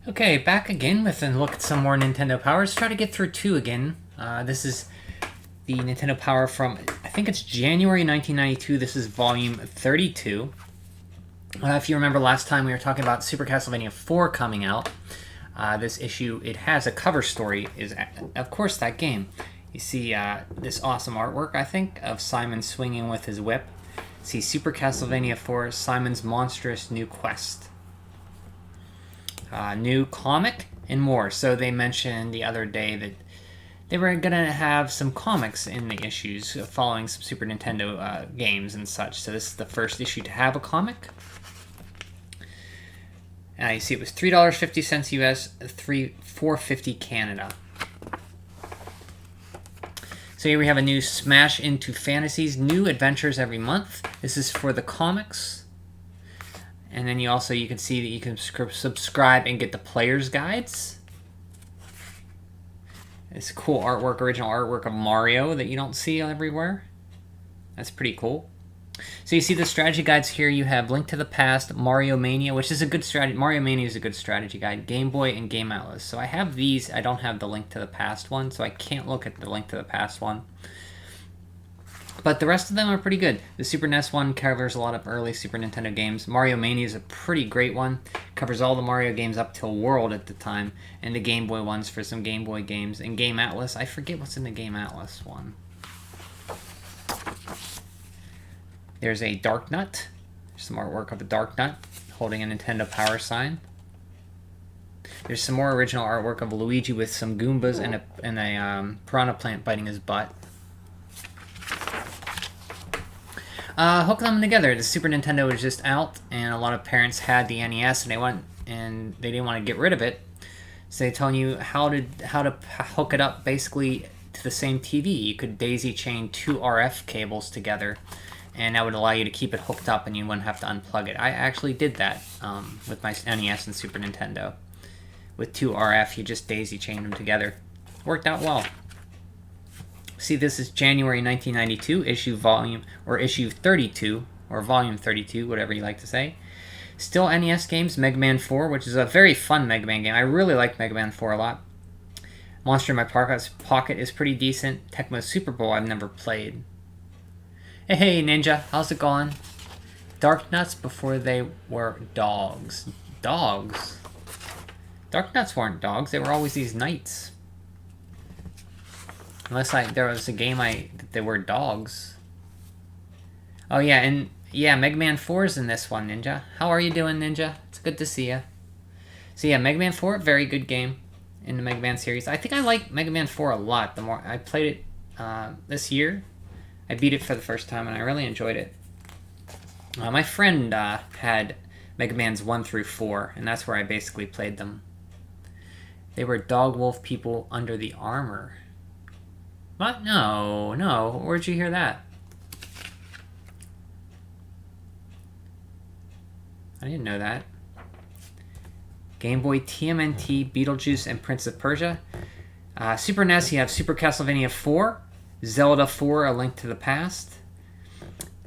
Okay, back again with a look at some more Nintendo Power. Let's try to get through two again. This is the Nintendo Power from, I think it's January 1992. This is volume 32. If you remember last time we were talking about Super Castlevania 4 coming out. This issue, it has a cover story, is of course that game. You see this awesome artwork, I think, of Simon swinging with his whip. See Super Castlevania 4, Simon's Monstrous New Quest. New comic and more. So they mentioned the other day that they were going to have some comics in the issues following some Super Nintendo games and such. So this is the first issue to have a comic. You see it was $3.50 US, $4.50 Canada. So here we have a new Smash Into Fantasies, new adventures every month. This is for the comics. And then you can see that you can subscribe and get the player's guides. It's cool artwork, original artwork of Mario that you don't see everywhere. That's pretty cool. So you see the strategy guides here. You have Link to the Past, Mario Mania, which is a good strategy. Mario Mania is a good strategy guide. Game Boy and Game Atlas. So I have these. I don't have the Link to the Past one, so I can't look at the Link to the Past one. But the rest of them are pretty good. The Super NES one covers a lot of early Super Nintendo games. Mario Mania is a pretty great one. Covers all the Mario games up till World at the time. And the Game Boy ones for some Game Boy games. And Game Atlas, I forget what's in the Game Atlas one. There's a Dark Nut. There's some artwork of a Dark Nut holding a Nintendo Power sign. There's some more original artwork of Luigi with some Goombas and a piranha plant biting his butt. Hook them together. The Super Nintendo was just out, and a lot of parents had the NES, and they didn't want to get rid of it. So they're telling you how to hook it up basically to the same TV. You could daisy chain two RF cables together, and that would allow you to keep it hooked up, and you wouldn't have to unplug it. I actually did that with my NES and Super Nintendo. With two RF, you just daisy chained them together. Worked out well. See, this is January 1992, issue 32, or volume 32, whatever you like to say. Still NES games, Mega Man 4, which is a very fun Mega Man game. I really like Mega Man 4 a lot. Monster in My Pocket is pretty decent. Tecmo Super Bowl I've never played. Hey, Ninja, how's it going? Dark Nuts before they were dogs. Dogs? Dark Nuts weren't dogs, they were always these knights. Unless there was a game that they were dogs. Oh yeah, and yeah, Mega Man 4 is in this one, Ninja. How are you doing, Ninja? It's good to see you. So yeah, Mega Man 4, very good game in the Mega Man series. I think I like Mega Man 4 a lot. The more I played it this year, I beat it for the first time, and I really enjoyed it. My friend had Mega Man's 1 through 4, and that's where I basically played them. They were dog wolf people under the armor. What? No. Where'd you hear that? I didn't know that. Game Boy, TMNT, Beetlejuice, and Prince of Persia. Super NES, you have Super Castlevania 4, Zelda 4, A Link to the Past.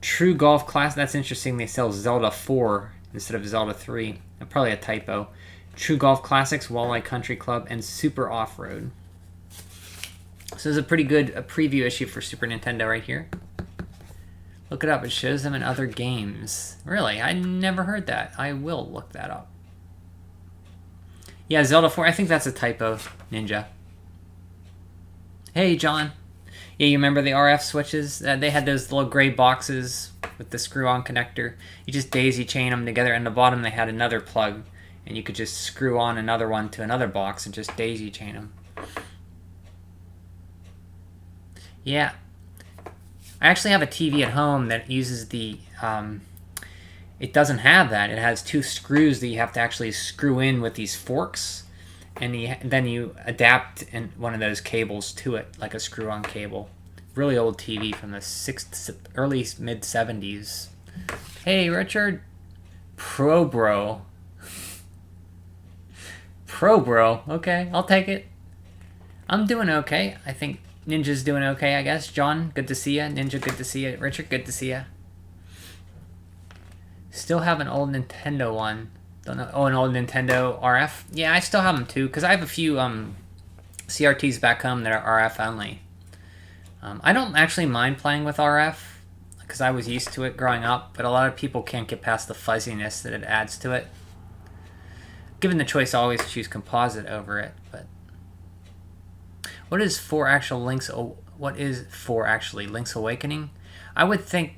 True Golf Class, that's interesting, they sell Zelda 4 instead of Zelda 3. Probably a typo. True Golf Classics, Walleye Country Club, and Super Off-Road. So there's a pretty good preview issue for Super Nintendo right here. Look it up. It shows them in other games. Really? I never heard that. I will look that up. Yeah, Zelda 4. I think that's a typo, Ninja. Hey, John. Yeah, you remember the RF switches? They had those little gray boxes with the screw-on connector. You just daisy chain them together. And the bottom they had another plug. And you could just screw on another one to another box and just daisy chain them. Yeah. I actually have a TV at home that uses the... it doesn't have that. It has two screws that you have to actually screw in with these forks. And then you adapt one of those cables to it, like a screw-on cable. Really old TV from the early, mid-70s. Hey, Richard. Pro Bro. Pro Bro. Okay, I'll take it. I'm doing okay. I think Ninja's doing okay, I guess. John, good to see ya. Ninja, good to see ya. Richard, good to see ya. Still have an old Nintendo one. Don't know. Oh, an old Nintendo RF. Yeah, I still have them too because I have a few CRTs back home that are RF only. I don't actually mind playing with RF because I was used to it growing up, but a lot of people can't get past the fuzziness that it adds to it. Given the choice, I always choose composite over it. But what is for actual Link's? What is for actually Link's Awakening? I would think,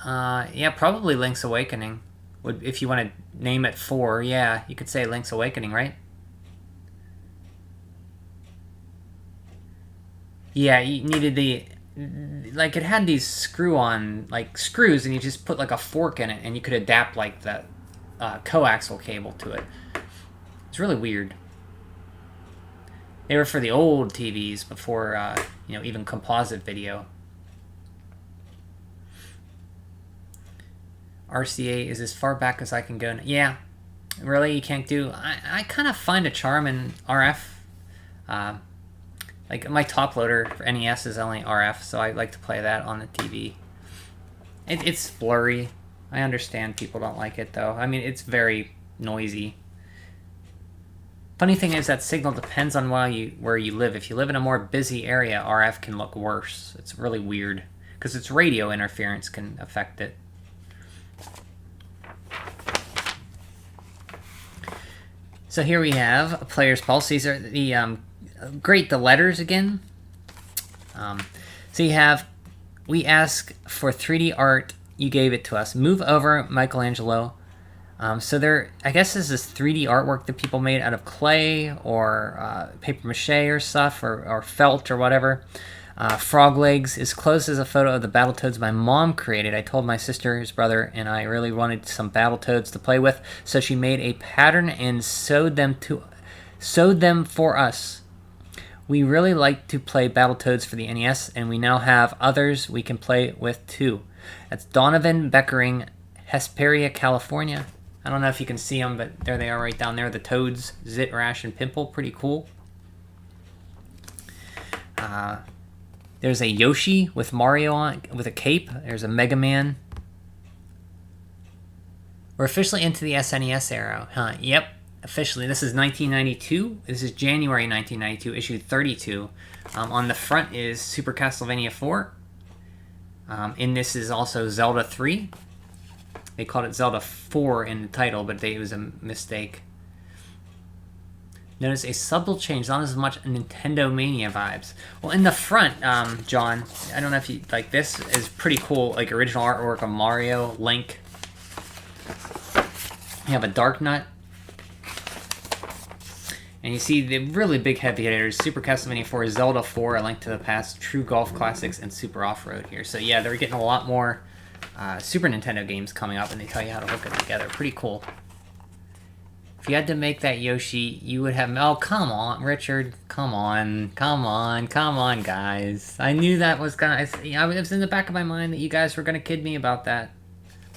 yeah, probably Link's Awakening. Would if you want to name it for? Yeah, you could say Link's Awakening, right? Yeah, you needed the like it had these screw-on like screws, and you just put like a fork in it, and you could adapt like the coaxial cable to it. It's really weird. They were for the old TVs before even composite video. RCA is as far back as I can go. Yeah, really, you can't do. I kind of find a charm in RF. Like my top loader for NES is only RF, so I like to play that on the TV. It's blurry. I understand people don't like it though. I mean, it's very noisy. Funny thing is that signal depends on where you live. If you live in a more busy area, RF can look worse. It's really weird because its radio interference can affect it. So here we have a player's pulse. These are the great, the letters again. So you have, we ask for 3D art, you gave it to us. Move over, Michelangelo. So there, I guess this is 3D artwork that people made out of clay or paper mache or stuff or felt or whatever. Frog legs is close as a photo of the Battletoads my mom created. I told my sister, his brother, and I really wanted some Battletoads to play with, so she made a pattern and sewed them for us. We really like to play Battletoads for the NES, and we now have others we can play with too. That's Donovan Beckering, Hesperia, California. I don't know if you can see them, but there they are right down there. The Toads, Zit, Rash, and Pimple. Pretty cool. There's a Yoshi with Mario on with a cape. There's a Mega Man. We're officially into the SNES era, huh? Yep, officially. This is 1992. This is January 1992, issue 32. On the front is Super Castlevania 4. In this is also Zelda 3. They called it Zelda 4 in the title, but it was a mistake. Notice a subtle change, not as much Nintendo Mania vibes. Well, in the front, John, I don't know if you like this, is pretty cool, like original artwork of Mario, Link. You have a Dark Nut. And you see the really big heavy hitters, Super Castlevania 4, Zelda 4, A Link to the Past, True Golf Classics, and Super Off-Road here. So yeah, they're getting a lot more Super Nintendo games coming up, and they tell you how to hook it together. Pretty cool. If you had to make that Yoshi, you would have... Oh, come on, Richard. Come on, guys. I knew that was gonna... It was in the back of my mind that you guys were gonna kid me about that.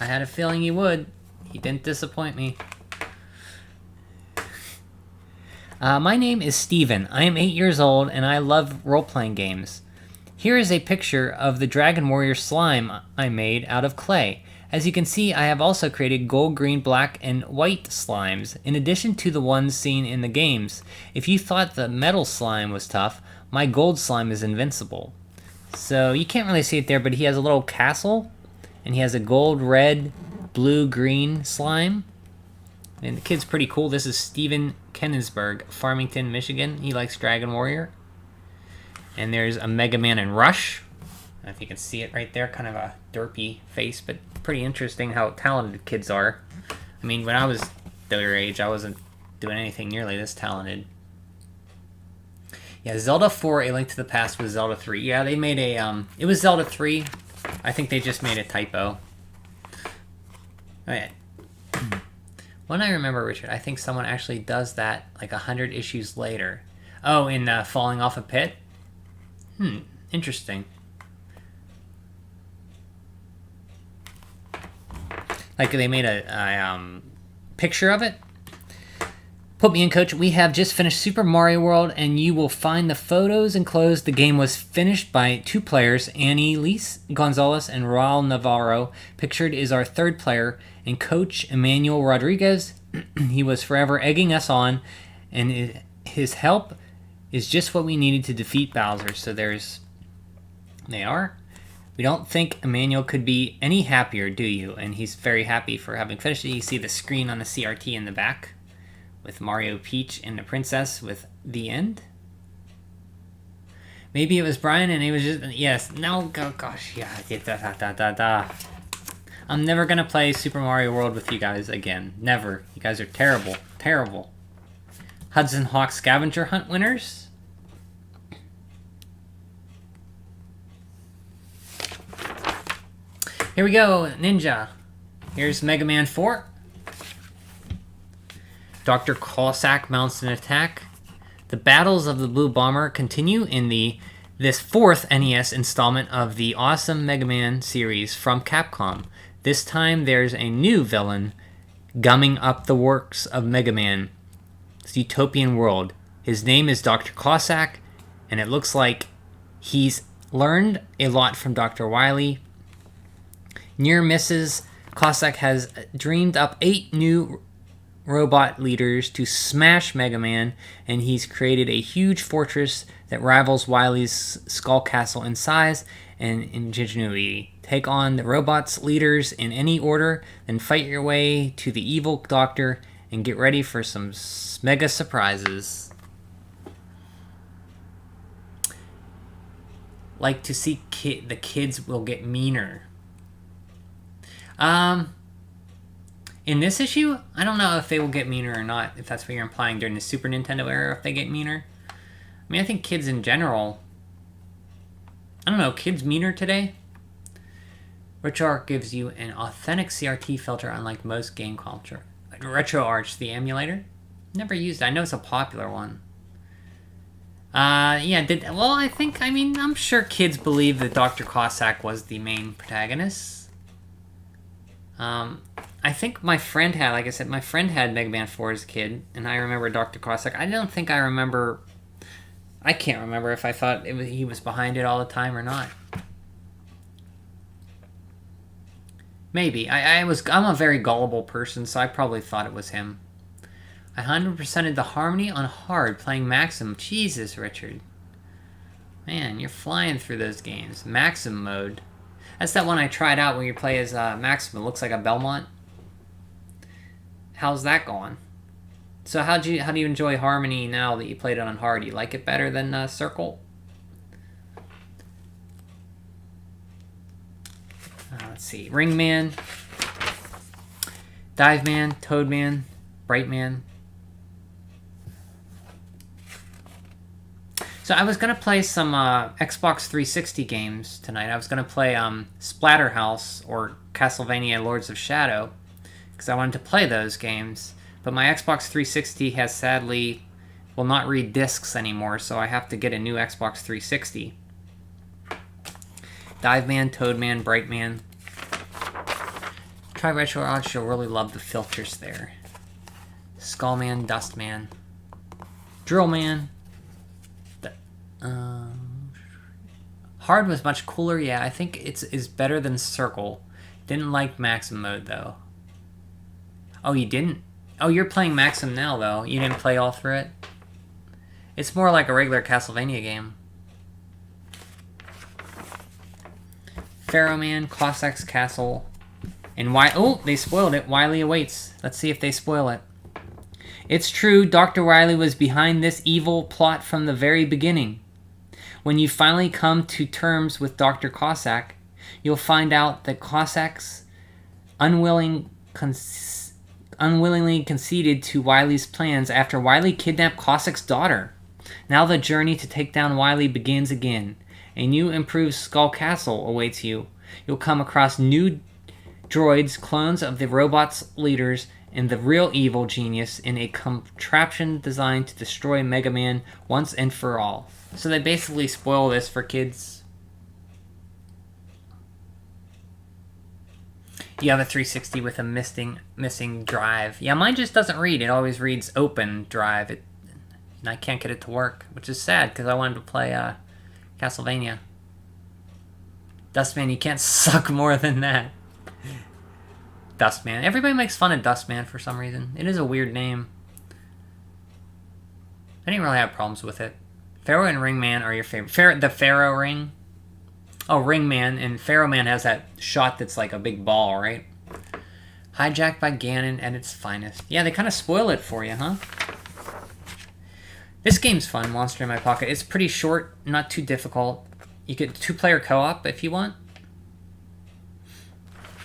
I had a feeling you would. You didn't disappoint me. My name is Steven. I am 8 years old, and I love role-playing games. Here is a picture of the Dragon Warrior slime I made out of clay. As you can see, I have also created gold, green, black, and white slimes, in addition to the ones seen in the games. If you thought the metal slime was tough, my gold slime is invincible. So you can't really see it there, but he has a little castle, and he has a gold, red, blue, green slime. And the kid's pretty cool. This is Steven Kenigsberg, Farmington, Michigan. He likes Dragon Warrior. And there's a Mega Man and Rush. I don't know if you can see it right there, kind of a derpy face, but pretty interesting how talented kids are. I mean, when I was their age, I wasn't doing anything nearly this talented. Yeah, Zelda 4, A Link to the Past was Zelda 3. Yeah, they made a, it was Zelda 3. I think they just made a typo. Okay. When I remember, Richard, I think someone actually does that like 100 issues later. Oh, in Falling Off a Pit? Interesting. Like they made a picture of it. Put me in, coach. We have just finished Super Mario World, and you will find the photos enclosed. The game was finished by 2 players, Annie Lise Gonzalez and Raul Navarro. Pictured is our 3rd player, and coach Emmanuel Rodriguez. He was forever egging us on, and his help is just what we needed to defeat Bowser. So they are. We don't think Emmanuel could be any happier, do you? And he's very happy for having finished it. You see the screen on the CRT in the back, with Mario, Peach, and the princess with the end. Maybe it was Brian and he was just... Yes. No. Oh, gosh. Yeah. I'm never going to play Super Mario World with you guys again. Never. You guys are terrible. Terrible. Hudson Hawk Scavenger Hunt winners. Here we go. Ninja. Here's Mega Man 4. Dr. Cossack mounts an attack. The battles of the Blue Bomber continue in this 4th NES installment of the awesome Mega Man series from Capcom. This time there's a new villain gumming up the works of Mega Man's utopian world. His name is Dr. Cossack, and it looks like he's learned a lot from Dr. Wily. Near misses, Cossack has dreamed up 8 new robot leaders to smash Mega Man, and he's created a huge fortress that rivals Wily's Skull Castle in size and ingenuity. Take on the robots leaders in any order, then fight your way to the evil doctor and get ready for some mega surprises. Like to see the kids will get meaner. In this issue, I don't know if they will get meaner or not, if that's what you're implying during the Super Nintendo era, if they get meaner. I mean, I think kids in general... I don't know, kids meaner today? RetroArch gives you an authentic CRT filter unlike most game culture. RetroArch, the emulator? Never used it. I know it's a popular one. I'm sure kids believe that Dr. Cossack was the main protagonist. I think my friend had, like I said, my friend had Mega Man 4 as a kid, and I remember Dr. Cossack. I can't remember if I thought he was behind it all the time or not. Maybe. I'm a very gullible person, so I probably thought it was him. I 100%ed the Harmony on hard, playing Maximum. Jesus, Richard. Man, you're flying through those games. Maximum mode. That's that one I tried out where you play as Maximum. It looks like a Belmont. How's that going? So how do you enjoy Harmony now that you played it on hard? You like it better than Circle? Let's see. Ringman, Dive Man, Toad Man, Bright Man. So I was going to play some Xbox 360 games tonight. I was going to play Splatterhouse or Castlevania Lords of Shadow, because I wanted to play those games. But my Xbox 360 will not read discs anymore, so I have to get a new Xbox 360. Dive Man, Toad Man, Bright Man. Try RetroArch, you'll really love the filters there. Skull Man, Dust Man, Drill Man. Hard was much cooler. Yeah, I think it's better than Circle. Didn't like Maximum mode though. Oh, you didn't? Oh, you're playing Maximum now though. You didn't play all through it? It's more like a regular Castlevania game. Pharaoh Man, Cossack's Castle, and oh, they spoiled it. Wily awaits. Let's see if they spoil it. It's true, Dr. Wily was behind this evil plot from the very beginning. When you finally come to terms with Dr. Cossack, you'll find out that Cossack's unwillingly conceded to Wily's plans after Wily kidnapped Cossack's daughter. Now the journey to take down Wily begins again. A new improved Skull Castle awaits you. You'll come across new droids, clones of the robot's leaders, and the real evil genius in a contraption designed to destroy Mega Man once and for all. So they basically spoil this for kids. You have a 360 with a missing drive. Yeah, mine just doesn't read. It always reads open drive. And I can't get it to work, which is sad because I wanted to play Castlevania. Dustman, you can't suck more than that. Dustman. Everybody makes fun of Dustman for some reason. It is a weird name. I didn't really have problems with it. Pharaoh and Ringman are your favorite. The Pharaoh ring. Oh, Ringman. And Pharaoh Man has that shot that's like a big ball, right? Hijacked by Ganon at its finest. Yeah, they kind of spoil it for you, huh? This game's fun, Monster in My Pocket. It's pretty short, not too difficult. You get 2-player co-op if you want.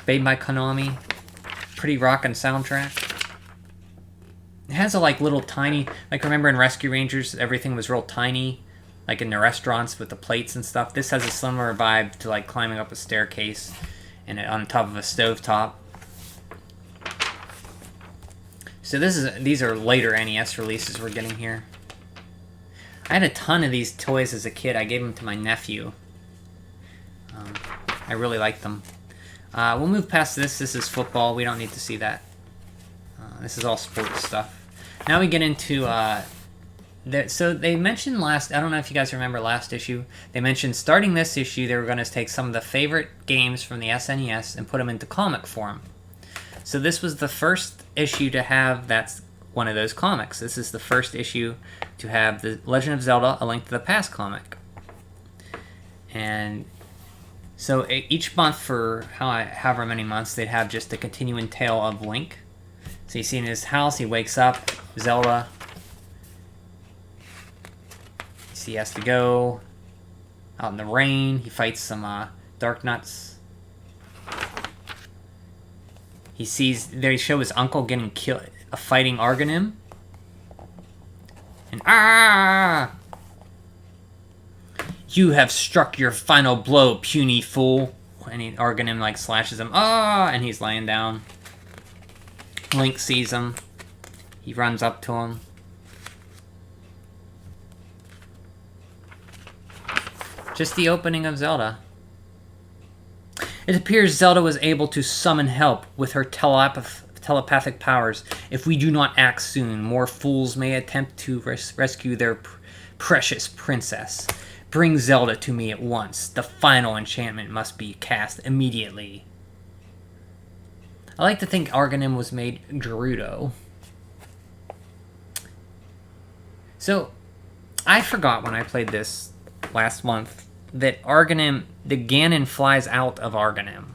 Made by Konami. Pretty rockin' soundtrack. It has a like little tiny, like remember in Rescue Rangers, everything was real tiny, like in the restaurants with the plates and stuff. This has a similar vibe to like climbing up a staircase and on top of a stovetop. So these are later NES releases we're getting here. I had a ton of these toys as a kid. I gave them to my nephew. I really liked them. We'll move past this. This is football. We don't need to see that. This is all sports stuff. Now we get into... so they mentioned last... I don't know if you guys remember last issue. They mentioned starting this issue, they were going to take some of the favorite games from the SNES and put them into comic form. So this was the first issue to have... That's one of those comics. This is the first issue to have the Legend of Zelda: A Link to the Past comic. And... So each month for however many months, they'd have just a continuing tale of Link. So you see in his house, he wakes up, Zelda. You see he has to go out in the rain. He fights some Dark Nuts. He sees, they show his uncle getting killed, fighting Argonym. And you have struck your final blow, puny fool. And Argonym like slashes him. And he's laying down. Link sees him. He runs up to him. Just the opening of Zelda. It appears Zelda was able to summon help with her telepathic powers. If we do not act soon, more fools may attempt to rescue their precious princess. Bring Zelda to me at once. The final enchantment must be cast immediately. I like to think Argonym was made Gerudo. So, I forgot when I played this last month that Argonym, the Ganon flies out of Argonym.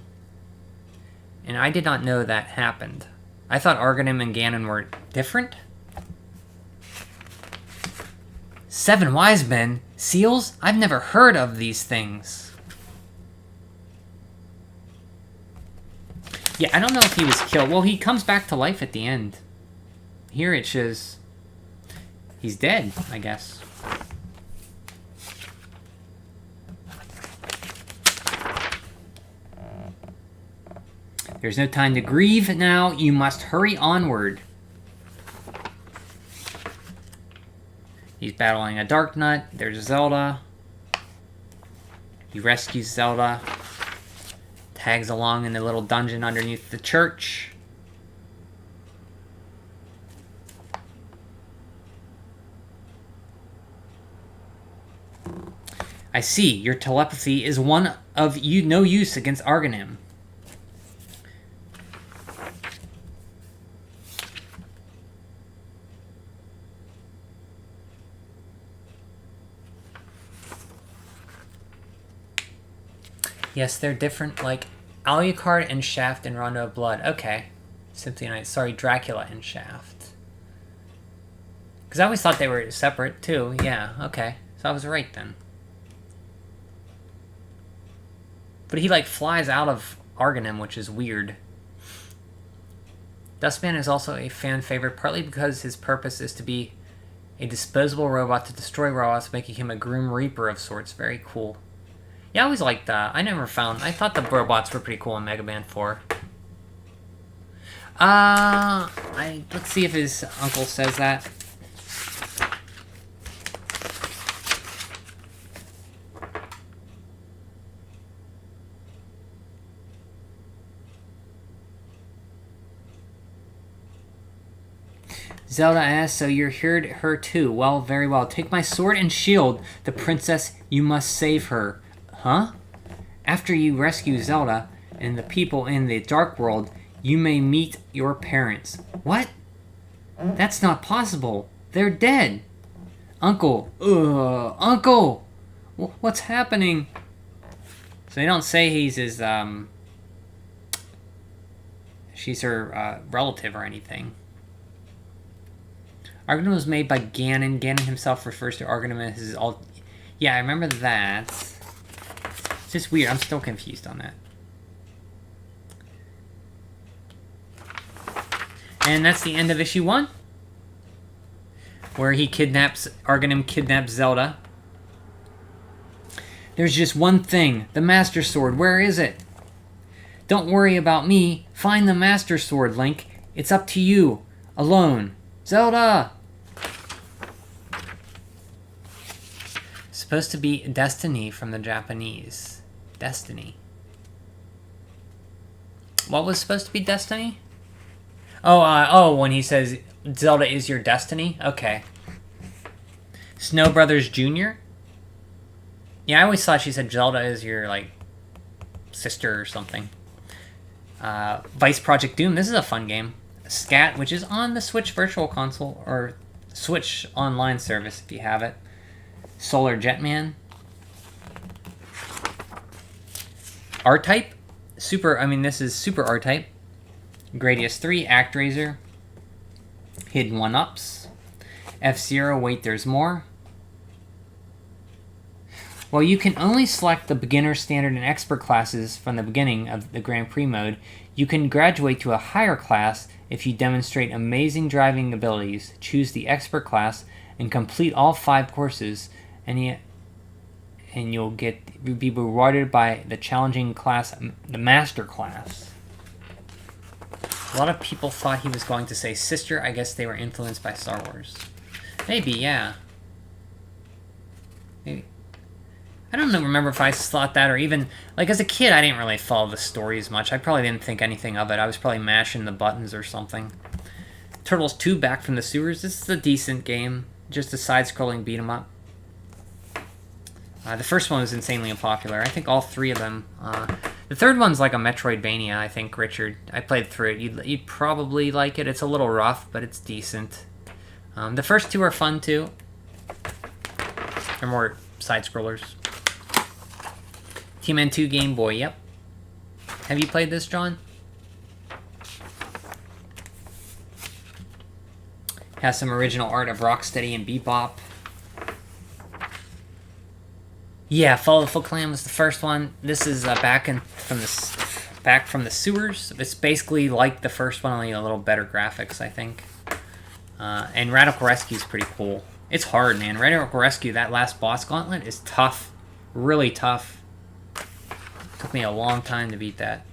And I did not know that happened. I thought Argonym and Ganon were different. 7 wise men? Seals? I've never heard of these things. Yeah, I don't know if he was killed. Well, he comes back to life at the end. Here it shows he's dead, I guess. There's no time to grieve now. You must hurry onward. He's battling a Dark Nut. There's Zelda. He rescues Zelda. Tags along in the little dungeon underneath the church. I see. Your telepathy is one of no use against Argonym. Yes, they're different, like Alucard and Shaft and Rondo of Blood. Okay. Symphony Night. Sorry, Dracula and Shaft. Because I always thought they were separate, too. Yeah, okay. So I was right, then. But he, like, flies out of Argonym, which is weird. Dustman is also a fan favorite, partly because his purpose is to be a disposable robot to destroy robots, making him a Grim Reaper of sorts. Very cool. Yeah, I always liked that. I thought the robots were pretty cool in Mega Man 4. Let's see if his uncle says that. Zelda asks, so you're here to her too. Well, very well. Take my sword and shield. The princess, you must save her. Huh? After you rescue Zelda and the people in the Dark World, you may meet your parents. What? That's not possible. They're dead. Uncle. Uncle! What's happening? So they don't say he's his, she's her relative or anything. Arcanum was made by Ganon. Ganon himself refers to Arcanum as his alt... Yeah, I remember that. It's just weird. I'm still confused on that. And that's the end of issue 1. Where he kidnaps... Arcanum kidnaps Zelda. There's just one thing. The Master Sword. Where is it? Don't worry about me. Find the Master Sword, Link. It's up to you. Alone. Zelda! Supposed to be Destiny from the Japanese. Destiny. What was supposed to be Destiny? Oh, when he says Zelda is your destiny? Okay. Snow Brothers Jr.? Yeah, I always thought she said Zelda is your, like, sister or something. Vice Project Doom. This is a fun game. Scat, which is on the Switch Virtual Console, or Switch Online service if you have it. Solar Jetman. R-Type. This is Super R-Type. Gradius 3, ActRaiser. Hidden 1-Ups. F-Zero, Wait There's More. While you can only select the beginner, standard, and expert classes from the beginning of the Grand Prix mode, you can graduate to a higher class if you demonstrate amazing driving abilities, choose the expert class, and complete all 5 courses, and you'll be rewarded by the challenging class, the Master Class. A lot of people thought he was going to say sister. I guess they were influenced by Star Wars. Maybe, yeah. Maybe. I don't remember if I thought that, or even, like, as a kid, I didn't really follow the story as much. I probably didn't think anything of it. I was probably mashing the buttons or something. Turtles 2, Back from the Sewers. This is a decent game. Just a side-scrolling beat-em-up. The first one was insanely unpopular. I think all 3 of them. The third one's like a Metroidvania, I think, Richard. I played through it. You'd probably like it. It's a little rough, but it's decent. The first 2 are fun, too. They're more side-scrollers. Tmnt 2 Game Boy, yep. Have you played this, John? Has some original art of Rocksteady and Bebop. Yeah, Fall of the Foot Clan was the first one. This is back from the sewers. It's basically like the first one, only a little better graphics, I think. And Radical Rescue is pretty cool. It's hard, man. Radical Rescue, that last boss gauntlet, is tough. Really tough. Took me a long time to beat that.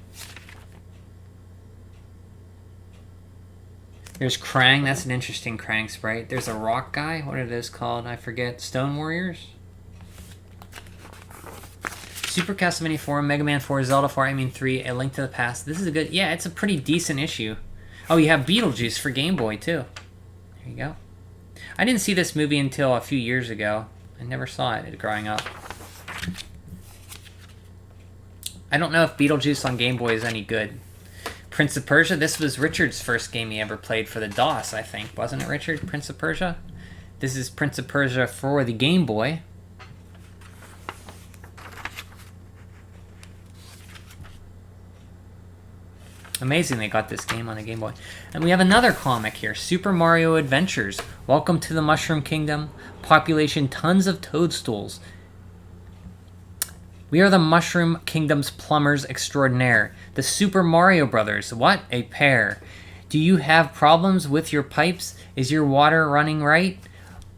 There's Krang. That's an interesting Krang sprite. There's a rock guy. What are those called? I forget. Stone Warriors? Super Castlevania 4, Mega Man 4, Zelda 4, 3, A Link to the Past. This is a good... Yeah, it's a pretty decent issue. Oh, you have Beetlejuice for Game Boy, too. There you go. I didn't see this movie until a few years ago. I never saw it growing up. I don't know if Beetlejuice on Game Boy is any good. Prince of Persia, this was Richard's first game he ever played for the DOS, I think. Wasn't it, Richard? Prince of Persia? This is Prince of Persia for the Game Boy. Amazing they got this game on the Game Boy. And we have another comic here, Super Mario Adventures. Welcome to the Mushroom Kingdom. Population tons of toadstools. We are the Mushroom Kingdom's plumbers extraordinaire. The Super Mario Brothers. What a pair. Do you have problems with your pipes? Is your water running right?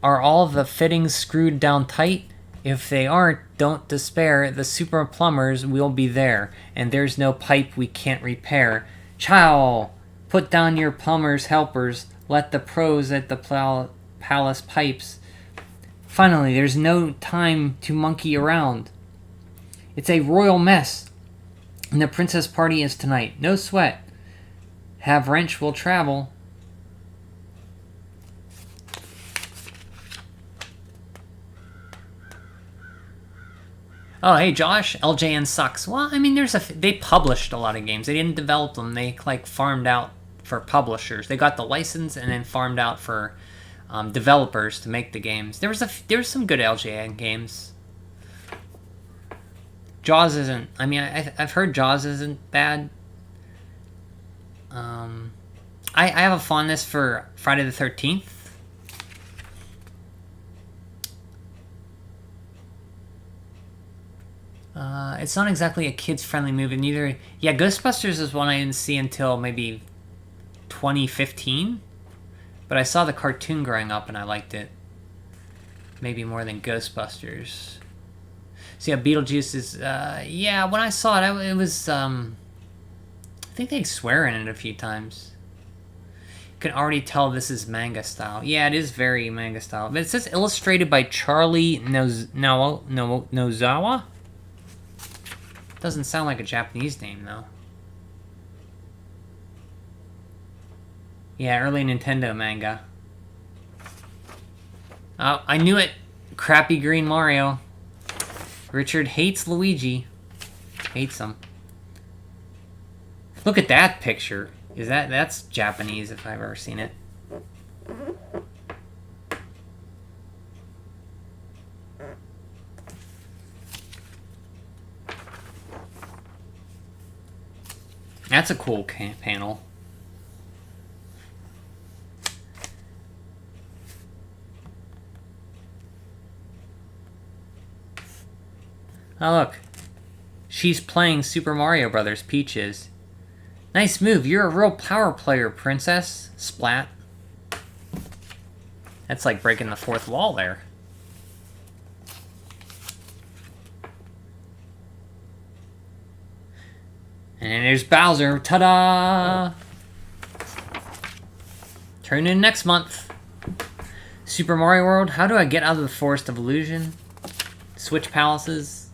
Are all the fittings screwed down tight? If they aren't, don't despair. The super plumbers will be there, and there's no pipe we can't repair. Chow! Put down your plumbers helpers. Let the pros at the palace pipes. Finally, there's no time to monkey around. It's a royal mess, and the princess party is tonight. No sweat. Have wrench will travel. Oh, hey Josh, LJN sucks. Well, I mean, they published a lot of games. They didn't develop them. They like farmed out for publishers. They got the license and then farmed out for developers to make the games. There was some good LJN games. Jaws isn't. I mean, I've heard Jaws isn't bad. I have a fondness for Friday the 13th. It's not exactly a kids-friendly movie, neither. Yeah, Ghostbusters is one I didn't see until maybe 2015. But I saw the cartoon growing up and I liked it. Maybe more than Ghostbusters. So yeah, Beetlejuice is, yeah, when I saw it, it was, I think they swear in it a few times. You can already tell this is manga style. Yeah, it is very manga style. But it says illustrated by Charlie Nozawa? Doesn't sound like a Japanese name, though. Yeah, early Nintendo manga. Oh, I knew it! Crappy green Mario. Richard hates Luigi. Hates him. Look at that picture. That's Japanese if I've ever seen it. That's a cool panel. Oh, look. She's playing Super Mario Brothers, Peach is. Nice move. You're a real power player, princess. Splat. That's like breaking the fourth wall there. And there's Bowser. Ta-da! Turn in next month. Super Mario World. How do I get out of the Forest of Illusion? Switch Palaces.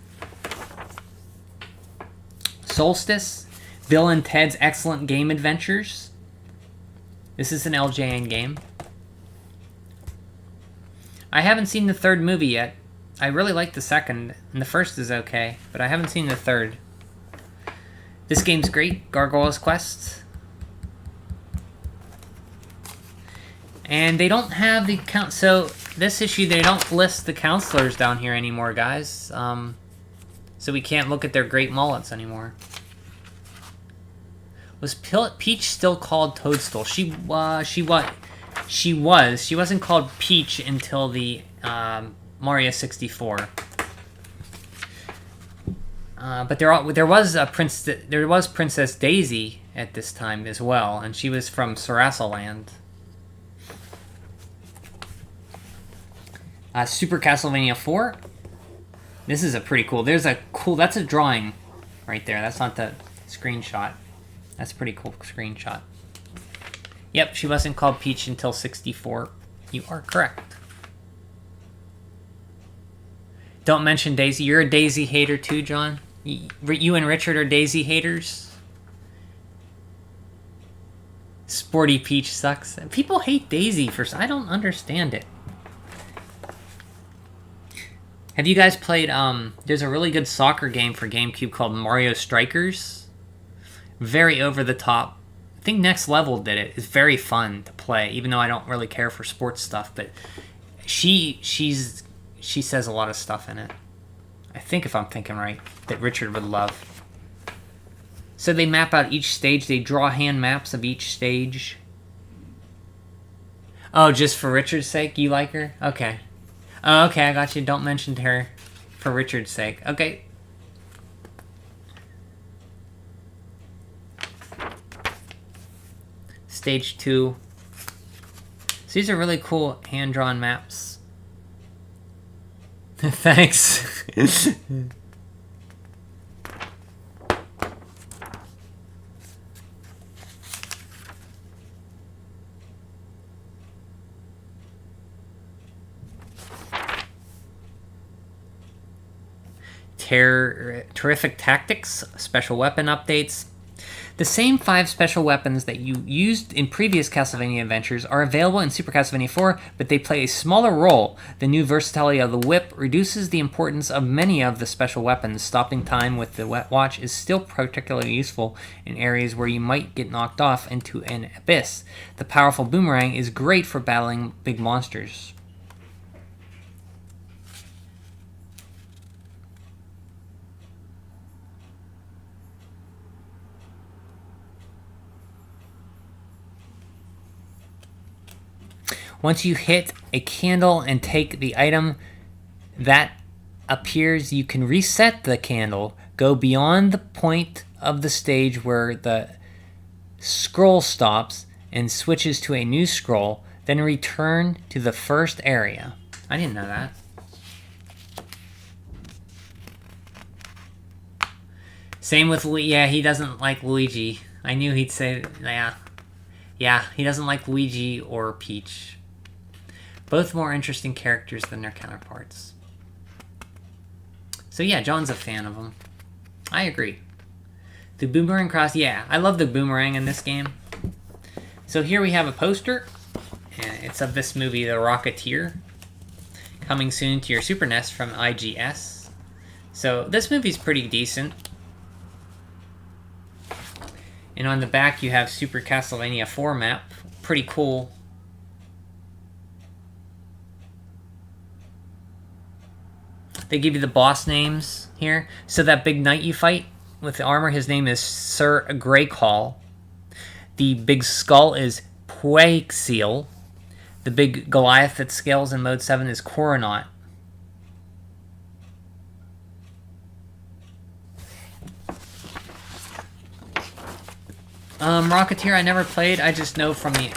Solstice. Bill and Ted's Excellent Game Adventures. This is an LJN game. I haven't seen the third movie yet. I really like the second, and the first is okay, but I haven't seen the third. This game's great. Gargoyle's Quest. And they don't have the count. So this issue, they don't list the counselors down here anymore, guys. So we can't look at their great mullets anymore. Was Peach still called Toadstool? She wasn't called Peach until the Mario 64. But there was Princess Daisy at this time as well, and she was from Sarasaland. Super Castlevania 4. This is a pretty cool. That's a drawing right there. That's not the screenshot. That's a pretty cool screenshot. Yep, she wasn't called Peach until 64. You are correct. Don't mention Daisy. You're a Daisy hater too, John? You and Richard are Daisy haters? Sporty Peach sucks. People hate Daisy for... I don't understand it. Have you guys played... there's a really good soccer game for GameCube called Mario Strikers. Very over the top. I think Next Level did it. It's very fun to play, even though I don't really care for sports stuff. But she says a lot of stuff in it. I think, if I'm thinking right, that Richard would love. So they map out each stage. They draw hand maps of each stage. Oh, just for Richard's sake, you like her? Okay. Oh, okay, I got you. Don't mention her for Richard's sake. Okay. Stage 2. So these are really cool hand-drawn maps. Thanks. Terrific Tactics, special weapon updates. The same 5 special weapons that you used in previous Castlevania adventures are available in Super Castlevania 4, but they play a smaller role. The new versatility of the whip reduces the importance of many of the special weapons. Stopping time with the watch is still particularly useful in areas where you might get knocked off into an abyss. The powerful boomerang is great for battling big monsters. Once you hit a candle and take the item that appears, you can reset the candle, go beyond the point of the stage where the scroll stops and switches to a new scroll, then return to the first area. I didn't know that. Same with, yeah, he doesn't like Luigi. I knew he'd say, yeah. Yeah, he doesn't like Luigi or Peach. Both more interesting characters than their counterparts. So yeah, John's a fan of them. I agree. The boomerang cross, yeah, I love the boomerang in this game. So here we have a poster. And it's of this movie, The Rocketeer. Coming soon to your Super NES from IGS. So this movie's pretty decent. And on the back you have Super Castlevania 4 map. Pretty cool. They give you the boss names here. So that big knight you fight with the armor, his name is Sir Greycall. The big skull is Puaxial. The big Goliath that scales in Mode 7 is Coronaut. Rocketeer I never played. I just know from the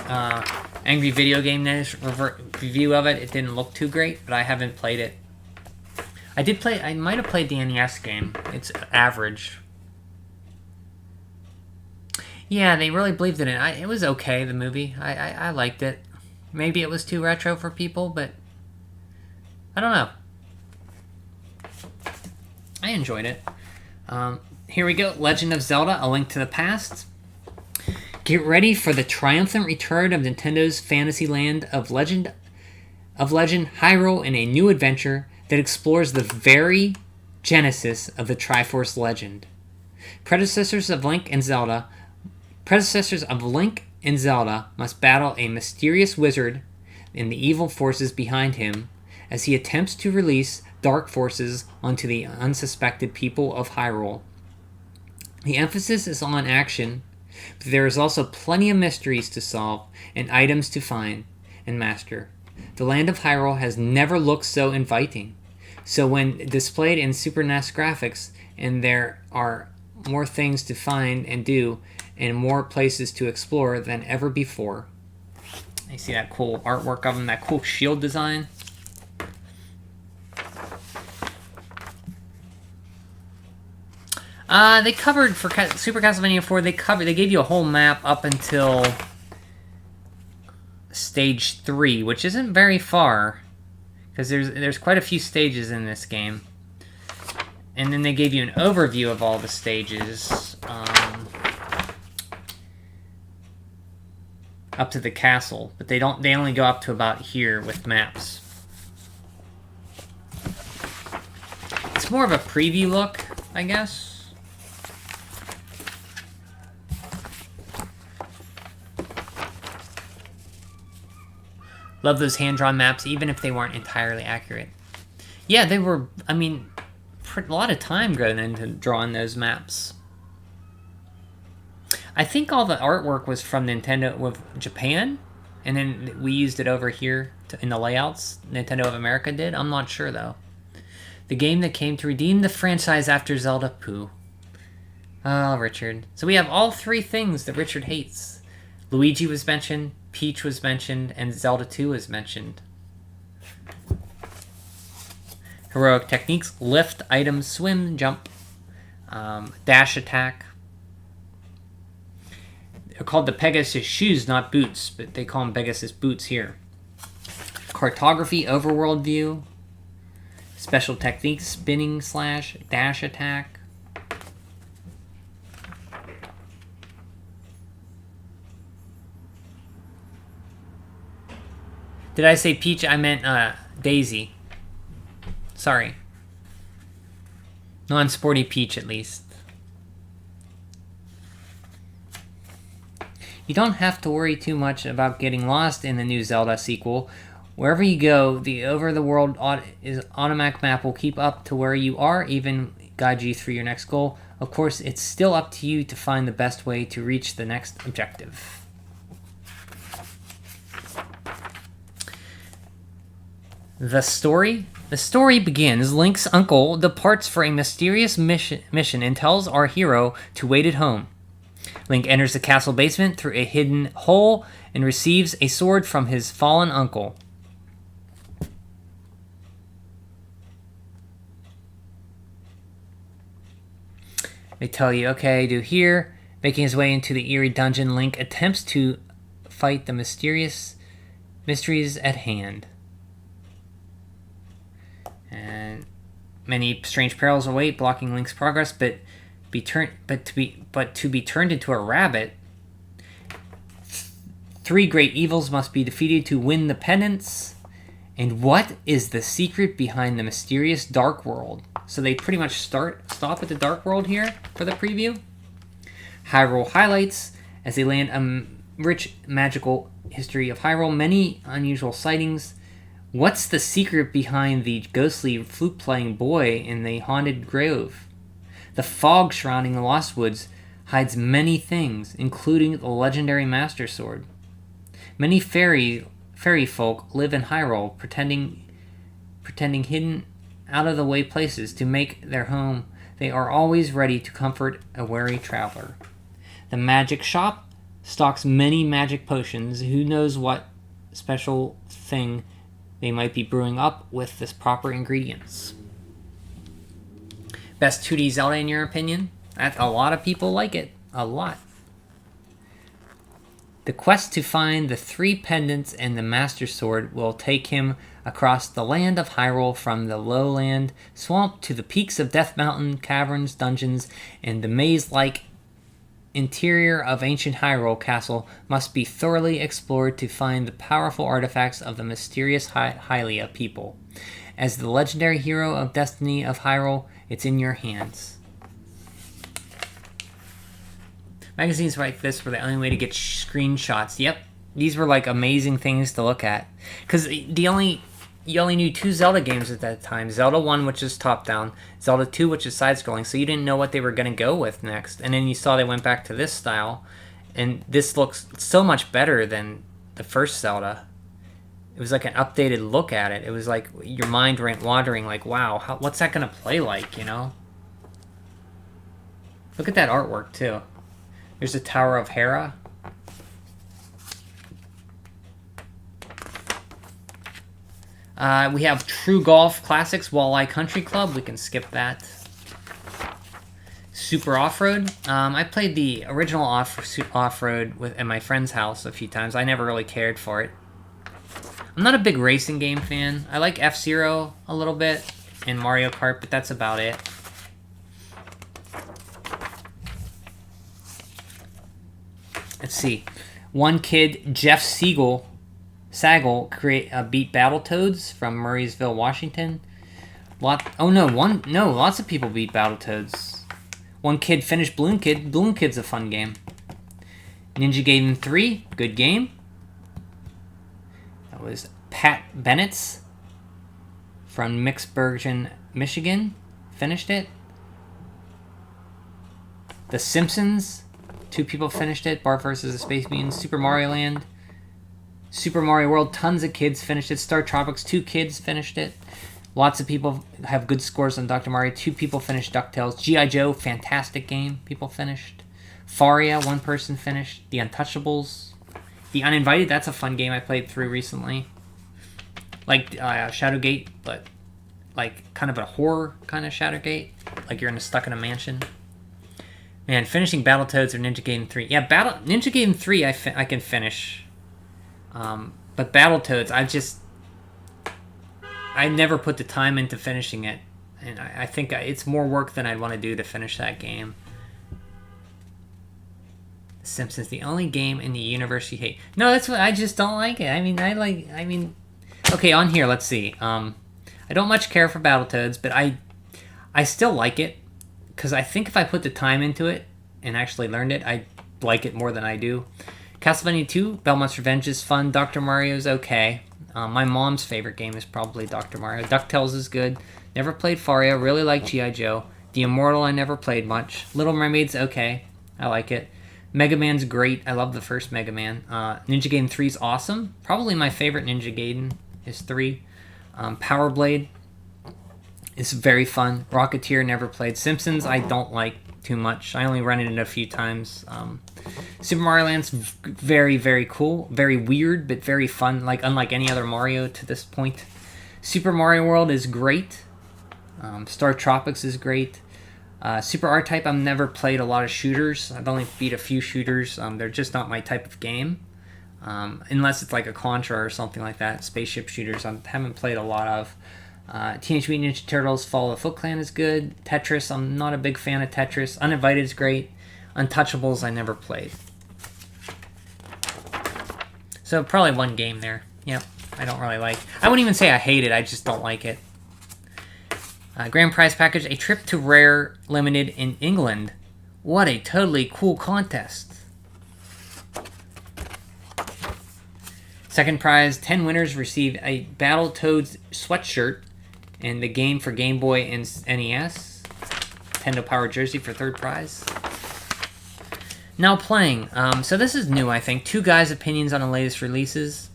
Angry Video Game News review of it, it didn't look too great, but I haven't played it. I might have played the NES game. It's average. Yeah, they really believed in it. It was okay, the movie. I liked it. Maybe it was too retro for people, but I don't know. I enjoyed it. Here we go. Legend of Zelda, A Link to the Past. Get ready for the triumphant return of Nintendo's fantasy land of Legend Hyrule in a new adventure that explores the very genesis of the Triforce legend. Predecessors of Link and Zelda must battle a mysterious wizard and the evil forces behind him as he attempts to release dark forces onto the unsuspected people of Hyrule. The emphasis is on action, but there is also plenty of mysteries to solve and items to find and master. The land of Hyrule has never looked so inviting. So when displayed in Super NES graphics, and there are more things to find and do, and more places to explore than ever before. You see that cool artwork of them, that cool shield design. They covered for Super Castlevania 4. They gave you a whole map up until stage 3, which isn't very far, because there's quite a few stages in this game. And then they gave you an overview of all the stages up to the castle, but they only go up to about here with maps. It's more of a preview look, I guess. Love those hand-drawn maps, even if they weren't entirely accurate. Yeah, they were, I mean, a lot of time going into drawing those maps. I think all the artwork was from Nintendo of Japan, and then we used it over here in the layouts. Nintendo of America did. I'm not sure, though. The game that came to redeem the franchise after Zelda Pooh. Oh, Richard. So we have all 3 things that Richard hates. Luigi was mentioned, Peach was mentioned, and Zelda 2 was mentioned. Heroic techniques: lift, item, swim, jump, dash attack. They're called the Pegasus shoes, not boots, but they call them Pegasus boots here. Cartography, overworld view, special techniques: spinning slash, dash attack. Did I say Peach? I meant Daisy. Sorry. Non-sporty Peach, at least. You don't have to worry too much about getting lost in the new Zelda sequel. Wherever you go, the over-the-world automatic map will keep up to where you are, even guide you through your next goal. Of course, it's still up to you to find the best way to reach the next objective. The story? The story begins. Link's uncle departs for a mysterious mission and tells our hero to wait at home. Link enters the castle basement through a hidden hole and receives a sword from his fallen uncle. They tell you, okay, do here. Making his way into the eerie dungeon, Link attempts to fight the mysteries at hand. And many strange perils await, blocking Link's progress, but to be turned into a rabbit, 3 great evils must be defeated to win the pendants. And what is the secret behind the mysterious Dark World? So they pretty much stop at the Dark World here for the preview. Hyrule highlights as they land a rich magical history of Hyrule, many unusual sightings. What's the secret behind the ghostly flute-playing boy in the haunted grove? The fog surrounding the Lost Woods hides many things, including the legendary Master Sword. Many fairy folk live in Hyrule, pretending hidden out-of-the-way places to make their home. They are always ready to comfort a weary traveler. The magic shop stocks many magic potions. Who knows what special thing they might be brewing up with the proper ingredients. Best 2D Zelda in your opinion? A lot of people like it. A lot. The quest to find the 3 pendants and the Master Sword will take him across the land of Hyrule, from the lowland swamp to the peaks of Death Mountain, caverns, dungeons, and the maze-like interior of ancient Hyrule Castle must be thoroughly explored to find the powerful artifacts of the mysterious Hylia people. As the legendary hero of Destiny of Hyrule, it's in your hands. Magazines like this were the only way to get screenshots. Yep, these were like amazing things to look at. Because you only knew 2 Zelda games at that time. Zelda 1, which is top-down. Zelda 2, which is side-scrolling. So you didn't know what they were going to go with next. And then you saw they went back to this style. And this looks so much better than the first Zelda. It was like an updated look at it. It was like your mind went wandering like, wow, what's that going to play like, you know? Look at that artwork, too. There's the Tower of Hera. We have True Golf Classics, Walleye Country Club. We can skip that. Super Off-Road. I played the original Off-Road at my friend's house a few times. I never really cared for it. I'm not a big racing game fan. I like F-Zero a little bit and Mario Kart, but that's about it. Let's see. One kid, Jeff Sagal, beat Battletoads from Murraysville, Washington. Lots of people beat Battletoads. One kid finished Balloon Kid. Balloon Kid's a fun game. Ninja Gaiden 3, good game. That was Pat Bennett's from Mixburgen, Michigan. Finished it. The Simpsons, 2 people finished it. Bart vs. the Space Mutants. Super Mario Land. Super Mario World, tons of kids finished it. Star Tropics, 2 kids finished it. Lots of people have good scores on Dr. Mario. 2 people finished DuckTales. G.I. Joe, fantastic game. People finished. Faria, 1 person finished. The Untouchables. The Uninvited, that's a fun game I played through recently. Like Shadowgate, but like kind of a horror kind of Shadowgate. Like you're stuck in a mansion. Man, finishing Battletoads or Ninja Gaiden 3. Yeah, Ninja Gaiden 3 I can finish. But Battletoads, I never put the time into finishing it. And I think it's more work than I'd want to do to finish that game. The Simpsons, the only game in the universe you hate. No, that's what I just don't like it. I mean, Okay, on here, let's see. I don't much care for Battletoads, but I still like it because I think if I put the time into it and actually learned it, I like it more than I do. Castlevania 2, Belmont's Revenge is fun. Dr. Mario's okay. My mom's favorite game is probably Dr. Mario. DuckTales is good. Never played Faria. Really like G.I. Joe. The Immortal I never played much. Little Mermaid's okay. I like it. Mega Man's great. I love the first Mega Man. Ninja Gaiden 3 is awesome. Probably my favorite Ninja Gaiden is 3. Power Blade is very fun. Rocketeer never played. Simpsons I don't like too much. I only run it a few times. Super Mario Land's very, very cool. Very weird, but very fun. Like unlike any other Mario to this point. Super Mario World is great. Star Tropics is great. Super R-Type, I've never played a lot of shooters. I've only beat a few shooters. They're just not my type of game. Unless it's like a Contra or something like that. Spaceship shooters I haven't played a lot of. Teenage Mutant Ninja Turtles Fall of the Foot Clan is good. Tetris, I'm not a big fan of Tetris. Uninvited is great. Untouchables, I never played. So probably one game there. Yep, I don't really like. I wouldn't even say I hate it, I just don't like it. Grand prize package, a trip to Rare Limited in England. What a totally cool contest. Second prize, 10 winners receive a Battletoads sweatshirt and the game for Game Boy and NES. Nintendo Power jersey for third prize. Now playing. So this is new, I think. 2 guys' opinions on the latest releases.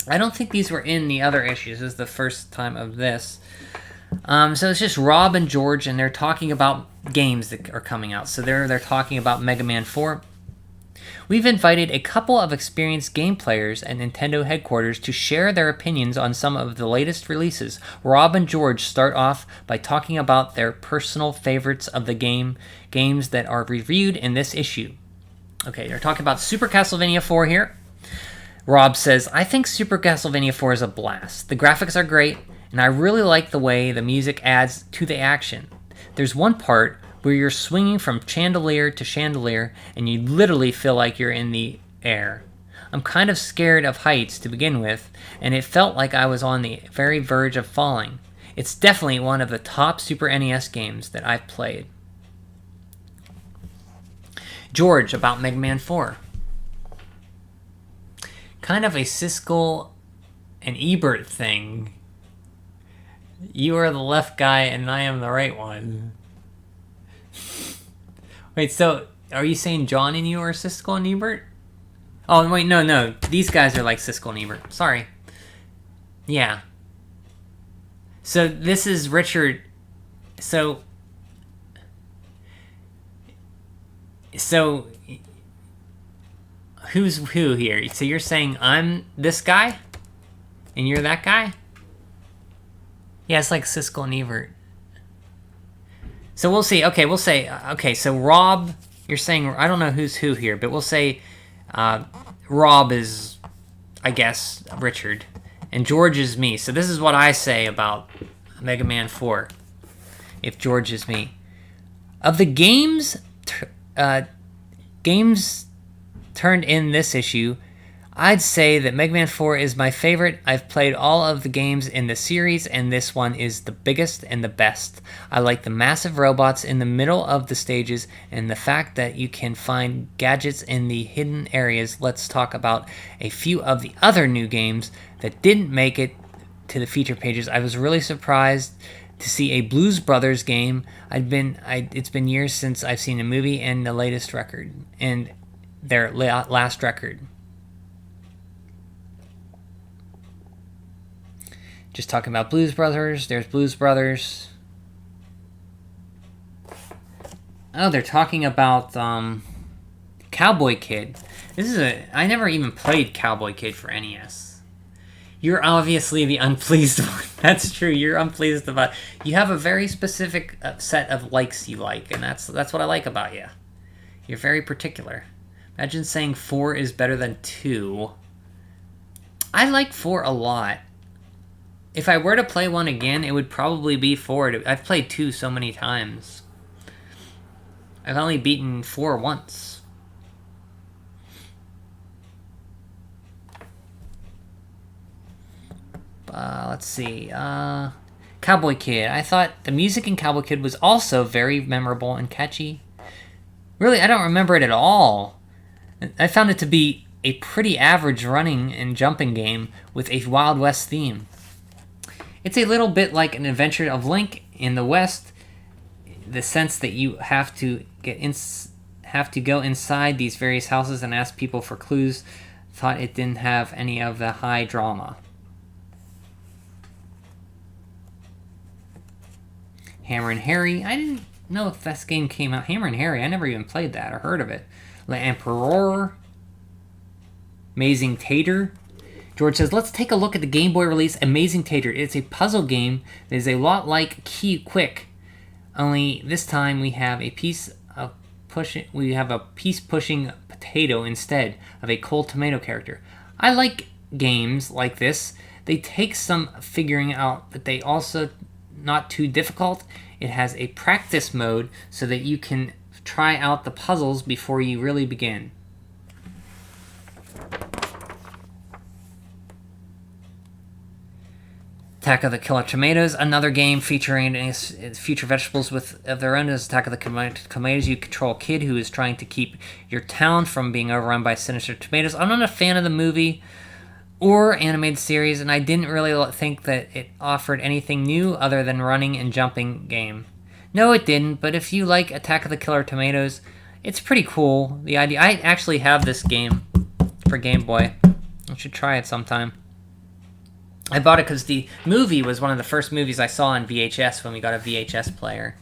I don't think these were in the other issues. This is the first time of this. So it's just Rob and George, and they're talking about games that are coming out. So they're talking about Mega Man 4. We've invited a couple of experienced game players at Nintendo headquarters to share their opinions on some of the latest releases. Rob and George start off by talking about their personal favorites of the games that are reviewed in this issue. Okay, they're talking about Super Castlevania 4 here. Rob says, I think Super Castlevania 4 is a blast. The graphics are great, and I really like the way the music adds to the action. There's one part where you're swinging from chandelier to chandelier, and you literally feel like you're in the air. I'm kind of scared of heights to begin with, and it felt like I was on the very verge of falling. It's definitely one of the top Super NES games that I've played. George, about Mega Man 4. Kind of a Siskel and Ebert thing. You are the left guy and I am the right one. Wait, so are you saying John and you are Siskel and Ebert? Oh, wait, no. These guys are like Siskel and Ebert. Sorry. Yeah. So this is Richard. So who's who here? So you're saying I'm this guy? And you're that guy? Yeah, it's like Siskel and Ebert. So we'll see. Okay, we'll say... Okay, so Rob... You're saying... I don't know who's who here, but we'll say... Rob is, I guess, Richard. And George is me. So this is what I say about Mega Man 4. If George is me. Of the games... games turned in this issue... I'd say that Mega Man 4 is my favorite. I've played all of the games in the series, and this one is the biggest and the best. I like the massive robots in the middle of the stages, and the fact that you can find gadgets in the hidden areas. Let's talk about a few of the other new games that didn't make it to the feature pages. I was really surprised to see a Blues Brothers game. It's been years since I've seen a movie and the latest record, and their last record. Just talking about Blues Brothers. There's Blues Brothers. Oh, they're talking about Cowboy Kid. I never even played Cowboy Kid for NES. You're obviously the unpleased one. That's true. You're unpleased about. You have a very specific set of likes you like, and that's what I like about you. You're very particular. Imagine saying 4 is better than 2. I like 4 a lot. If I were to play one again, it would probably be 4. I've played 2 so many times. I've only beaten 4 once. let's see. Cowboy Kid. I thought the music in Cowboy Kid was also very memorable and catchy. Really, I don't remember it at all. I found it to be a pretty average running and jumping game with a Wild West theme. It's a little bit like an Adventure of Link in the West, the sense that you have to go inside these various houses and ask people for clues. Thought it didn't have any of the high drama. Hammer and Harry. I didn't know if this game came out. Hammer and Harry. I never even played that or heard of it. L'Empereur. Amazing Tater. George says, let's take a look at the Game Boy release Amazing Tater. It's a puzzle game that is a lot like Key Quick. Only this time we have a piece pushing potato instead of a cold tomato character. I like games like this. They take some figuring out, but they also not too difficult. It has a practice mode so that you can try out the puzzles before you really begin. Attack of the Killer Tomatoes, another game featuring future vegetables of their own. As Attack of the Tomatoes, you control a kid who is trying to keep your town from being overrun by sinister tomatoes. I'm not a fan of the movie or animated series, and I didn't really think that it offered anything new other than running and jumping game. No, it didn't, but if you like Attack of the Killer Tomatoes, it's pretty cool. The idea. I actually have this game for Game Boy. I should try it sometime. I bought it because the movie was one of the first movies I saw on VHS when we got a VHS player.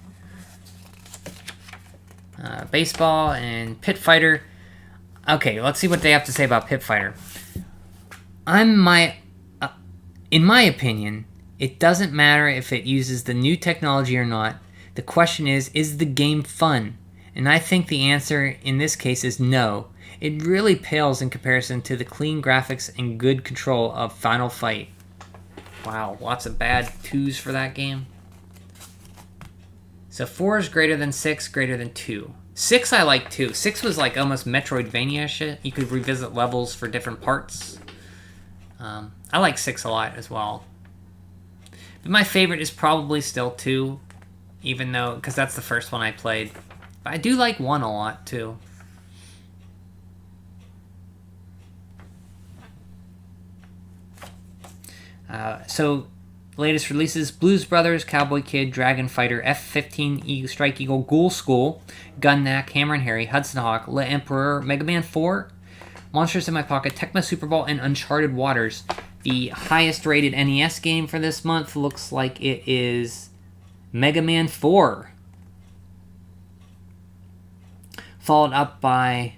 Baseball and Pit Fighter. Okay, let's see what they have to say about Pit Fighter. In my opinion, it doesn't matter if it uses the new technology or not. The question is the game fun? And I think the answer in this case is no. It really pales in comparison to the clean graphics and good control of Final Fight. Wow, lots of bad 2s for that game. So 4 is greater than 6, greater than 2. 6 I like too. 6 was like almost Metroidvania shit. You could revisit levels for different parts. I like 6 a lot as well. But my favorite is probably still 2, even though, because that's the first one I played. But I do like 1 a lot too. So, latest releases: Blues Brothers, Cowboy Kid, Dragon Fighter, F-15, Strike Eagle, Ghoul School, Gun Knack, Hammer and Harry, Hudson Hawk, L'Empereur, Mega Man 4, Monsters in My Pocket, Tecmo Super Bowl, and Uncharted Waters. The highest rated NES game for this month looks like it is Mega Man 4. Followed up by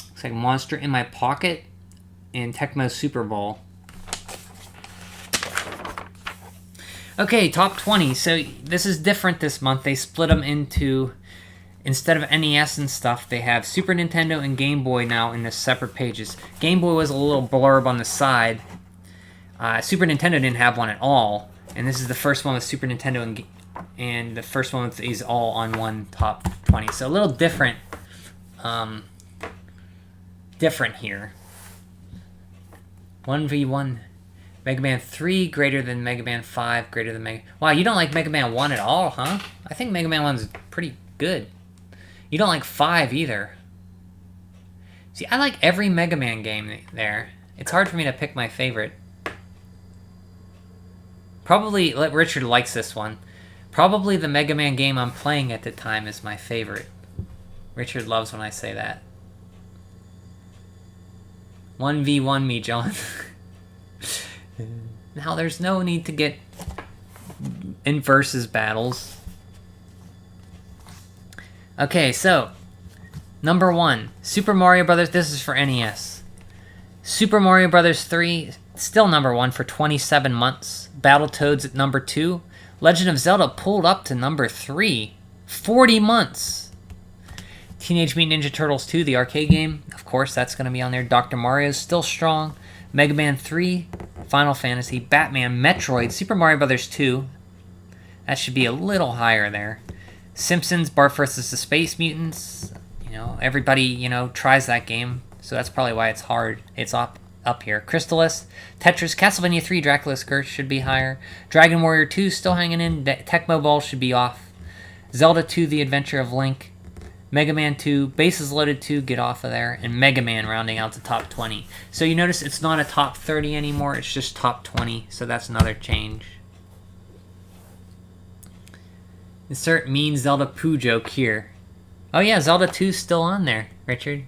looks like Monster in My Pocket and Tecmo Super Bowl. Okay, top 20. So this is different this month. They split them into, instead of NES and stuff, they have Super Nintendo and Game Boy now in the separate pages. Game Boy was a little blurb on the side. Super Nintendo didn't have one at all. And this is the first one with Super Nintendo and the first one with these all on one top 20. So a little different. Different here. 1v1. Mega Man 3 greater than Mega Man 5 greater than Mega... Wow, you don't like Mega Man 1 at all, huh? I think Mega Man 1's pretty good. You don't like 5 either. See, I like every Mega Man game there. It's hard for me to pick my favorite. Probably, Richard likes this one. Probably the Mega Man game I'm playing at the time is my favorite. Richard loves when I say that. 1v1 me, John. Now there's no need to get in versus battles. Okay, so number 1, Super Mario Brothers. This is for NES. Super Mario Brothers 3, still number 1 for 27 months. Battletoads at number 2. Legend of Zelda pulled up to number 3, 40 months. Teenage Mutant Ninja Turtles 2, the arcade game. Of course, that's going to be on there. Dr. Mario's still strong. Mega Man 3, Final Fantasy, Batman, Metroid, Super Mario Bros. 2. That should be a little higher there. Simpsons, Bart vs. the Space Mutants. You know, everybody, you know, tries that game, so that's probably why it's hard. It's up here. Crystalis, Tetris, Castlevania 3, Dracula's Curse should be higher. Dragon Warrior 2 still hanging in. Tecmo Ball should be off. Zelda 2, The Adventure of Link. Mega Man 2, Bases Loaded 2, get off of there. And Mega Man rounding out the top 20. So you notice it's not a top 30 anymore, it's just top 20, so that's another change. Insert mean Zelda poo joke here. Oh yeah, Zelda 2's still on there, Richard.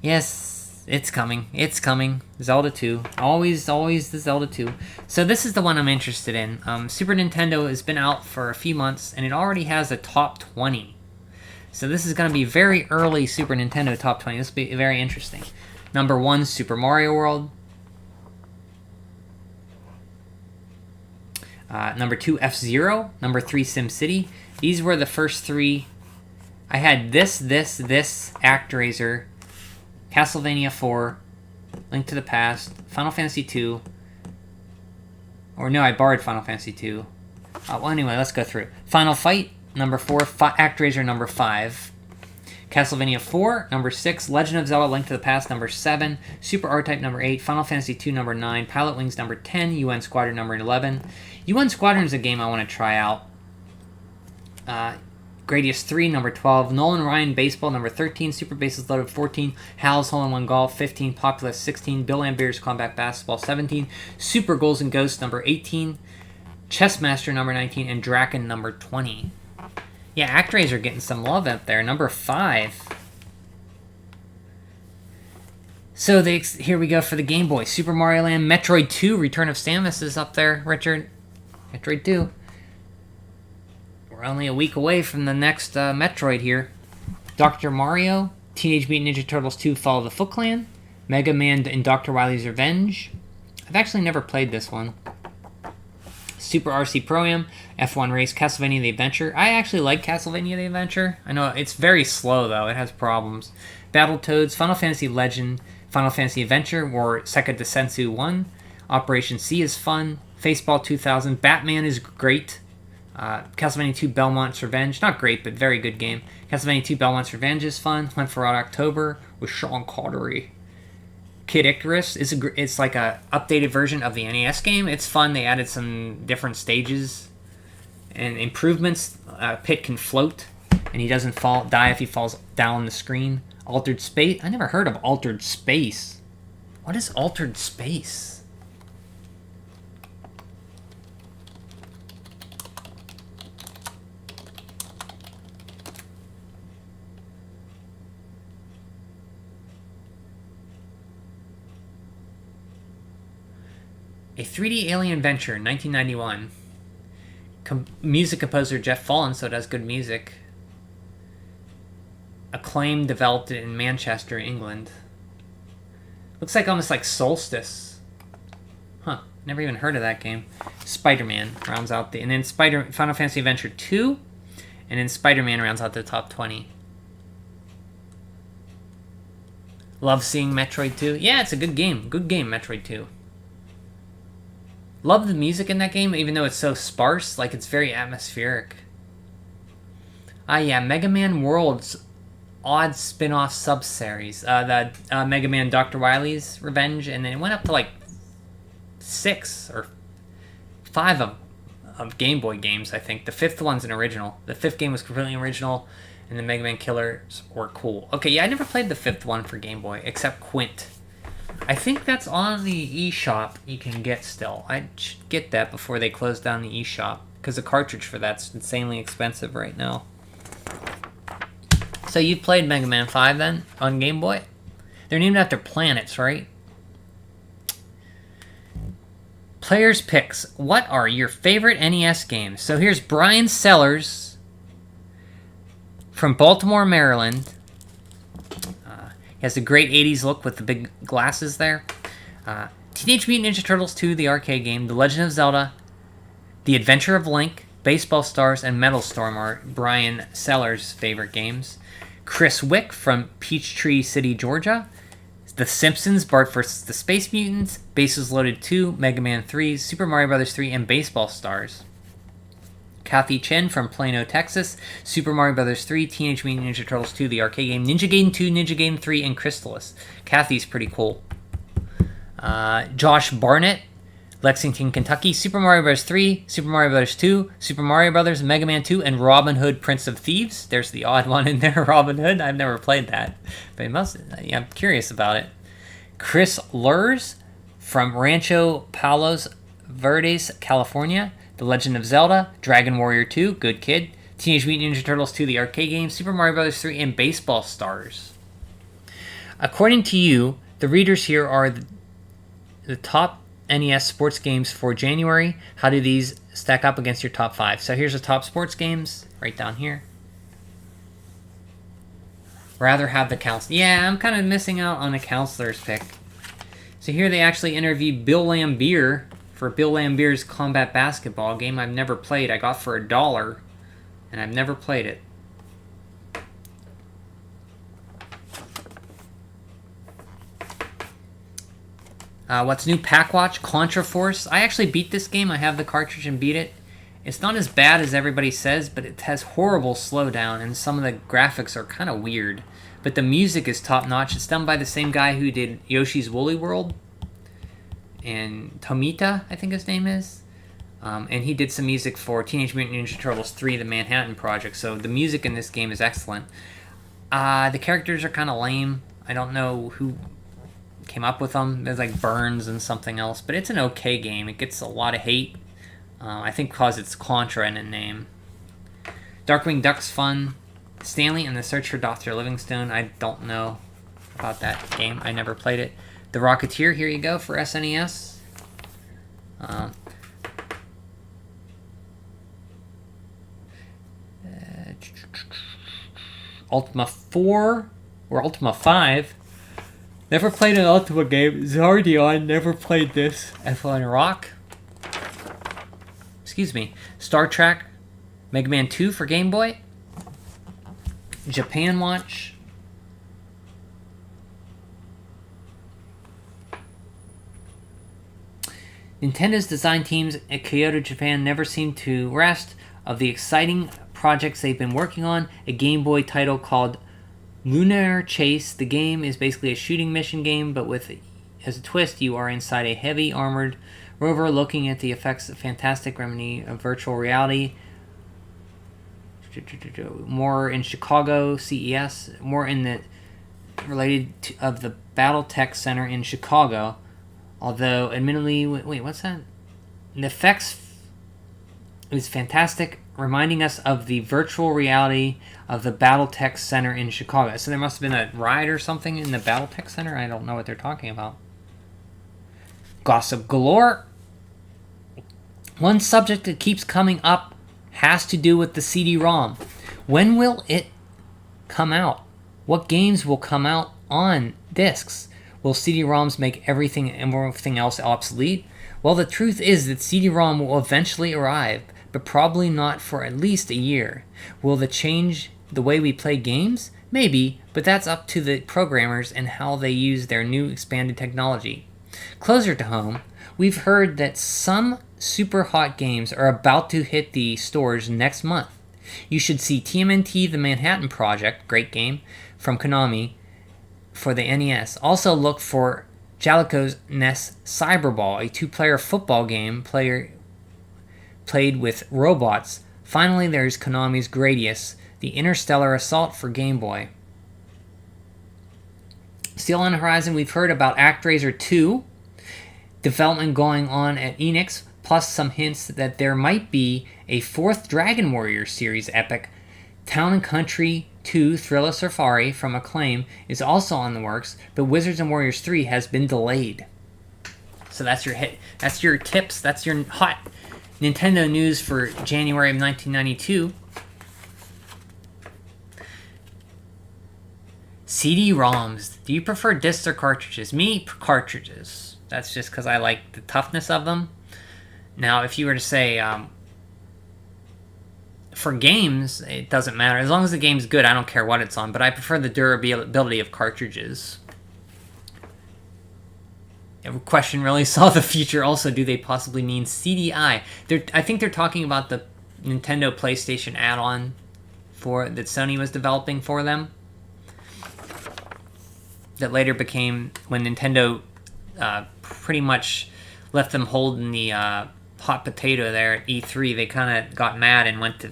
Yes, it's coming. It's coming. Zelda 2. Always the Zelda 2. So this is the one I'm interested in. Super Nintendo has been out for a few months, and it already has a top 20. So this is going to be very early Super Nintendo top 20. This will be very interesting. Number 1, Super Mario World. Number 2, F-Zero. Number 3, SimCity. These were the first 3. I had this, ActRaiser, Castlevania 4, Link to the Past, Final Fantasy 2. Or no, I borrowed Final Fantasy 2. Well, anyway, let's go through. Final Fight, number 4. ActRaiser, number 5. Castlevania 4, number 6. Legend of Zelda, Link to the Past, number 7. Super R-Type, number 8. Final Fantasy 2, number 9. Pilot Wings, number 10. UN Squadron, number 11. UN Squadron is a game I want to try out. Gradius 3, number 12. Nolan Ryan Baseball, number 13. Super Bases Loaded, 14. Hal's Hole-in-One Golf, 15. Populous, 16. Bill Ambier's Combat Basketball, 17. Super Goals and Ghosts, number 18. Chessmaster, number 19. And Draken, number 20. Yeah, ActRaiser getting some love up there. Number 5. So here we go for the Game Boy. Super Mario Land, Metroid 2, Return of Samus is up there, Richard. Metroid 2. We're only a week away from the next Metroid here. Dr. Mario, Teenage Mutant Ninja Turtles 2, Fall of the Foot Clan, Mega Man and Dr. Wily's Revenge. I've actually never played this one. Super RC Pro-Am, F1 Race, Castlevania The Adventure. I actually like Castlevania The Adventure. I know it's very slow, though. It has problems. Battletoads, Final Fantasy Legend, Final Fantasy Adventure, or Seka Densetsu 1. Operation C is fun. Faceball 2000. Batman is great. Castlevania 2 Belmont's Revenge. Not great, but very good game. Castlevania 2 Belmont's Revenge is fun. Hunt for Red October with Sean Connery. Kid Icarus it's like a updated version of the NES game. It's fun. They added some different stages and improvements. Pit can float, and he doesn't die if he falls down the screen. Altered Space. I never heard of Altered Space. What is Altered Space? A 3D Alien Adventure, 1991. Music composer Jeff Fallen, so it has good music. Acclaim developed it in Manchester, England. Looks like almost like Solstice. Huh, never even heard of that game. Spider-Man rounds out and then Final Fantasy Adventure 2, and then Spider-Man rounds out the top 20. Love seeing Metroid 2. Yeah, it's a good game. Good game, Metroid 2. Love the music in that game, even though it's so sparse. Like, it's very atmospheric. Yeah, Mega Man World's odd spin-off sub-series. The Mega Man Dr. Wily's Revenge, and then it went up to, like, 6 or 5 of Game Boy games, I think. The 5th one's an original. The 5th game was completely original, and the Mega Man Killers were cool. Okay, yeah, I never played the 5th one for Game Boy, except Quint. I think that's on the eShop you can get still. I should get that before they close down the eShop, because the cartridge for that's insanely expensive right now. So you played Mega Man 5 then, on Game Boy? They're named after planets, right? Players' picks. What are your favorite NES games? So here's Brian Sellers from Baltimore, Maryland. He has a great 80s look with the big glasses there. Teenage Mutant Ninja Turtles 2, the arcade game. The Legend of Zelda. The Adventure of Link. Baseball Stars and Metal Storm are Brian Sellers' favorite games. Chris Wick from Peachtree City, Georgia. The Simpsons, Bart vs. the Space Mutants. Bases Loaded 2, Mega Man 3, Super Mario Bros. 3, and Baseball Stars. Kathy Chen from Plano, Texas. Super Mario Bros. 3, Teenage Mutant Ninja Turtles 2, the arcade game, Ninja Gaiden 2, Ninja Gaiden 3, and Crystalis. Kathy's pretty cool. Josh Barnett, Lexington, Kentucky. Super Mario Bros. 3, Super Mario Bros. 2, Super Mario Bros., Mega Man 2, and Robin Hood, Prince of Thieves. There's the odd one in there, Robin Hood. I've never played that, but I'm curious about it. Chris Lurs from Rancho Palos Verdes, California. The Legend of Zelda, Dragon Warrior 2, good kid. Teenage Mutant Ninja Turtles 2, the arcade game, Super Mario Bros. 3, and Baseball Stars. According to you, the readers here are the top NES sports games for January. How do these stack up against your top 5? So here's the top sports games right down here. Rather have the counselor. Yeah, I'm kind of missing out on a counselor's pick. So here they actually interviewed Bill Lambier for Bill Lambier's combat basketball game I've never played. I got for $1, and I've never played it. What's new? Pack Watch, Contra Force. I actually beat this game. I have the cartridge and beat it. It's not as bad as everybody says, but it has horrible slowdown, and some of the graphics are kind of weird. But the music is top-notch. It's done by the same guy who did Yoshi's Woolly World, and Tmnt, I think his name is. And he did some music for Teenage Mutant Ninja Turtles 3, The Manhattan Project, so the music in this game is excellent. The characters are kind of lame. I don't know who came up with them. There's like Burns and something else, but it's an okay game. It gets a lot of hate, I think because it's Contra in the name. Darkwing Duck's fun. Stanley and the Search for Dr. Livingstone. I don't know about that game. I never played it. The Rocketeer, here you go, for SNES. Ultima 4 or Ultima 5. Never played an Ultima game. Zardion, never played this. F1 Rock. Excuse me. Star Trek. Mega Man 2 for Game Boy. Japan Watch. Nintendo's design teams at Kyoto, Japan never seem to rest of the exciting projects they've been working on. A Game Boy title called Lunar Chase. The game is basically a shooting mission game, but with as a twist, you are inside a heavy armored rover looking at the effects of fantastic remedy of virtual reality. More in Chicago CES, more in the related to, of the BattleTech Center in Chicago. Although, admittedly, wait, what's that? The effects is fantastic, reminding us of the virtual reality of the BattleTech Center in Chicago. So there must have been a ride or something in the BattleTech Center. I don't know what they're talking about. Gossip galore. One subject that keeps coming up has to do with the CD-ROM. When will it come out? What games will come out on discs? Will CD-ROMs make everything else obsolete? Well, the truth is that CD-ROM will eventually arrive, but probably not for at least a year. Will it change the way we play games? Maybe, but that's up to the programmers and how they use their new expanded technology. Closer to home, we've heard that some super hot games are about to hit the stores next month. You should see Tmnt, The Manhattan Project, great game, from Konami, for the NES. Also look for Jaleco's NES Cyberball, a two-player football game played with robots. Finally, there's Konami's Gradius, the Interstellar Assault for Game Boy. Still on the horizon, we've heard about ActRaiser 2, development going on at Enix, plus some hints that there might be a fourth Dragon Warrior series epic. Town & Country 2 Thriller Safari from Acclaim is also on the works, but Wizards & Warriors 3 has been delayed. So that's your hit. That's your tips. That's your hot Nintendo news for January of 1992. CD-ROMs. Do you prefer discs or cartridges? Me, cartridges. That's just because I like the toughness of them. Now, if you were to say, for games, it doesn't matter. As long as the game's good, I don't care what it's on. But I prefer the durability of cartridges. The question really saw the future also. Do they possibly mean CDI? I think they're talking about Nintendo PlayStation add-on that Sony was developing for them. That later became, when Nintendo pretty much left them holding the hot potato there at E3, they kind of got mad and went to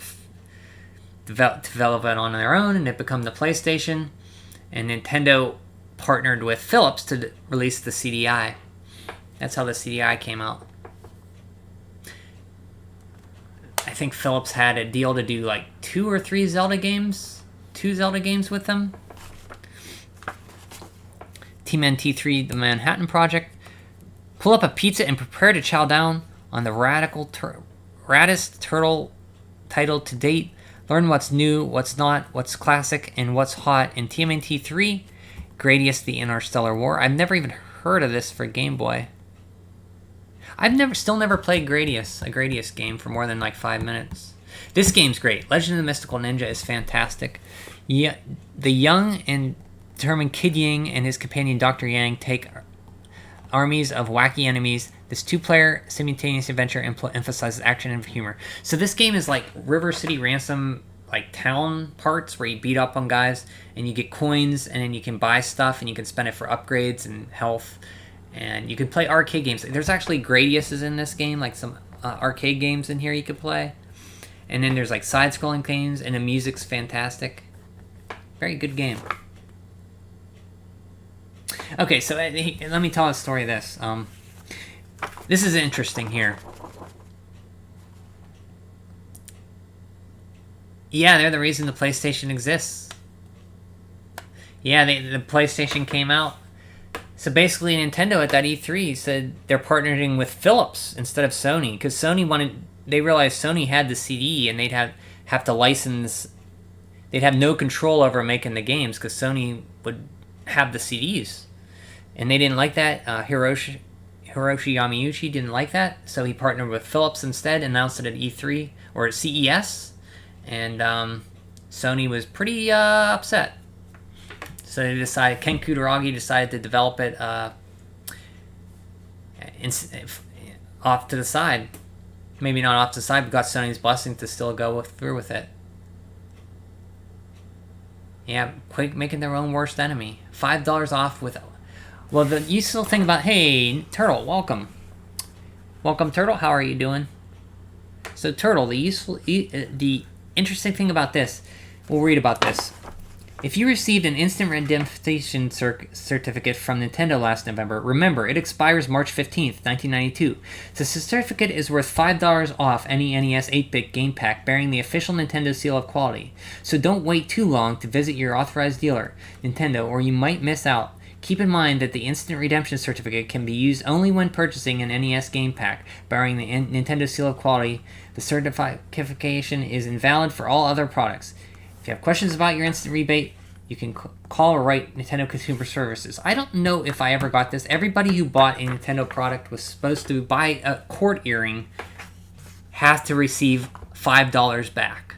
develop it on their own, and it became the PlayStation. And Nintendo partnered with Philips to release the CDI. That's how the CDI came out. I think Philips had a deal to do like 2 or 3 Zelda games. 2 Zelda games with them. Tmnt 3, The Manhattan Project. Pull up a pizza and prepare to chow down on the raddest turtle title to date. Learn what's new, what's not, what's classic, and what's hot in Tmnt 3, Gradius the Interstellar War. I've never even heard of this for Game Boy. I've still never played Gradius, a Gradius game, for more than like 5 minutes. This game's great. Legend of the Mystical Ninja is fantastic. Yeah, the young and determined Kid Ying and his companion Dr. Yang take armies of wacky enemies. This 2-player simultaneous adventure emphasizes action and humor. So this game is like River City Ransom, like town parts where you beat up on guys and you get coins, and then you can buy stuff and you can spend it for upgrades and health. And you can play arcade games. There's actually Gradiuses in this game, like some arcade games in here you could play. And then there's like side-scrolling games, and the music's fantastic. Very good game. Okay, so let me tell a story of this. This is interesting here. Yeah, they're the reason the PlayStation exists. Yeah, the PlayStation came out. So basically, Nintendo at that E3 said they're partnering with Philips instead of Sony, because they realized Sony had the CD and they'd have to license. They'd have no control over making the games because Sony would have the CDs, and they didn't like that. Hiroshi Yamauchi didn't like that, so he partnered with Philips instead, announced it at E3 or at CES, and Sony was pretty upset. So they decided, Ken Kutaragi decided to develop it off to the side. Maybe not off to the side, but got Sony's blessing to still go through with it. Yeah, Quake making their own worst enemy. $5 off with... Well, the useful thing about... Hey, Turtle, welcome. Welcome, Turtle. How are you doing? So, Turtle, the interesting thing about this... We'll read about this. If you received an instant redemption certificate from Nintendo last November, remember, it expires March 15th, 1992. The certificate is worth $5 off any NES 8-bit game pack bearing the official Nintendo seal of quality. So don't wait too long to visit your authorized dealer, Nintendo, or you might miss out. Keep in mind that the instant redemption certificate can be used only when purchasing an NES game pack bearing the Nintendo seal of quality. The certification is invalid for all other products. If you have questions about your instant rebate, you can call or write Nintendo Consumer Services. I don't know if I ever got this. Everybody who bought a Nintendo product was supposed to buy a cord earring has to receive $5 back.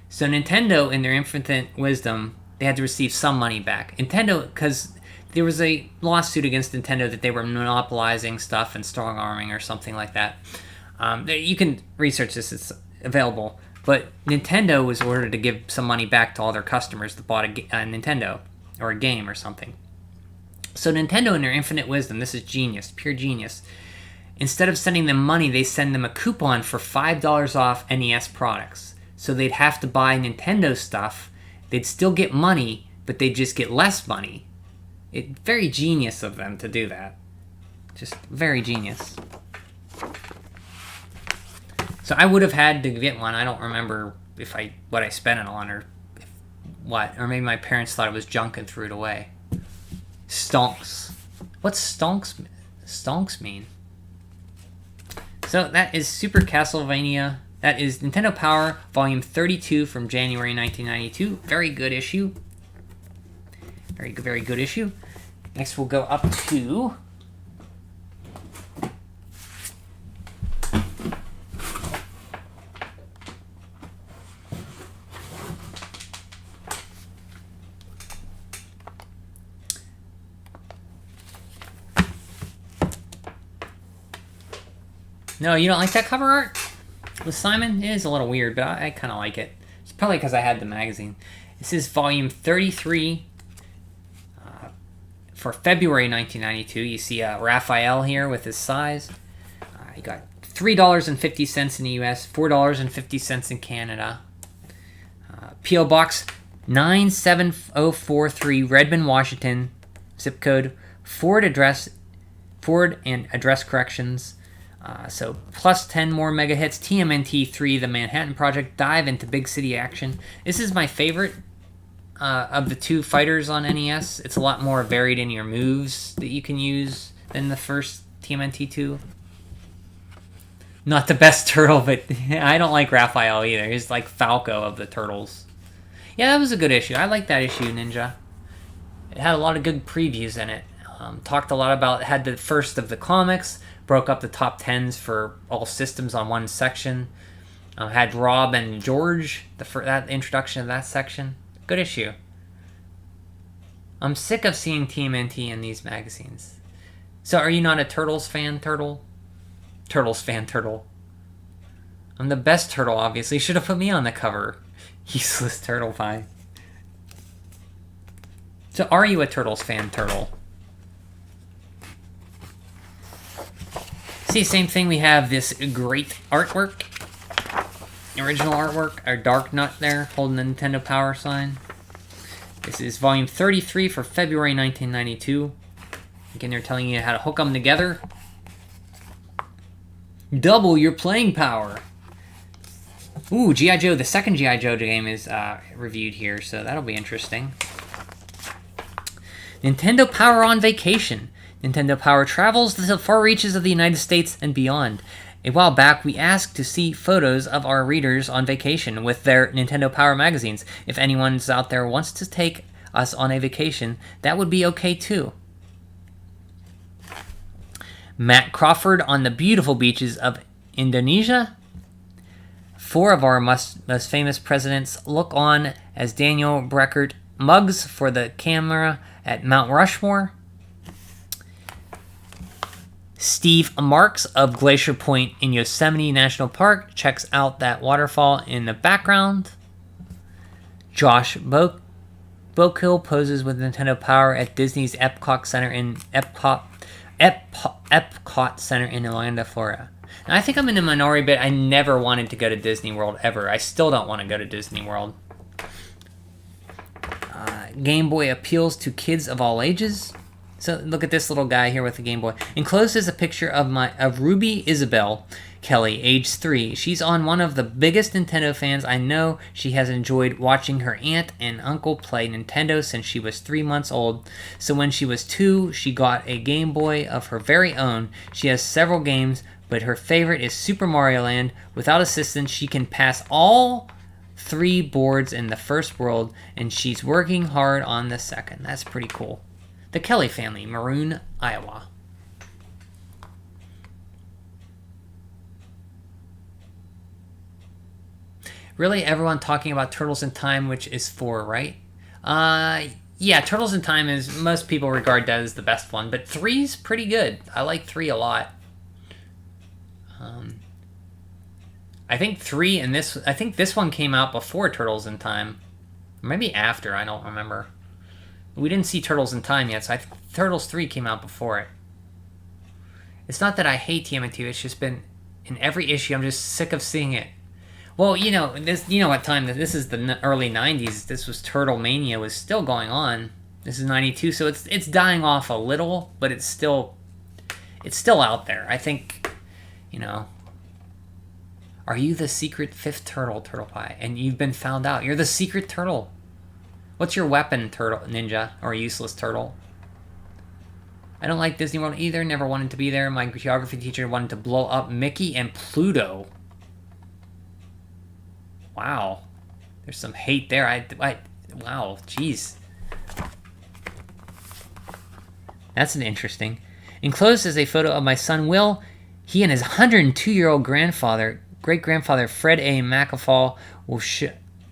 So Nintendo, in their infinite wisdom, they had to receive some money back. Nintendo, because there was a lawsuit against Nintendo that they were monopolizing stuff and strong-arming or something like that. You can research this. It's available. But Nintendo was ordered to give some money back to all their customers that bought a Nintendo or a game or something. So Nintendo, in their infinite wisdom, this is genius, pure genius. Instead of sending them money, they send them a coupon for $5 off NES products. So they'd have to buy Nintendo stuff. They'd still get money, but they'd just get less money. Very genius of them to do that. Just very genius. So I would have had to get one. I don't remember what I spent it on or or maybe my parents thought it was junk and threw it away. Stonks. What's stonks mean? So that is Super Castlevania. That is Nintendo Power Volume 32 from January 1992. Very good issue. Very good issue. Next we'll go up to... No, you don't like that cover art? with Simon. It is a little weird, but I kind of like it. It's probably because I had the magazine. This is volume 33 for February 1992. You see Raphael here with his size. You got $3.50 in the U.S., $4.50 in Canada. P.O. Box 97043, Redmond, Washington. Zip code Ford and address corrections. So plus 10 more mega hits. TMNT 3, The Manhattan Project. Dive into big city action. This is my favorite of the two fighters on NES. It's a lot more varied in your moves that you can use than the first TMNT 2. Not the best turtle, but I don't like Raphael either. He's like Falco of the turtles. Yeah, that was a good issue. I like that issue, Ninja. It had a lot of good previews in it. Talked a lot about, had the first of the comics, broke up the top 10s for all systems on one section. Had Rob and George, that introduction of that section. Good issue. I'm sick of seeing TMNT in these magazines. So are you not a Turtles fan, Turtle? Turtles fan, Turtle. I'm the best turtle, obviously. Should have put me on the cover. Useless turtle pie. So are you a Turtles fan, Turtle? See, same thing. We have this great artwork. Original artwork. Our Dark Nut there, holding the Nintendo Power sign. This is volume 33 for February 1992. Again, they're telling you how to hook them together. Double your playing power. Ooh, G.I. Joe. The second G.I. Joe game is reviewed here, so that'll be interesting. Nintendo Power on vacation. Nintendo Power travels to the far reaches of the United States and beyond. A while back, we asked to see photos of our readers on vacation with their Nintendo Power magazines. If anyone's out there wants to take us on a vacation, that would be okay too. Matt Crawford on the beautiful beaches of Indonesia. 4 of our most famous presidents look on as Daniel Breckert mugs for the camera at Mount Rushmore. Steve Marks of Glacier Point in Yosemite National Park checks out that waterfall in the background. Josh Bokill poses with Nintendo Power at Disney's Epcot Center in Epcot Center in Orlando, Florida. Now, I think I'm in the minority, but I never wanted to go to Disney World ever. I still don't want to go to Disney World. Game Boy appeals to kids of all ages. So look at this little guy here with the Game Boy. Enclosed is a picture of Ruby Isabel Kelly, age 3. She's on one of the biggest Nintendo fans I know. She has enjoyed watching her aunt and uncle play Nintendo since she was 3 months old. So when she was 2, she got a Game Boy of her very own. She has several games, but her favorite is Super Mario Land. Without assistance, she can pass all 3 boards in the first world, and she's working hard on the second. That's pretty cool. The Kelly family, Maroon, Iowa. Really, everyone talking about Turtles in Time, which is 4, right? Yeah, Turtles in Time is, most people regard that as the best one, but 3's pretty good. I like 3 a lot. I think 3 and this, I think this one came out before Turtles in Time. Maybe after, I don't remember. We didn't see Turtles in Time yet, so I think Turtles 3 came out before it. It's not that I hate TMNT, it's just been, in every issue, I'm just sick of seeing it. Well, you know, this, you know what time, this is the early 90s, this was Turtle Mania was still going on. This is 92, so it's dying off a little, but it's still out there. I think, you know, are you the secret 5th turtle, Turtle Pie? And you've been found out. You're the secret turtle. What's your weapon, Turtle Ninja, or useless turtle? I don't like Disney World either. Never wanted to be there. My geography teacher wanted to blow up Mickey and Pluto. Wow. There's some hate there. Wow, jeez. That's an interesting. Enclosed is a photo of my son Will. He and his 102-year-old great-grandfather Fred A. McAfall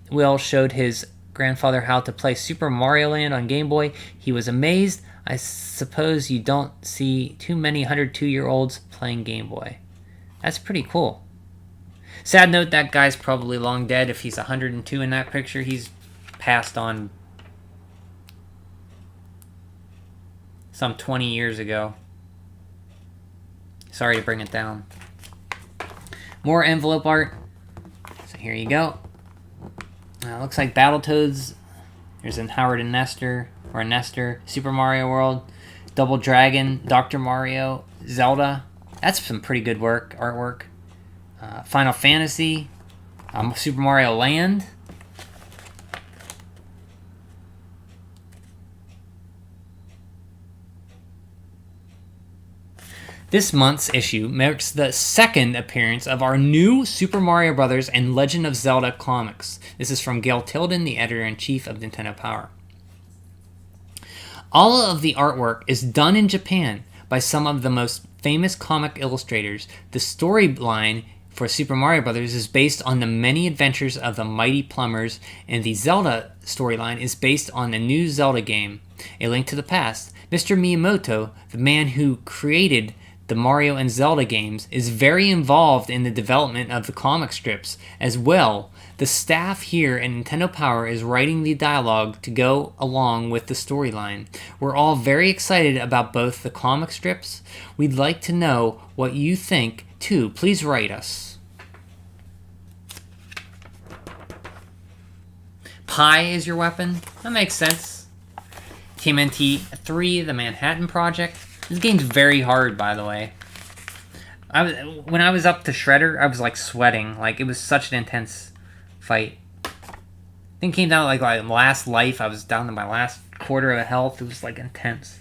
Will showed his grandfather how to play Super Mario Land on Game Boy. He was amazed. I suppose you don't see too many 102-year-olds playing Game Boy. That's pretty cool. Sad note, that guy's probably long dead. If he's 102 in that picture, he's passed on some 20 years ago. Sorry to bring it down. More envelope art. So here you go. Looks like Battletoads. There's an Howard and Nestor, or Nestor. Super Mario World. Double Dragon. Dr. Mario. Zelda. That's some pretty good artwork. Final Fantasy. Super Mario Land. This month's issue marks the second appearance of our new Super Mario Bros. And Legend of Zelda comics. This is from Gail Tilden, the editor-in-chief of Nintendo Power. All of the artwork is done in Japan by some of the most famous comic illustrators. The storyline for Super Mario Bros. Is based on the many adventures of the Mighty Plumbers, and the Zelda storyline is based on the new Zelda game, A Link to the Past. Mr. Miyamoto, the man who created the Mario and Zelda games, is very involved in the development of the comic strips as well. The staff here at Nintendo Power is writing the dialogue to go along with the storyline. We're all very excited about both the comic strips. We'd like to know what you think too. Please write us. Pi is your weapon? That makes sense. Tmnt 3, The Manhattan Project. This game's very hard, by the way. When I was up to Shredder, I was like sweating. Like, it was such an intense fight. I think it came down to like last life. I was down to my last quarter of health. It was like intense.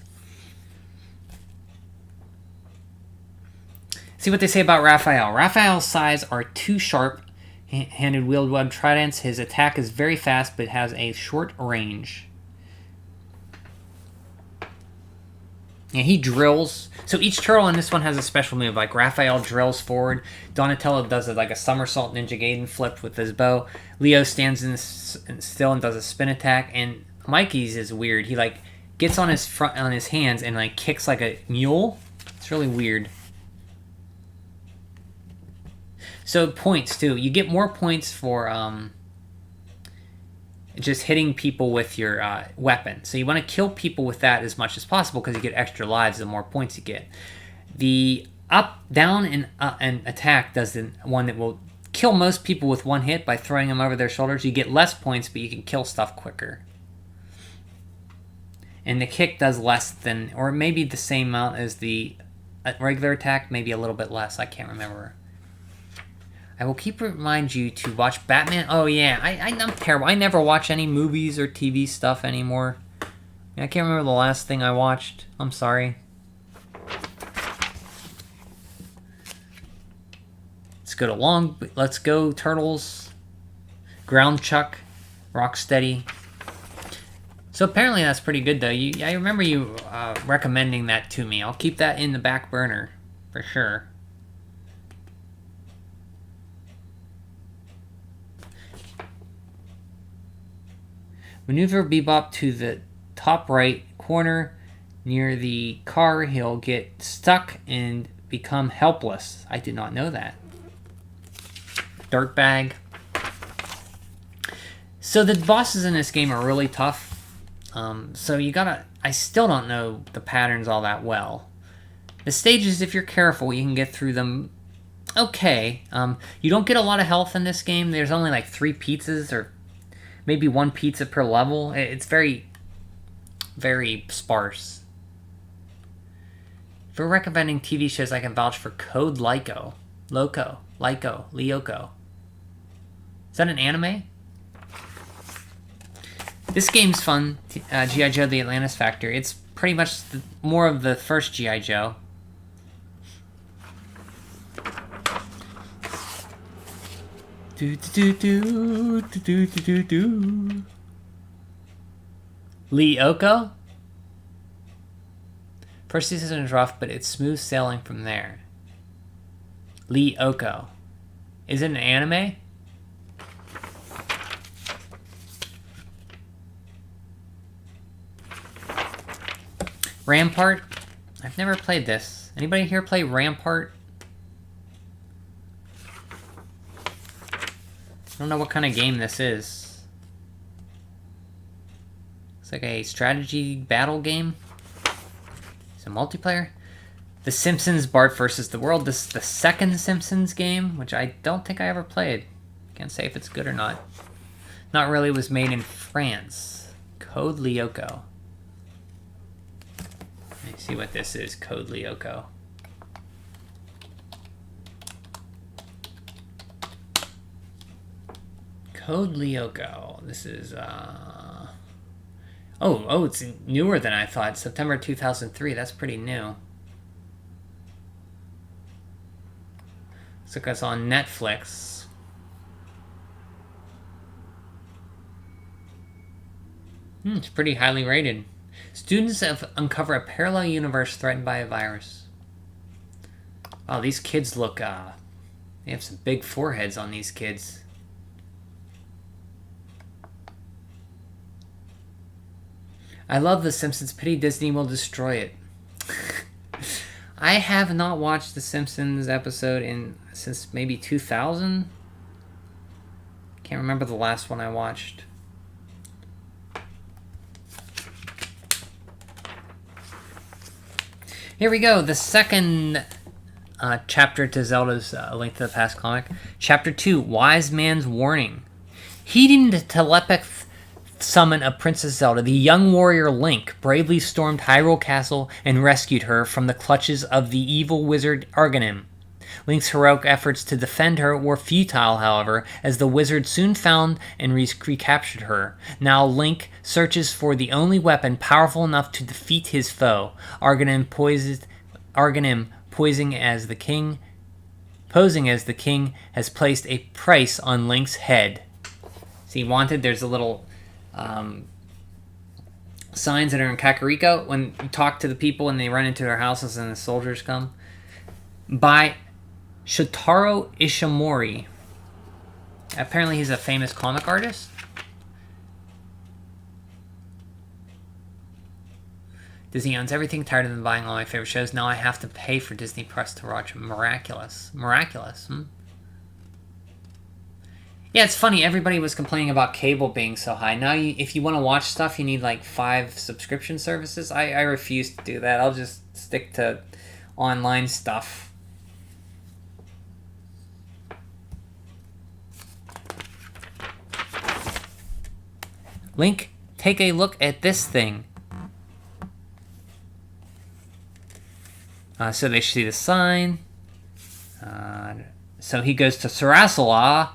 See what they say about Raphael. Raphael's sides are too sharp. Handed wield web tridents. His attack is very fast, but has a short range. Yeah, he drills. So each turtle in this one has a special move. Like Raphael drills forward. Donatello does like a somersault Ninja Gaiden flip with his bow. Leo stands still and does a spin attack. And Mikey's is weird. He like gets on his hands and like kicks like a mule. It's really weird. So points too. You get more points for just hitting people with your weapon. So you want to kill people with that as much as possible because you get extra lives the more points you get. The up, down, and attack does the one that will kill most people with one hit by throwing them over their shoulders. You get less points, but you can kill stuff quicker. And the kick does less than, or maybe the same amount as the regular attack, maybe a little bit less. I can't remember. I will remind you to watch Batman. Oh, yeah. I'm terrible. I never watch any movies or TV stuff anymore. I can't remember the last thing I watched. I'm sorry. Let's go, Turtles. Ground Chuck. Rocksteady. So apparently that's pretty good, though. I remember you recommending that to me. I'll keep that in the back burner for sure. Maneuver Bebop to the top right corner near the car. He'll get stuck and become helpless. I did not know that. Dirtbag. So the bosses in this game are really tough. So you gotta... I still don't know the patterns all that well. The stages, if you're careful, you can get through them okay. You don't get a lot of health in this game. There's only like 3 pizzas or maybe 1 pizza per level. It's very, very sparse. If we're recommending TV shows, I can vouch for Code Lyoko. Lyoko. Is that an anime? This game's fun. G.I. Joe: The Atlantis Factory. It's pretty much more of the first G.I. Joe. Lyoko? First season is rough, but it's smooth sailing from there. Lyoko. Is it an anime? Rampart? I've never played this. Anybody here play Rampart? I don't know what kind of game this is. It's like a strategy battle game. It's a multiplayer. The Simpsons Bart vs. the World. This is the second Simpsons game, which I don't think I ever played. Can't say if it's good or not. Not really. Was made in France. Code Lyoko. Let me see what this is. Code Lyoko. Code Lyoko. This is oh, it's newer than I thought. September 2003. That's pretty new. Looks like it's on Netflix. It's pretty highly rated. Students have uncovered a parallel universe threatened by a virus. Wow, these kids look, they have some big foreheads on these kids. I love The Simpsons. Pity Disney will destroy it. I have not watched The Simpsons episode since maybe 2000. Can't remember the last one I watched. Here we go. The second chapter to Zelda's Link to the Past comic. Chapter 2, Wise Man's Warning. Heeding the telepathic summon of Princess Zelda, the young warrior Link bravely stormed Hyrule Castle and rescued her from the clutches of the evil wizard Arganim. Link's heroic efforts to defend her were futile, however, as the wizard soon found and recaptured her. Now Link searches for the only weapon powerful enough to defeat his foe. Arganim posing as the king, has placed a price on Link's head. See, wanted, there's a little signs that are in Kakariko when you talk to the people and they run into their houses and the soldiers come. By Shotaro Ishimori. Apparently he's a famous comic artist. Disney owns everything. Tired of them buying all my favorite shows. Now I have to pay for Disney Plus to watch Miraculous. Yeah, it's funny. Everybody was complaining about cable being so high. Now, if you want to watch stuff, you need like 5 subscription services. I refuse to do that. I'll just stick to online stuff. Link, take a look at this thing. So they see the sign. So he goes to Sarasala.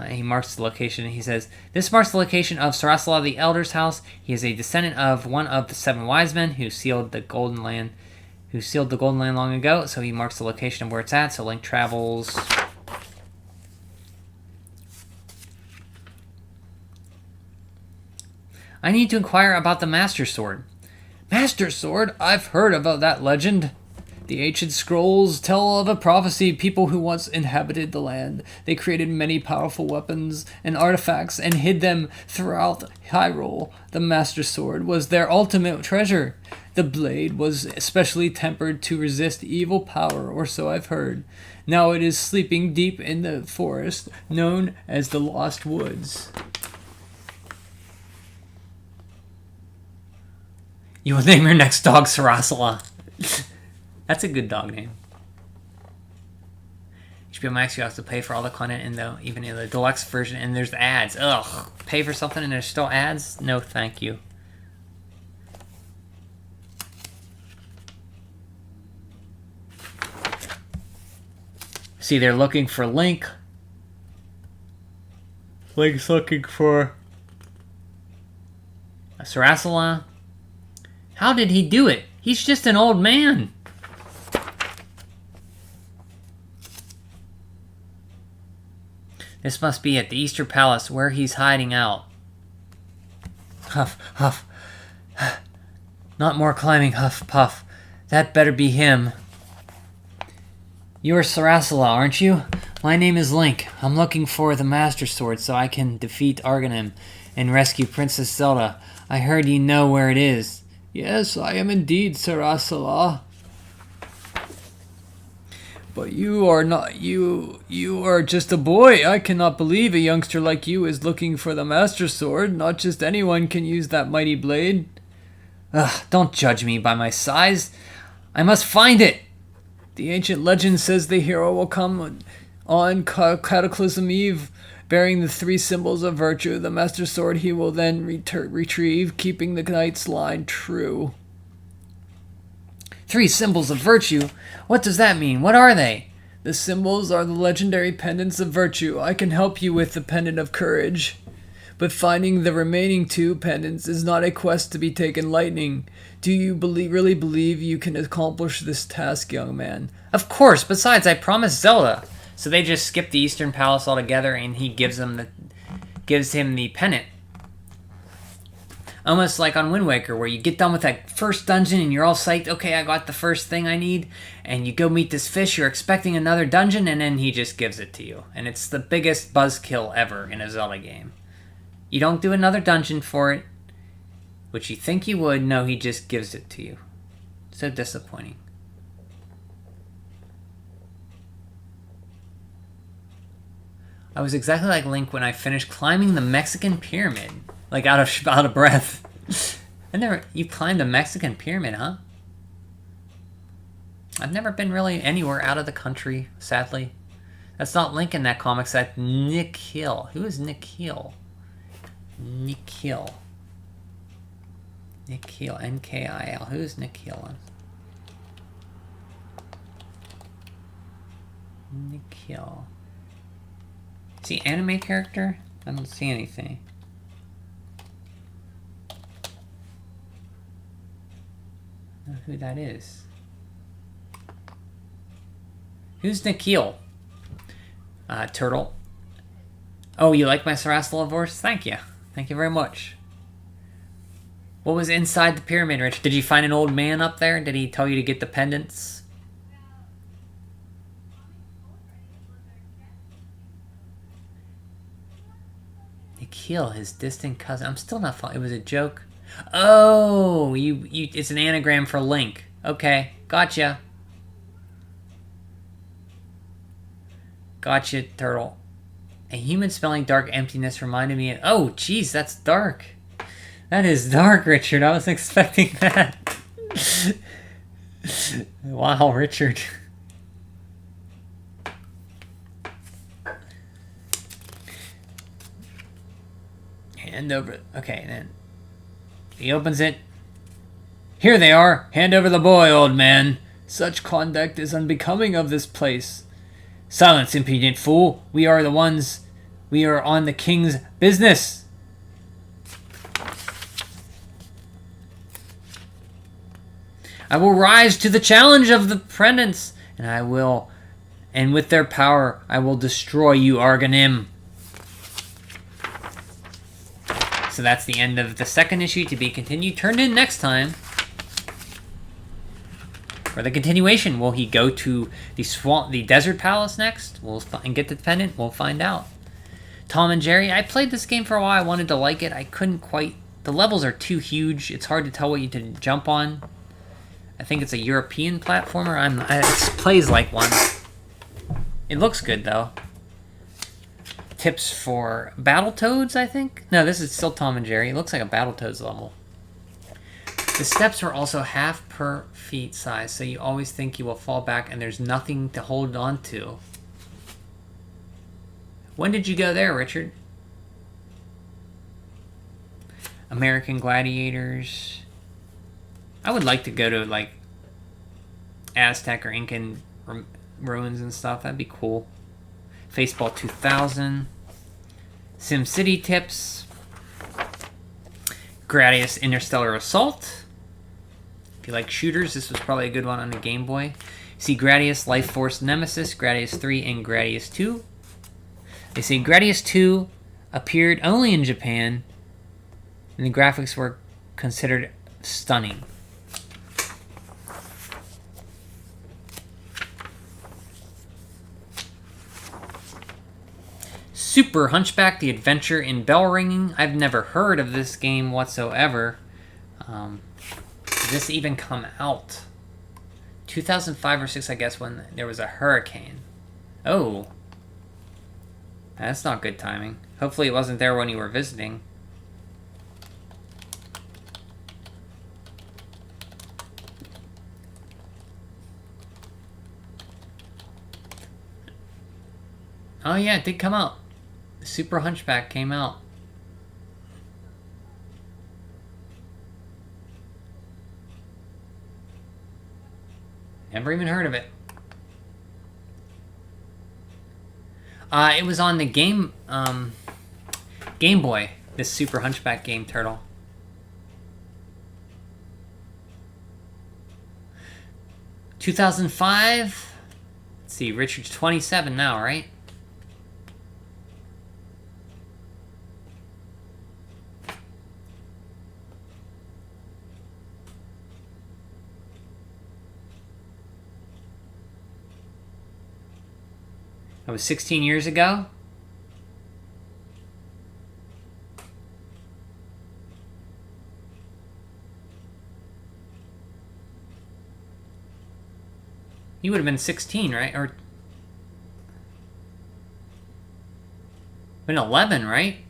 He marks the location. He says, "This marks the location of Sarasala the Elder's house. He is a descendant of one of the 7 wise men who sealed the Golden Land long ago." So he marks the location of where it's at. So Link travels. I need to inquire about the Master Sword. Master Sword? I've heard about that legend. The ancient scrolls tell of a prophecy people who once inhabited the land. They created many powerful weapons and artifacts and hid them throughout Hyrule. The Master Sword was their ultimate treasure. The blade was especially tempered to resist evil power, or so I've heard. Now it is sleeping deep in the forest, known as the Lost Woods. You will name your next dog Sarasala. That's a good dog name. HBO Max, you have to pay for all the content even in the deluxe version, and there's ads. Ugh. Pay for something and there's still ads? No, thank you. See, they're looking for Link. Link's looking for a Sarasala. How did he do it? He's just an old man. This must be at the Easter Palace where he's hiding out. Huff, huff. Not more climbing, huff, puff. That better be him. You are Sarasala, aren't you? My name is Link. I'm looking for the Master Sword so I can defeat Arganim and rescue Princess Zelda. I heard you know where it is. Yes, I am indeed Sarasala. But you are not, you are just a boy. I cannot believe a youngster like you is looking for the Master Sword. Not just anyone can use that mighty blade. Ugh, don't judge me by my size. I must find it. The ancient legend says the hero will come on Cataclysm Eve, bearing the 3 symbols of virtue. The Master Sword he will then retrieve, keeping the knight's line true. 3 symbols of virtue? What does that mean? What are they? The symbols are the legendary pendants of virtue. I can help you with the pendant of courage. But finding the remaining 2 pendants is not a quest to be taken lightning. Do you really believe you can accomplish this task, young man? Of course. Besides, I promised Zelda. So they just skip the Eastern Palace altogether, and he gives him the pendant. Almost like on Wind Waker, where you get done with that first dungeon and you're all psyched, okay, I got the first thing I need, and you go meet this fish, you're expecting another dungeon, and then he just gives it to you. And it's the biggest buzzkill ever in a Zelda game. You don't do another dungeon for it, which you think you would. No, he just gives it to you. So disappointing. I was exactly like Link when I finished climbing the Mexican pyramid. Like out of breath. You climbed a Mexican pyramid, huh? I've never been really anywhere out of the country, sadly. That's not Link in that comic, that's Nick Hill. Who is Nick Hill? Nick Hill. Nick Hill, N-K-I-L. Who's Nick Hill? Nick Hill. Is he anime character? I don't see anything. I don't know who that is. Who's Nikhil? Turtle. Oh, you like my Sarastala voice? Thank you. Thank you very much. What was inside the pyramid, Rich? Did you find an old man up there? Did he tell you to get the pendants? Nikhil, his distant cousin. I'm still not following. It was a joke. Oh, it's an anagram for Link. Okay, gotcha. Gotcha, Turtle. A human smelling dark emptiness reminded me of... Oh, jeez, that's dark. That is dark, Richard. I was expecting that. Wow, Richard. Hand over... Okay, then. He opens it. Here they are. Hand over the boy, old man. Such conduct is unbecoming of this place. Silence, impudent fool. We are on the king's business. I will rise to the challenge of the pendants, and with their power, I will destroy you, Arganim. So that's the end of the second issue, to be continued. Turned in next time. For the continuation, will he go to the desert palace next? And get the pendant? We'll find out. Tom and Jerry. I played this game for a while. I wanted to like it. I couldn't quite. The levels are too huge. It's hard to tell what you can jump on. I think it's a European platformer. It plays like one. It looks good though. Tips for Battletoads, I think? No, this is still Tom and Jerry. It looks like a Battletoads level. The steps are also half per feet size, so you always think you will fall back and there's nothing to hold on to. When did you go there, Richard? American Gladiators. I would like to go to, like, Aztec or Incan ruins and stuff. That'd be cool. Faceball 2000. SimCity tips. Gradius Interstellar Assault. If you like shooters, this was probably a good one on the Game Boy. See Gradius Life Force Nemesis, Gradius 3, and Gradius 2. They say Gradius 2 appeared only in Japan, and the graphics were considered stunning. Super Hunchback, The Adventure in Bell Ringing. I've never heard of this game whatsoever. Did this even come out? 2005 or 6, I guess, when there was a hurricane. Oh. That's not good timing. Hopefully it wasn't there when you were visiting. Oh yeah, it did come out. The Super Hunchback came out. Never even heard of it. It was on the Game Boy, this Super Hunchback game turtle. ...2005... Let's see, Richard's 27 now, right? That was 16 years ago. You would have been 16, right? Or been 11, right? You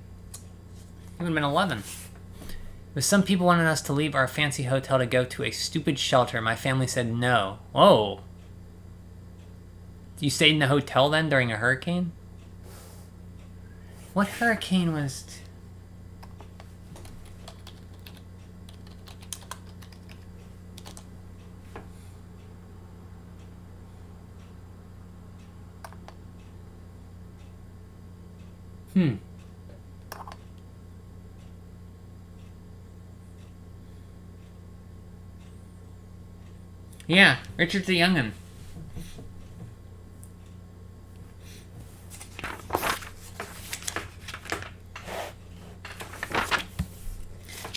would have been 11. But some people wanted us to leave our fancy hotel to go to a stupid shelter. My family said no. Whoa. You stayed in the hotel then during a hurricane? What hurricane was... Yeah, Richard the Young'un.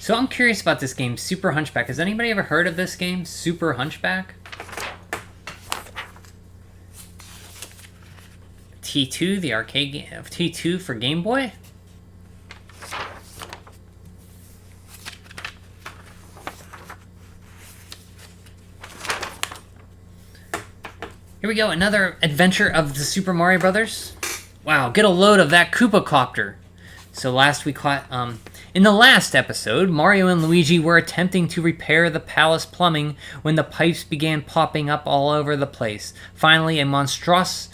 So I'm curious about this game, Super Hunchback. Has anybody ever heard of this game, Super Hunchback? T2, the arcade game of T2 for Game Boy? Here we go, another adventure of the Super Mario Brothers. Wow, get a load of that Koopa Copter. So last we caught, in the last episode, Mario and Luigi were attempting to repair the palace plumbing when the pipes began popping up all over the place. Finally, a monstrous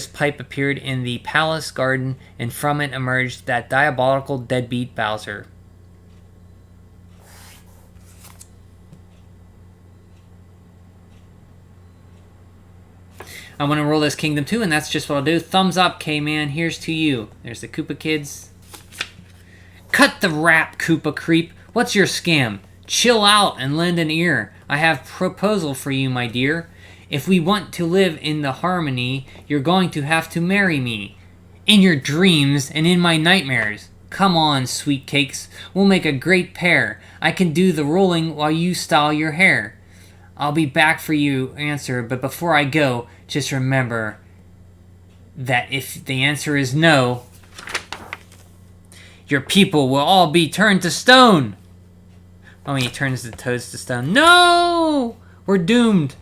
pipe appeared in the palace garden, and from it emerged that diabolical deadbeat Bowser. I want to rule this kingdom too, and that's just what I'll do. Thumbs up, K-Man. Here's to you. There's the Koopa kids. Cut the rap, Koopa creep. What's your scam? Chill out and lend an ear. I have a proposal for you, my dear. If we want to live in the harmony, you're going to have to marry me. In your dreams and in my nightmares. Come on, sweet cakes. We'll make a great pair. I can do the rolling while you style your hair. I'll be back for you answer, but before I go, just remember that if the answer is no, your people will all be turned to stone. Oh, he turns the toads to stone. No! We're doomed.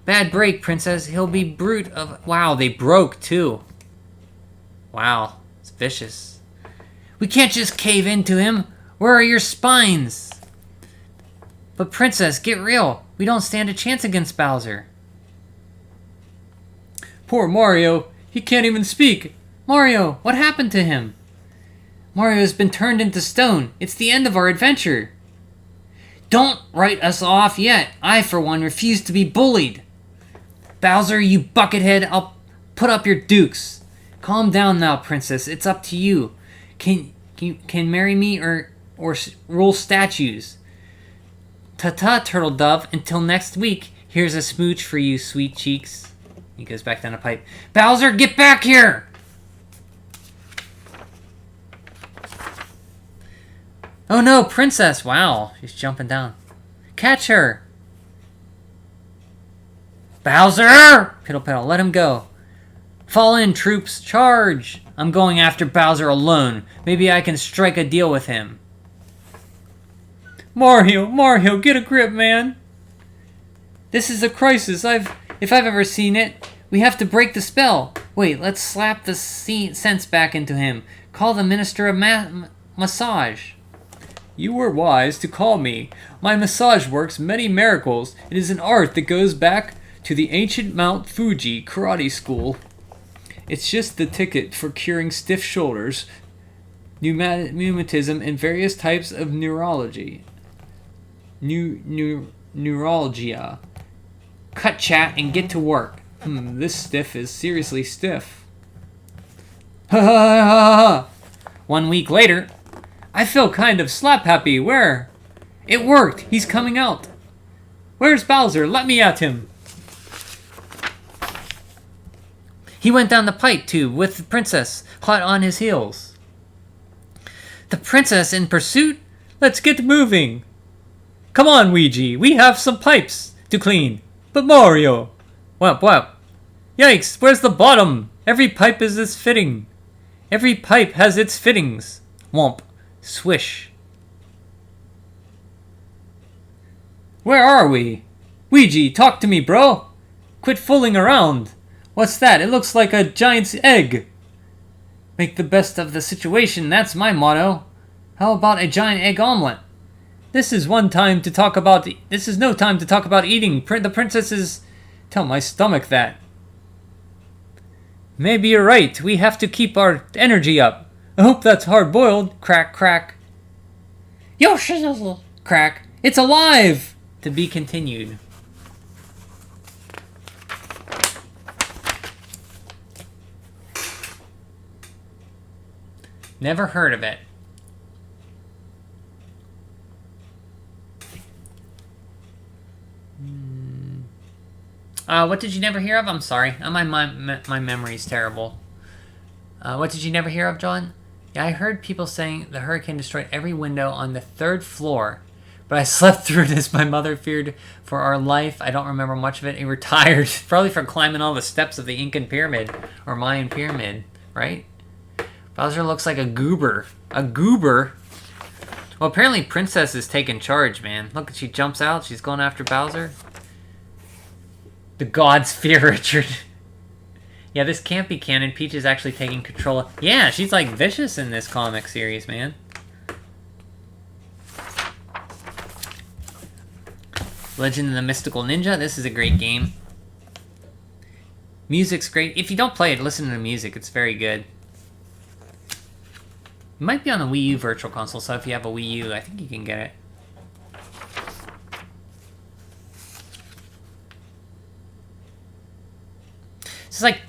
Bad break, princess. He'll be brute of... Wow, they broke, too. Wow, it's vicious. We can't just cave into him. Where are your spines? But princess, get real. We don't stand a chance against Bowser. Poor Mario. He can't even speak. Mario, what happened to him? Mario's been turned into stone. It's the end of our adventure. Don't write us off yet. I, for one, refuse to be bullied. Bowser, you buckethead, I'll put up your dukes. Calm down now, princess. It's up to you. Can marry me or rule statues? Ta-ta, turtle dove. Until next week. Here's a smooch for you, sweet cheeks. He goes back down the pipe. Bowser, get back here! Oh no, princess! Wow, she's jumping down. Catch her! Bowser! Piddle piddle, let him go. Fall in, troops, charge! I'm going after Bowser alone. Maybe I can strike a deal with him. Mario, get a grip, man! This is a crisis. If I've ever seen it. We have to break the spell. Wait, let's slap the sense back into him. Call the Minister of Massage. You were wise to call me. My massage works many miracles. It is an art that goes back to the ancient Mount Fuji karate school. It's just the ticket for curing stiff shoulders, pneumatism, and various types of neurology. Neuralgia. Cut chat and get to work. This stiff is seriously stiff. Ha ha ha ha! 1 week later, I feel kind of slap happy. Where? It worked! He's coming out! Where's Bowser? Let me at him! He went down the pipe tube with the princess, hot on his heels. The princess in pursuit? Let's get moving! Come on, Ouija, we have some pipes to clean. But Mario... What? Yikes, where's the bottom? Every pipe is its fitting. Every pipe has its fittings. Womp. Swish. Where are we? Ouija, talk to me, bro. Quit fooling around. What's that? It looks like a giant's egg. Make the best of the situation, that's my motto. How about a giant egg omelet? This is no time to talk about eating. The princess is... Tell my stomach that. Maybe you're right. We have to keep our energy up. I hope that's hard-boiled. Crack, crack. Yoshi, crack. It's alive! To be continued. Never heard of it. What did you never hear of? I'm sorry. My memory's terrible. What did you never hear of, John? Yeah, I heard people saying the hurricane destroyed every window on the 3rd floor. But I slept through this. My mother feared for our life. I don't remember much of it. We were tired. Probably from climbing all the steps of the Incan pyramid. Or Mayan pyramid. Right? Bowser looks like a goober. A goober? Well, apparently Princess is taking charge, man. Look, she jumps out. She's going after Bowser. The gods fear Richard. Yeah, this can't be canon. Peach is actually taking control of... Yeah, she's like vicious in this comic series, man. Legend of the Mystical Ninja. This is a great game. Music's great. If you don't play it, listen to the music. It's very good. It might be on the Wii U Virtual Console, so if you have a Wii U, I think you can get it. It's like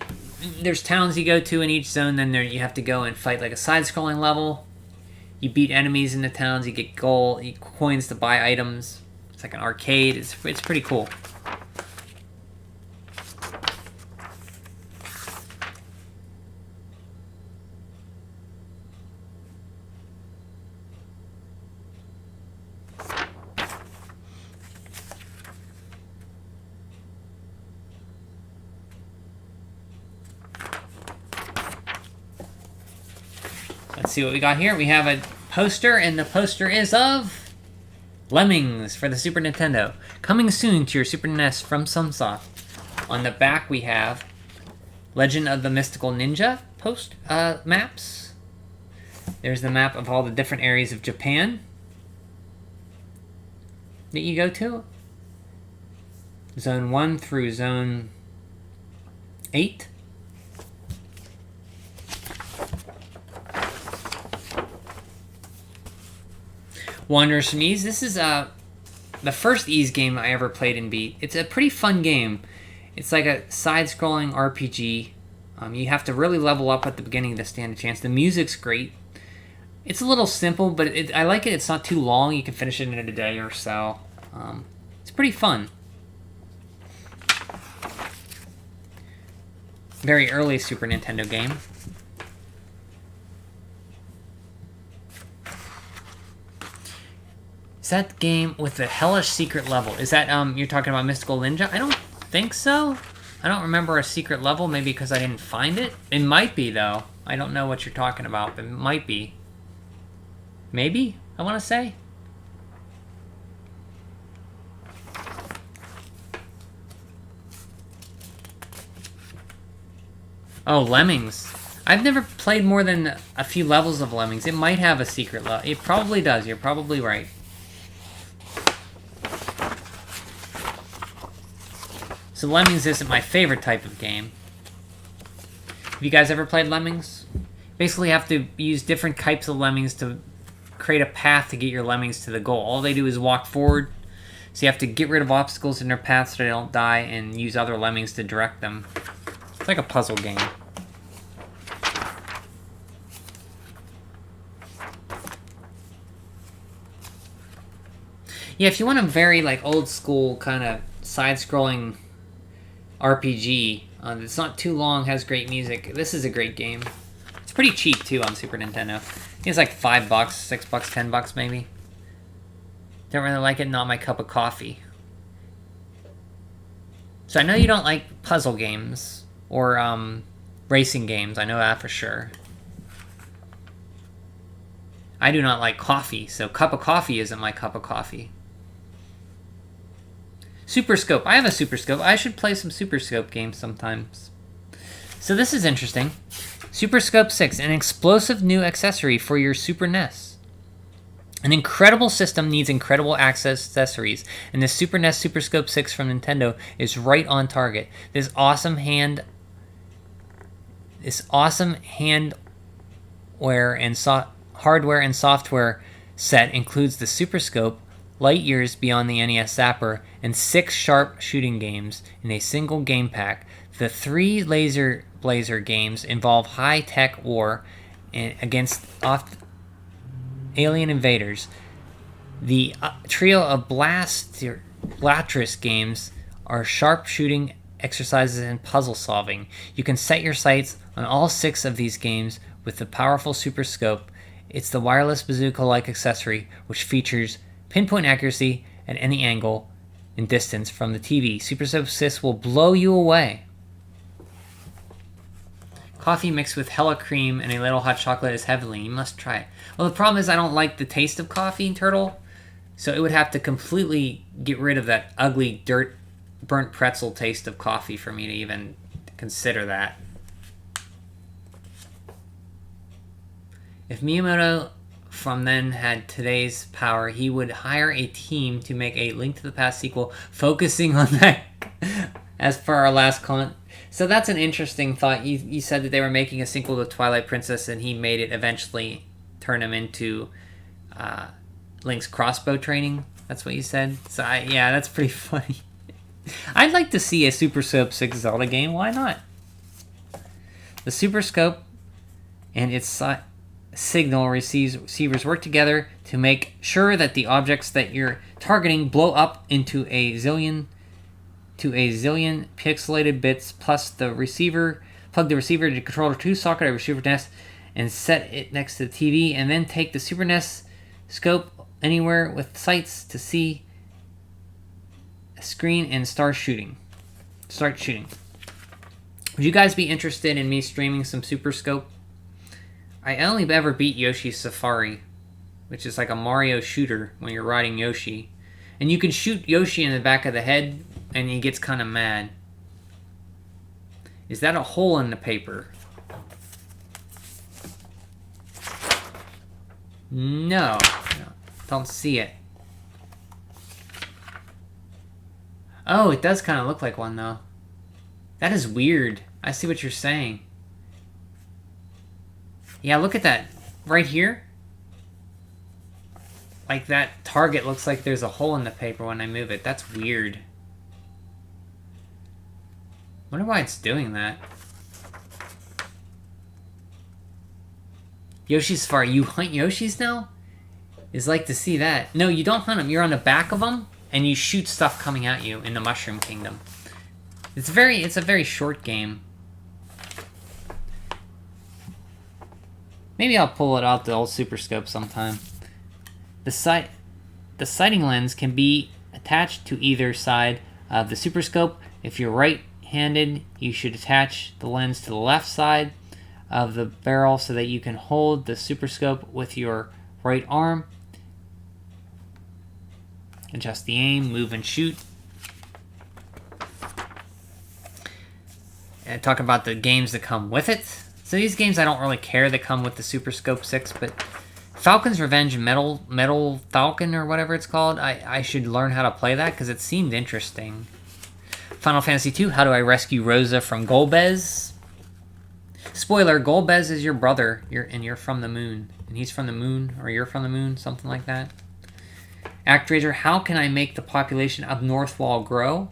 there's towns you go to in each zone, then you have to go and fight like a side-scrolling level. You beat enemies in the towns, you get gold, coins to buy items. It's like an arcade. It's pretty cool. Let's see what we got here. We have a poster, and the poster is of Lemmings for the Super Nintendo. Coming soon to your Super NES from Sunsoft. On the back we have Legend of the Mystical Ninja maps. There's the map of all the different areas of Japan that you go to. Zone 1 through Zone 8. Wanderers from Ys. This is the first Ys game I ever played and beat. It's a pretty fun game. It's like a side-scrolling RPG. You have to really level up at the beginning to stand a chance. The music's great. It's a little simple, but I like it. It's not too long. You can finish it in a day or so. It's pretty fun. Very early Super Nintendo game. Is that game with the hellish secret level? Is that, you're talking about Mystical Ninja? I don't think so. I don't remember a secret level, maybe because I didn't find it. It might be, though. I don't know what you're talking about, but it might be. Maybe, I want to say. Oh, Lemmings. I've never played more than a few levels of Lemmings. It might have a secret level. It probably does. You're probably right. So Lemmings isn't my favorite type of game. Have you guys ever played Lemmings? Basically, you have to use different types of Lemmings to create a path to get your Lemmings to the goal. All they do is walk forward. So you have to get rid of obstacles in their path so they don't die and use other Lemmings to direct them. It's like a puzzle game. Yeah, if you want a very like old school kind of side-scrolling RPG, it's not too long, has great music. This is a great game. It's pretty cheap too on Super Nintendo. I think it's like $5, $6, $10 maybe. Don't really like it. Not my cup of coffee. So I know you don't like puzzle games or racing games. I know that for sure. I do not like coffee, so cup of coffee isn't my cup of coffee. Super Scope. I have a Super Scope. I should play some Super Scope games sometimes. So this is interesting. Super Scope 6, an explosive new accessory for your Super NES. An incredible system needs incredible accessories, and the Super NES Super Scope 6 from Nintendo is right on target. This awesome handware and hardware and software set includes the Super Scope, light years beyond the NES Zapper, and 6 sharp shooting games in a single game pack. The 3 Laser Blazer games involve high-tech war against alien invaders. The trio of Blatris games are sharp shooting exercises and puzzle solving. You can set your sights on all 6 of these games with the powerful Super Scope. It's the wireless bazooka-like accessory which features pinpoint accuracy at any angle and distance from the TV. Super Scope 6 will blow you away. Coffee mixed with hella cream and a little hot chocolate is heavenly. You must try it. Well, the problem is I don't like the taste of coffee, Turtle. So it would have to completely get rid of that ugly, burnt pretzel taste of coffee for me to even consider that. If Miyamoto from then had today's power, he would hire a team to make a Link to the Past sequel focusing on that as per our last comment. So that's an interesting thought. You said that they were making a sequel to Twilight Princess and he made it eventually turn him into Link's crossbow training. That's what you said? So yeah, that's pretty funny. I'd like to see a Super Scope 6 Zelda game. Why not? The Super Scope and its signal receivers work together to make sure that the objects that you're targeting blow up into a zillion pixelated bits, plus the receiver. Plug the receiver to controller 2 socket over Super NES and set it next to the TV, and then take the Super NES scope anywhere with sights to see a screen and start shooting. Would you guys be interested in me streaming some Super Scope? I only ever beat Yoshi's Safari, which is like a Mario shooter when you're riding Yoshi. And you can shoot Yoshi in the back of the head, and he gets kind of mad. Is that a hole in the paper? No. Don't see it. Oh, it does kind of look like one, though. That is weird. I see what you're saying. Yeah, look at that. Right here. Like that target looks like there's a hole in the paper when I move it. That's weird. Wonder why it's doing that. Yoshi's Safari. You hunt Yoshis now? It's like to see that. No, you don't hunt them. You're on the back of them, and you shoot stuff coming at you in the Mushroom Kingdom. It's a very short game. Maybe I'll pull it out the old Super Scope sometime. The sighting lens can be attached to either side of the Super Scope. If you're right-handed, you should attach the lens to the left side of the barrel so that you can hold the Super Scope with your right arm. Adjust the aim, move and shoot. talking about the games that come with it. So these games I don't really care that come with the Super Scope 6, but Falcon's Revenge and Metal Falcon or whatever it's called, I should learn how to play that because it seemed interesting. Final Fantasy II, How Do I Rescue Rosa from Golbez? Spoiler, Golbez is your brother, and you're from the moon. And he's from the moon, or you're from the moon, something like that. ActRaiser, how can I make the population of Northwall grow?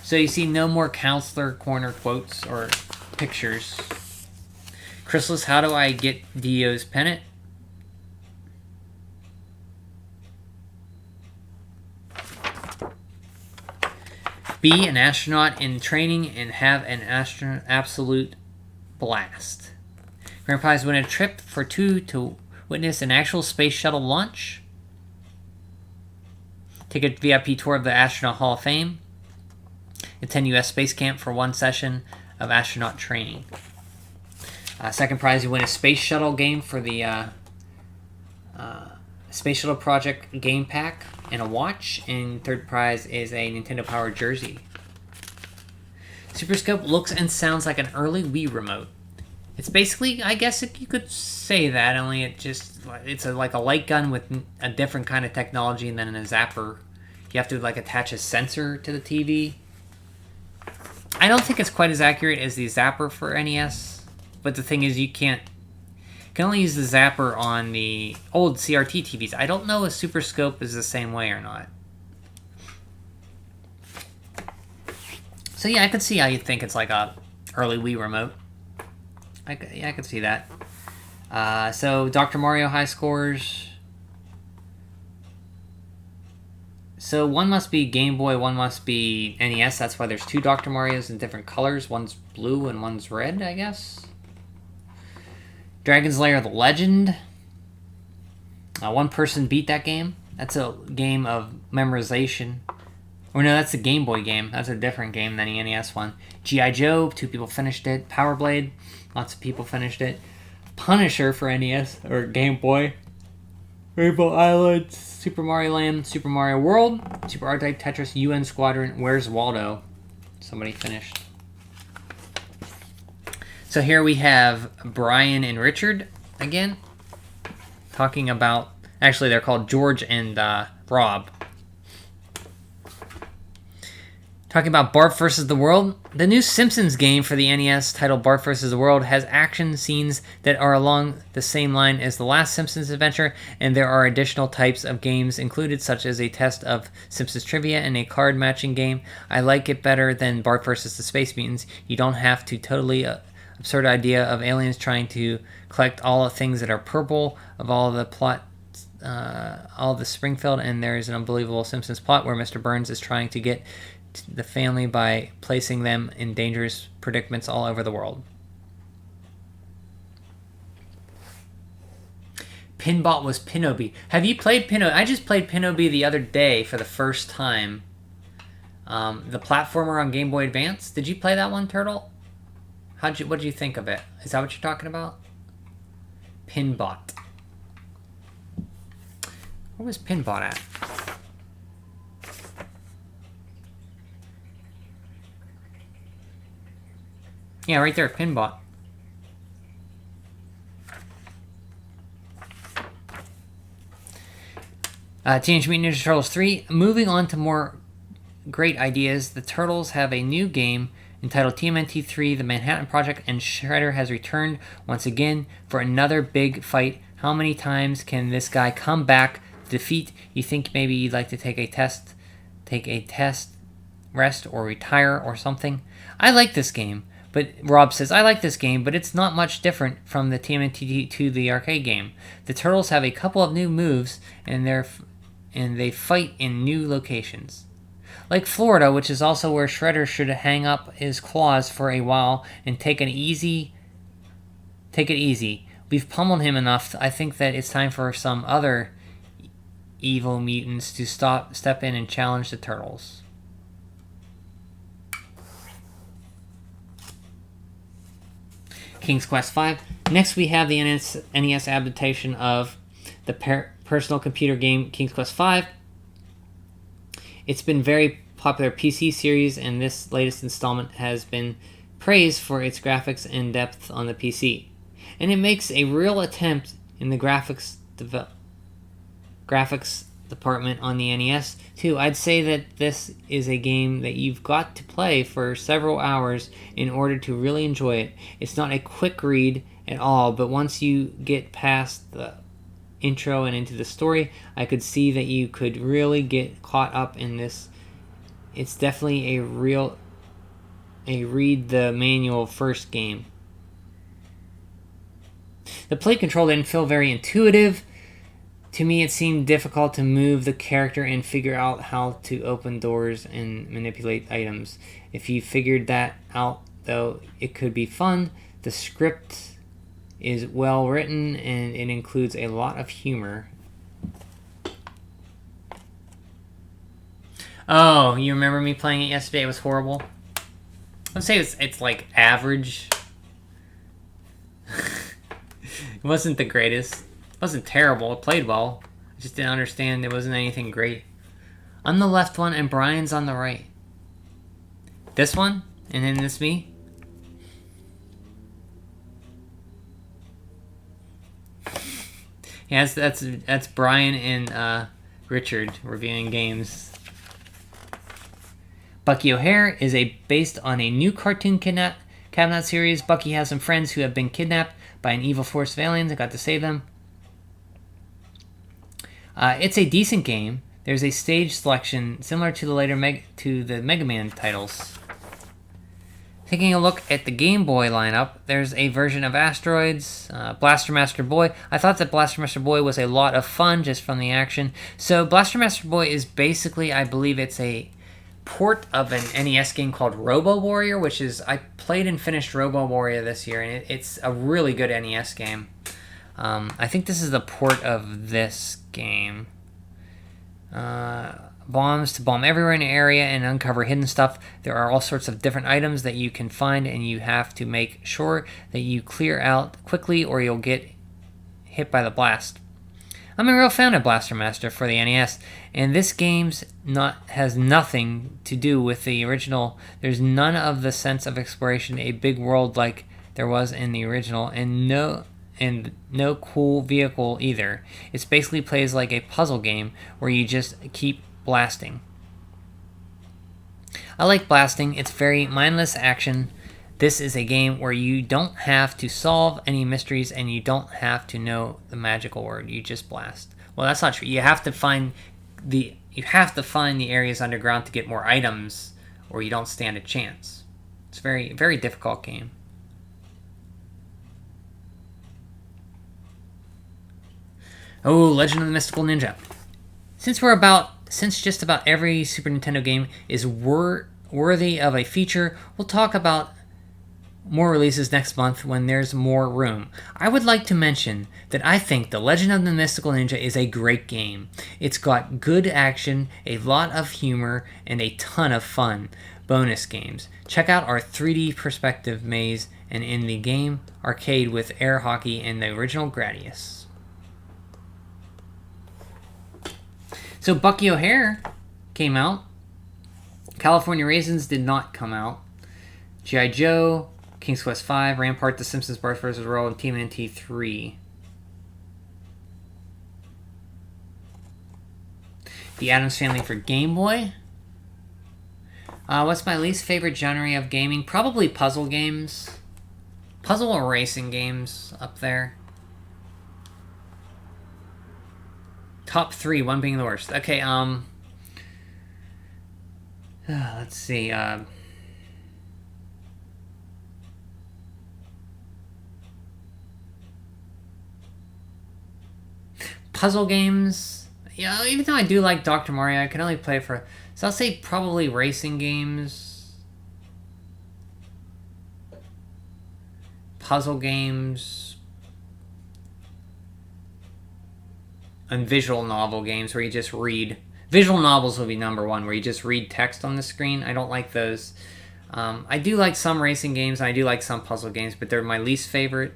So you see no more Counselor Corner quotes or pictures. Chrysalis, how do I get Dio's pennant? Be an astronaut in training and have an absolute blast. Grand Prize, win a trip for 2 to witness an actual space shuttle launch. Take a VIP tour of the Astronaut Hall of Fame. Attend U.S. Space Camp for 1 session of astronaut training. Second prize, you win a space shuttle game for the Space Shuttle Project game pack and a watch. And third prize is a Nintendo Power jersey. Super Scope looks and sounds like an early Wii remote. It's basically, I guess you could say that, only it's like a light gun with a different kind of technology and then a zapper. You have to like attach a sensor to the TV. I don't think it's quite as accurate as the zapper for NES, but the thing is you can only use the zapper on the old CRT TVs. I don't know if Super Scope is the same way or not. So yeah, I could see how you think it's like a early Wii remote. I could see that. So Dr. Mario high scores. So one must be Game Boy, one must be NES. That's why there's 2 Dr. Marios in different colors. One's blue and one's red, I guess. Dragon's Lair: The Legend. One person beat that game. That's a game of memorization. Or no, that's the Game Boy game. That's a different game than the NES one. G.I. Joe, 2 people finished it. Power Blade, lots of people finished it. Punisher for NES or Game Boy. Rainbow Island, Super Mario Land, Super Mario World, Super R-Type Tetris, UN Squadron, Where's Waldo? Somebody finished. So here we have Brian and Richard again, talking about, actually they're called George and Rob. Talking about Barf vs. the World. The new Simpsons game for the NES titled Barf vs. the World has action scenes that are along the same line as the last Simpsons adventure, and there are additional types of games included, such as a test of Simpsons trivia and a card matching game. I like it better than Barf vs. the Space Mutants. You don't have to totally absurd idea of aliens trying to collect all the things that are purple of all the plot, all the Springfield, and there is an unbelievable Simpsons plot where Mr. Burns is trying to get the family by placing them in dangerous predicaments all over the world. Pinbot was Pinobi. Have you played Pinobi? I just played Pinobi the other day for the first time. The platformer on Game Boy Advance. Did you play that one, Turtle? What did you think of it? Is that what you're talking about? Pinbot. Where was Pinbot at? Yeah, right there, Pinbot. Teenage Mutant Ninja Turtles 3. Moving on to more great ideas, the Turtles have a new game entitled TMNT 3, The Manhattan Project, and Shredder has returned once again for another big fight. How many times can this guy come back to defeat? You think maybe you'd like to take a test, rest, or retire or something? I like this game. But Rob says, I like this game, but it's not much different from the TMNT 2, the arcade game. The Turtles have a couple of new moves, and they fight in new locations. Like Florida, which is also where Shredder should hang up his claws for a while and take it easy. We've pummeled him enough. I think that it's time for some other evil mutants to step in and challenge the Turtles. King's Quest V. Next, we have the NES adaptation of the personal computer game King's Quest V. It's been very popular PC series, and this latest installment has been praised for its graphics and depth on the PC. And it makes a real attempt in the graphics department on the NES too. I'd say that this is a game that you've got to play for several hours in order to really enjoy it. It's not a quick read at all, but once you get past the intro and into the story, I could see that you could really get caught up in this. It's definitely a read the manual first game. The play control didn't feel very intuitive. To me, it seemed difficult to move the character and figure out how to open doors and manipulate items. If you figured that out, though, it could be fun. The script is well written and it includes a lot of humor. Oh, you remember me playing it yesterday? It was horrible. I'd say it's like average. It wasn't the greatest. It wasn't terrible. It played well. I just didn't understand. There wasn't anything great. I'm the left one and Brian's on the right. This one? And then this me? Yeah, that's Brian and Richard reviewing games. Bucky O'Hare is based on a new cartoon cabinet series. Bucky has some friends who have been kidnapped by an evil force of aliens and got to save them. It's a decent game. There's a stage selection similar to the later Mega Man titles. Taking a look at the Game Boy lineup, there's a version of Asteroids, Blaster Master Boy. I thought that Blaster Master Boy was a lot of fun just from the action. So Blaster Master Boy is basically, I believe it's a port of an NES game called Robo Warrior, which is, I played and finished Robo Warrior this year, and it's a really good NES game. I think this is the port of this game. Bombs to bomb everywhere in the area and uncover hidden stuff. There are all sorts of different items that you can find, and you have to make sure that you clear out quickly or you'll get hit by the blast. I'm a real fan of Blaster Master for the NES, and this game has nothing to do with the original. There's none of the sense of exploration, a big world like there was in the original, and no cool vehicle either. It basically plays like a puzzle game where you just keep blasting. I like blasting. It's very mindless action. This is a game where you don't have to solve any mysteries and you don't have to know the magical word. You just blast. Well, that's not true. You have to find the areas underground to get more items, or you don't stand a chance. It's a very, very difficult game. Oh, Legend of the Mystical Ninja. Since just about every Super Nintendo game is worthy of a feature, we'll talk about more releases next month when there's more room. I would like to mention that I think The Legend of the Mystical Ninja is a great game. It's got good action, a lot of humor, and a ton of fun. Bonus games. Check out our 3D perspective maze and in the game arcade with air hockey and the original Gradius. So Bucky O'Hare came out. California Raisins did not come out. G.I. Joe, King's Quest V, Rampart, The Simpsons, Bart vs. Roll, and Tmnt 3. The Addams Family for Game Boy. What's my least favorite genre of gaming? Probably puzzle games. Puzzle or racing games up there. Top 3, one being the worst. Okay, let's see, puzzle games. Yeah, even though I do like Dr. Mario, I can only play for... So I'll say probably racing games. Puzzle games. And visual novel games where you just read. Visual novels will be number one, where you just read text on the screen. I don't like those. I do like some racing games, and I do like some puzzle games, but they're my least favorite.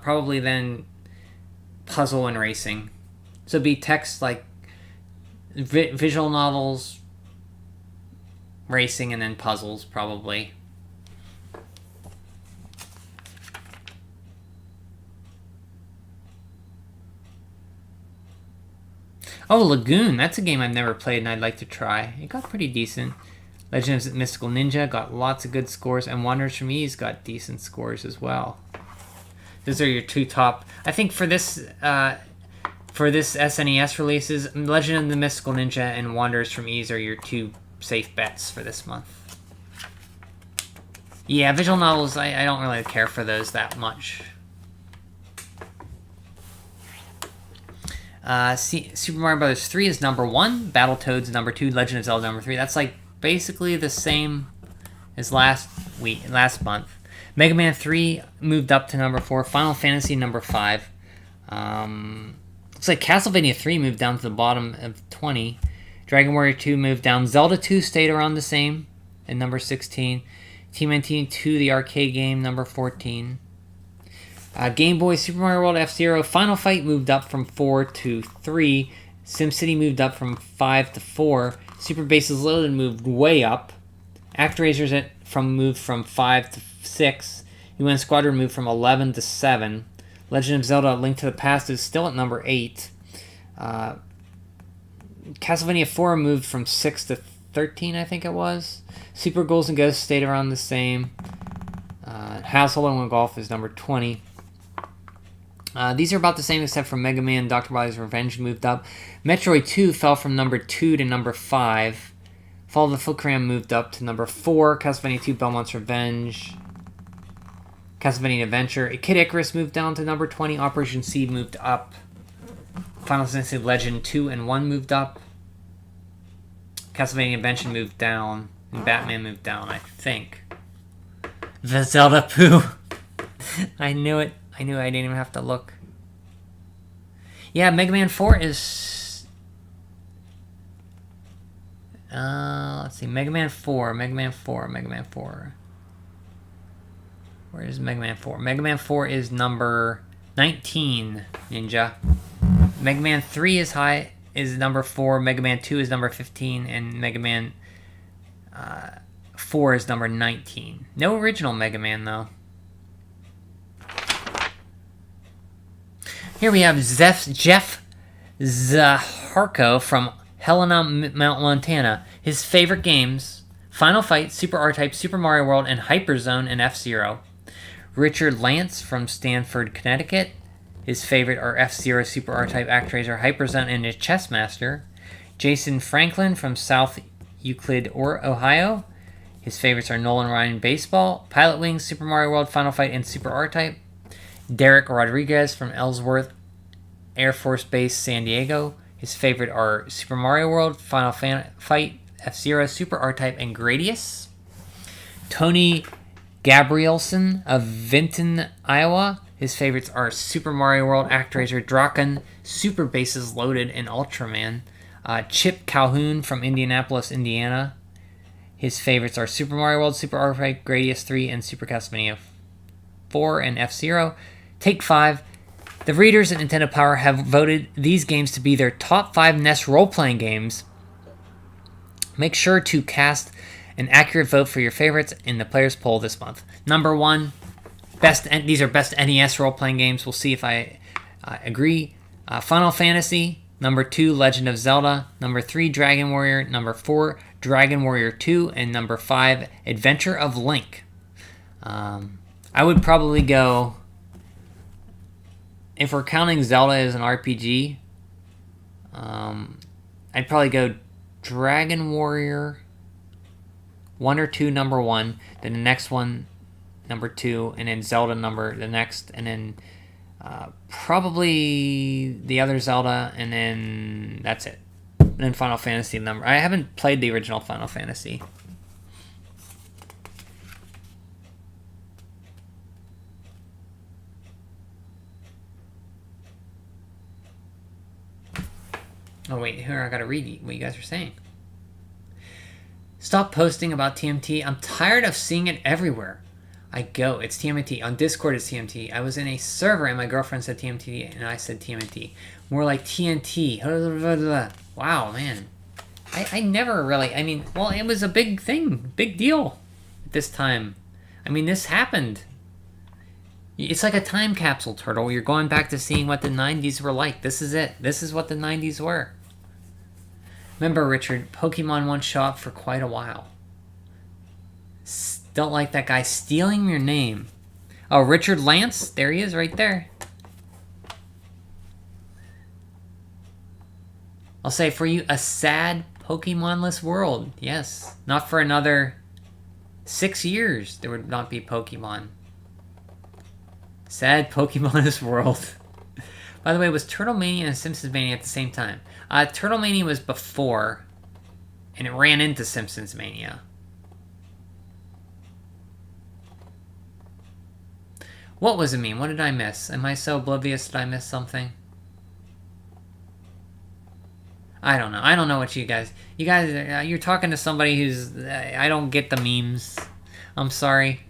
Probably then puzzle and racing. So it'd be text like visual novels, racing, and then puzzles, probably. Oh, Lagoon. That's a game I've never played and I'd like to try. It got pretty decent. Legend of Mystical Ninja got lots of good scores, and Wanderers from Ease got decent scores as well. Those are your two top. I think for this SNES releases, Legend of the Mystical Ninja and Wanderers from Ease are your two safe bets for this month. Yeah, visual novels, I don't really care for those that much. Super Mario Bros. 3 is number 1. Battletoads number 2. Legend of Zelda number 3. That's like basically the same as last month. Mega Man 3 moved up to number 4. Final Fantasy number 5. Looks like Castlevania 3 moved down to the bottom of 20. Dragon Warrior 2 moved down. Zelda 2 stayed around the same at number 16. Tmnt 2, the arcade game, number 14. Game Boy, Super Mario World, F-Zero. Final Fight moved up from 4 to 3. SimCity moved up from 5 to 4. Super Bases Loaded moved way up. ActRaiser's moved from 5 to 6. UN Squadron moved from 11 to 7. Legend of Zelda: Link to the Past is still at number 8. Castlevania 4 moved from 6 to 13, I think it was. Super Ghouls and Ghosts stayed around the same. Household and Golf is number 20. These are about the same except for Mega Man Dr. Wily's Revenge moved up. Metroid 2 fell from number 2 to number 5. Fall of the Foot Clan moved up to number 4. Castlevania 2 Belmont's Revenge. Castlevania Adventure. Kid Icarus moved down to number 20. Operation Seed moved up. Final Fantasy Legend 2 and 1 moved up. Castlevania Invention moved down. And Batman moved down, I think. The Zelda Poo. I knew it. I didn't even have to look. Yeah, Mega Man 4 is... let's see. Mega Man 4. Where is Mega Man 4? Mega Man 4 is number 19, Ninja. Mega Man 3 is number 4. Mega Man 2 is number 15. And Mega Man 4 is number 19. No original Mega Man, though. Here we have Jeff Zaharko from Helena, Mount Montana. His favorite games: Final Fight, Super R-Type, Super Mario World, and Hyperzone and F-Zero. Richard Lance from Stamford, Connecticut. His favorite are F-Zero, Super R-Type, ActRaiser, Hyperzone, and his Chessmaster. Jason Franklin from South Euclid, Ohio. His favorites are Nolan Ryan Baseball, Pilot Wings, Super Mario World, Final Fight, and Super R-Type. Derek Rodriguez from Ellsworth Air Force Base, San Diego. His favorite are Super Mario World, Final Fight, F-Zero, Super R-Type, and Gradius. Tony Gabrielson of Vinton, Iowa. His favorites are Super Mario World, ActRaiser, Draken, Super Bases Loaded, and Ultraman. Chip Calhoun from Indianapolis, Indiana. His favorites are Super Mario World, Super R-Type, Gradius 3, and Super Castlevania 4 and F-Zero. Take 5. The readers at Nintendo Power have voted these games to be their top 5 NES role-playing games. Make sure to cast an accurate vote for your favorites in the players' poll this month. Number 1, these are best NES role-playing games. We'll see if I agree. Final Fantasy. Number 2, Legend of Zelda. Number 3, Dragon Warrior. Number 4, Dragon Warrior 2. And number 5, Adventure of Link. I would probably go... If we're counting Zelda as an RPG, I'd probably go Dragon Warrior 1 or 2, number 1, then the next one, number 2, and then Zelda the next, and then probably the other Zelda, and then that's it. And then Final Fantasy number. I haven't played the original Final Fantasy. Oh, wait, here, I gotta read what you guys are saying. Stop posting about TMT. I'm tired of seeing it everywhere. It's TMT. On Discord, it's TMT. I was in a server and my girlfriend said TMT and I said TMT. More like TNT. Wow, man. I never really... I mean, well, it was a big thing. Big deal at this time. I mean, this happened. It's like a time capsule, Turtle. You're going back to seeing what the 90s were like. This is it. This is what the 90s were. Remember, Richard, Pokemon won't show up for quite a while. Don't like that guy stealing your name. Oh, Richard Lance? There he is right there. I'll say for you, a sad Pokemon-less world. Yes. Not for another 6 years there would not be Pokemon. Sad Pokemon-less world. By the way, was Turtle Mania and Simpsons Mania at the same time? Turtle Mania was before, and it ran into Simpsons Mania. What was it mean? What did I miss? Am I so oblivious that I missed something? I don't know. I don't know what you guys... You guys, you're talking to somebody who's... I don't get the memes. I'm sorry.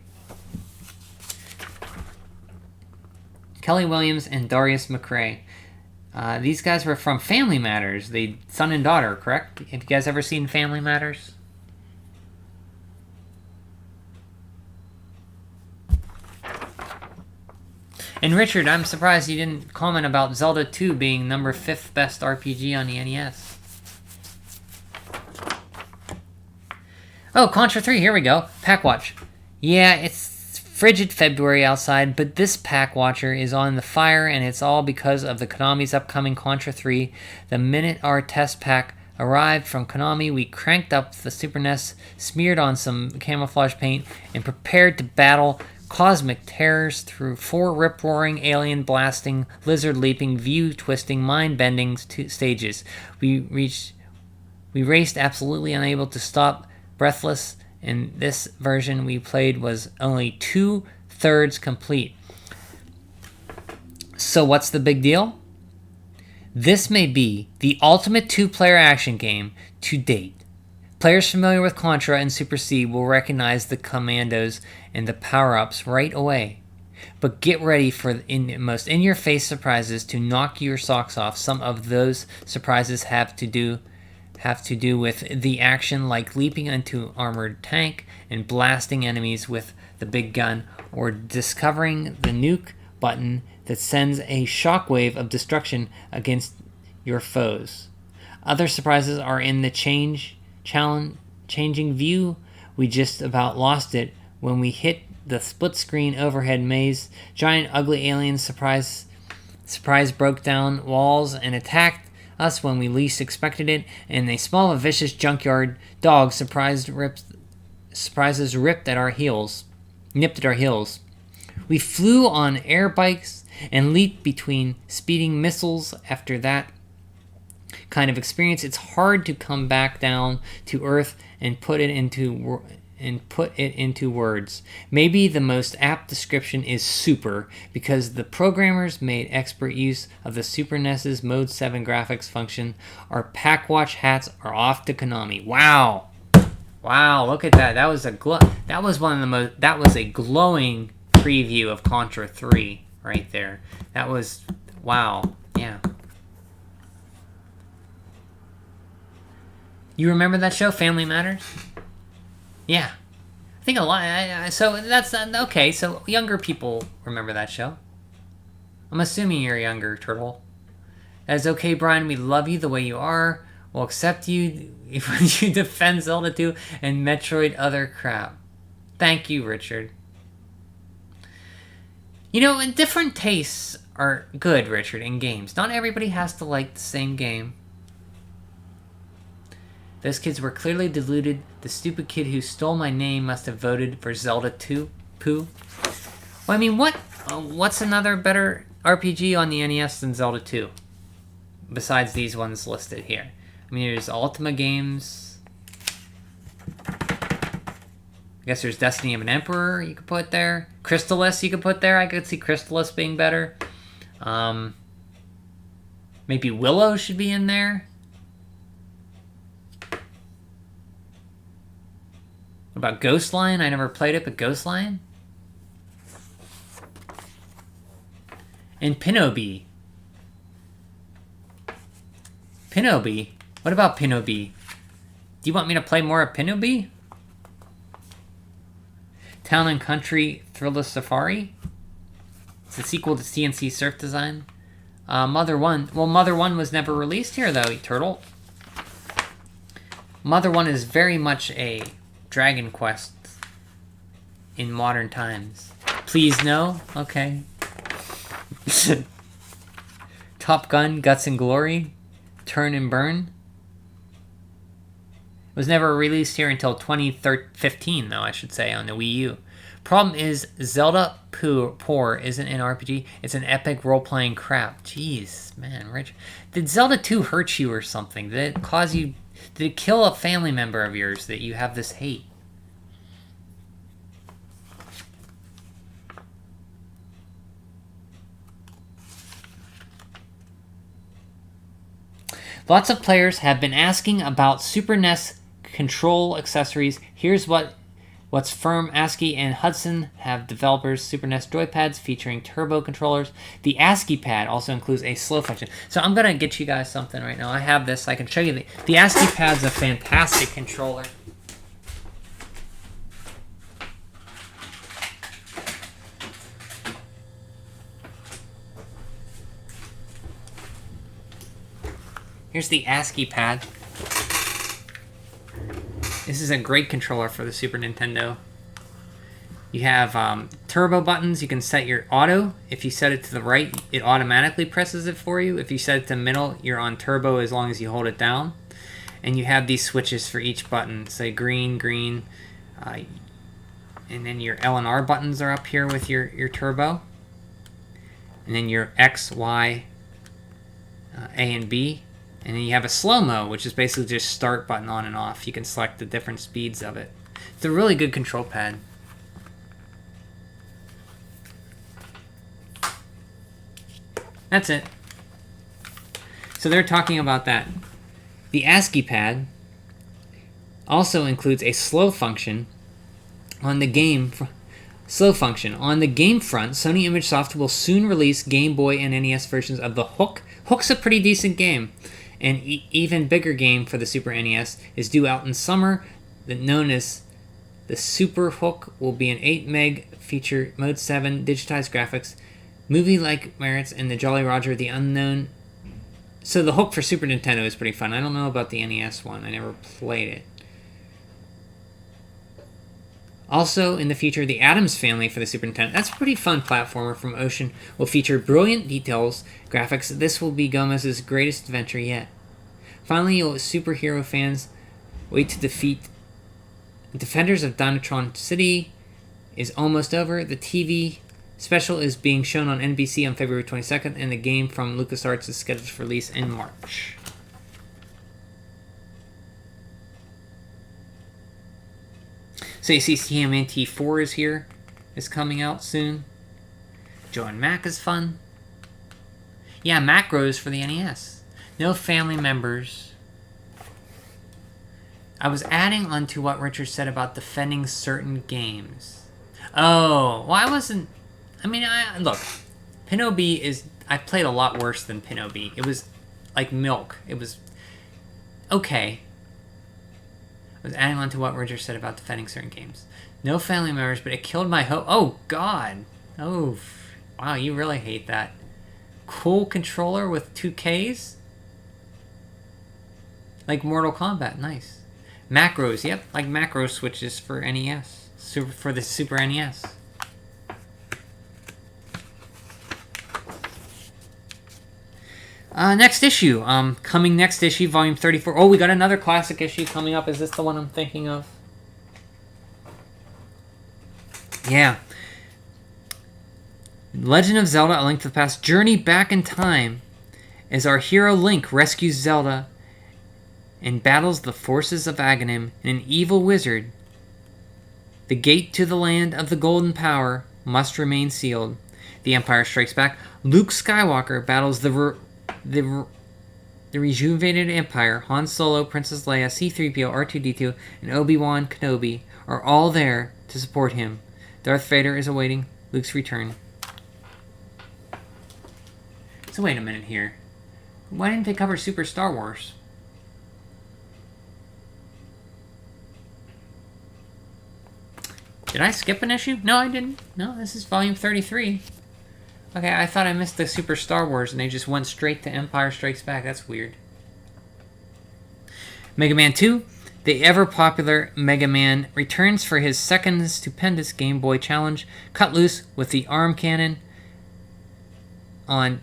Kelly Williams and Darius McRae. These guys were from Family Matters. The son and daughter, correct? Have you guys ever seen Family Matters? And Richard, I'm surprised you didn't comment about Zelda 2 being number 5th best RPG on the NES. Oh, Contra 3, here we go. Pack Watch. Yeah, it's frigid February outside, but this Pack Watcher is on the fire, and it's all because of the Konami's upcoming Contra 3. The minute our test pack arrived from Konami, we cranked up the Super NES, smeared on some camouflage paint, and prepared to battle cosmic terrors through 4 rip-roaring, alien-blasting, lizard-leaping, view-twisting, mind-bending stages. We raced absolutely unable to stop, breathless, and this version we played was only 2/3 complete. So what's the big deal? This may be the ultimate 2-player action game to date. Players familiar with Contra and Super C will recognize the commandos and the power-ups right away. But get ready for the most in-your-face surprises to knock your socks off. Some of those surprises have to do with the action, like leaping into armored tank and blasting enemies with the big gun, or discovering the nuke button that sends a shockwave of destruction against your foes. Other surprises are in the changing view. We just about lost it when we hit the split screen overhead maze. Giant ugly aliens surprise broke down walls and attacked us when we least expected it, and a small vicious junkyard dog nipped at our heels. We flew on air bikes and leaped between speeding missiles. After that kind of experience, it's hard to come back down to earth and put it into words. Maybe the most apt description is super, because the programmers made expert use of the Super NES's Mode 7 graphics function. Our Packwatch hats are off to Konami. Wow, look at that. That was a glowing preview of Contra 3 right there. That was wow. Yeah. You remember that show, Family Matters? Yeah. I think a lot. So that's okay. So younger people remember that show. I'm assuming you're younger, Turtle. That's okay, Brian. We love you the way you are. We'll accept you when you defend Zelda 2 and Metroid other crap. Thank you, Richard. You know, and different tastes are good, Richard, in games. Not everybody has to like the same game. Those kids were clearly deluded. The stupid kid who stole my name must have voted for Zelda 2. Pooh. Well, I mean, what's another better RPG on the NES than Zelda 2? Besides these ones listed here. I mean, there's Ultima games. I guess there's Destiny of an Emperor you could put there. Crystallis you could put there. I could see Crystallis being better. Maybe Willow should be in there. What about Ghostline? I never played it, but Ghostline? And Pinobi. Pinobi. What about Pinobi? Do you want me to play more of Pinobi? Town and Country Thriller Safari. It's a sequel to CNC Surf Design. Mother 1. Well, Mother 1 was never released here, though, Turtle. Mother 1 is very much a Dragon Quest in modern times. Please no? Okay. Top Gun, Guts and Glory. Turn and Burn. It was never released here until 2015, though, I should say, on the Wii U. Problem is, Zelda Poor isn't an RPG. It's an epic role-playing crap. Jeez, man, Rich. Did Zelda 2 hurt you or something? Did it cause you... Did it kill a family member of yours that you have this hate? Lots of players have been asking about Super NES control accessories. Here's what's firm. ASCII and Hudson have developers Super NES joypads featuring turbo controllers. The ASCII pad also includes a slow function. So I'm going to get you guys something right now. I have this. I can show you. The ASCII pad's a fantastic controller. Here's the ASCII pad. This is a great controller for the Super Nintendo. You have turbo buttons. You can set your auto. If you set it to the right, it automatically presses it for you. If you set it to middle, you're on turbo as long as you hold it down. And you have these switches for each button. Say green, green. And then your L and R buttons are up here with your turbo. And then your X, Y, A, and B. And then you have a slow-mo, which is basically just start button on and off. You can select the different speeds of it. It's a really good control pad. That's it. So they're talking about that. The ASCII pad also includes a slow function on the game. Slow function. On the game front, Sony ImageSoft will soon release Game Boy and NES versions of the Hook. Hook's a pretty decent game. An even bigger game for the Super NES is due out in summer, that known as the Super Hook will be an 8 meg feature, Mode 7, digitized graphics, movie-like merits, and the Jolly Roger the Unknown. So the Hook for Super Nintendo is pretty fun. I don't know about the NES one. I never played it. Also, in the future, the Addams Family for the Super Nintendo. That's a pretty fun platformer from Ocean. Will feature brilliant details, graphics. This will be Gomez's greatest adventure yet. Finally, superhero fans wait to defeat Defenders of Dynatron City is almost over. The TV special is being shown on NBC on February 22nd, and the game from LucasArts is scheduled for release in March. So you see Tmnt 4 is here. Is coming out soon. Joe and Mac is fun. Yeah, macros for the NES. No family members. I was adding on to what Richard said about defending certain games. Oh, well, I wasn't... I mean, look, Pinobi is... I played a lot worse than Pinobi. It was like milk. It was okay. I was adding on to what Richard said about defending certain games. No family members, but it killed my hope. Oh, God. Oh, wow, you really hate that. Cool controller with 2 Ks? Like Mortal Kombat, nice. Macros, yep, like macro switches for NES. For the Super NES. Next issue. Coming next issue, volume 34. Oh, we got another classic issue coming up. Is this the one I'm thinking of? Yeah. Legend of Zelda: A Link to the Past. Journey back in time as our hero Link rescues Zelda and battles the forces of Aghanim and an evil wizard. The gate to the land of the Golden Power must remain sealed. The Empire Strikes Back. Luke Skywalker battles the rejuvenated Empire. Han Solo, Princess Leia, C-3PO, R2-D2, and Obi-Wan Kenobi are all there to support him. Darth Vader is awaiting Luke's return. So wait a minute here. Why didn't they cover Super Star Wars? Did I skip an issue? No, I didn't. No, this is volume 33. Okay, I thought I missed the Super Star Wars and they just went straight to Empire Strikes Back. That's weird. Mega Man 2. The ever-popular Mega Man returns for his second stupendous Game Boy challenge. Cut loose with the arm cannon on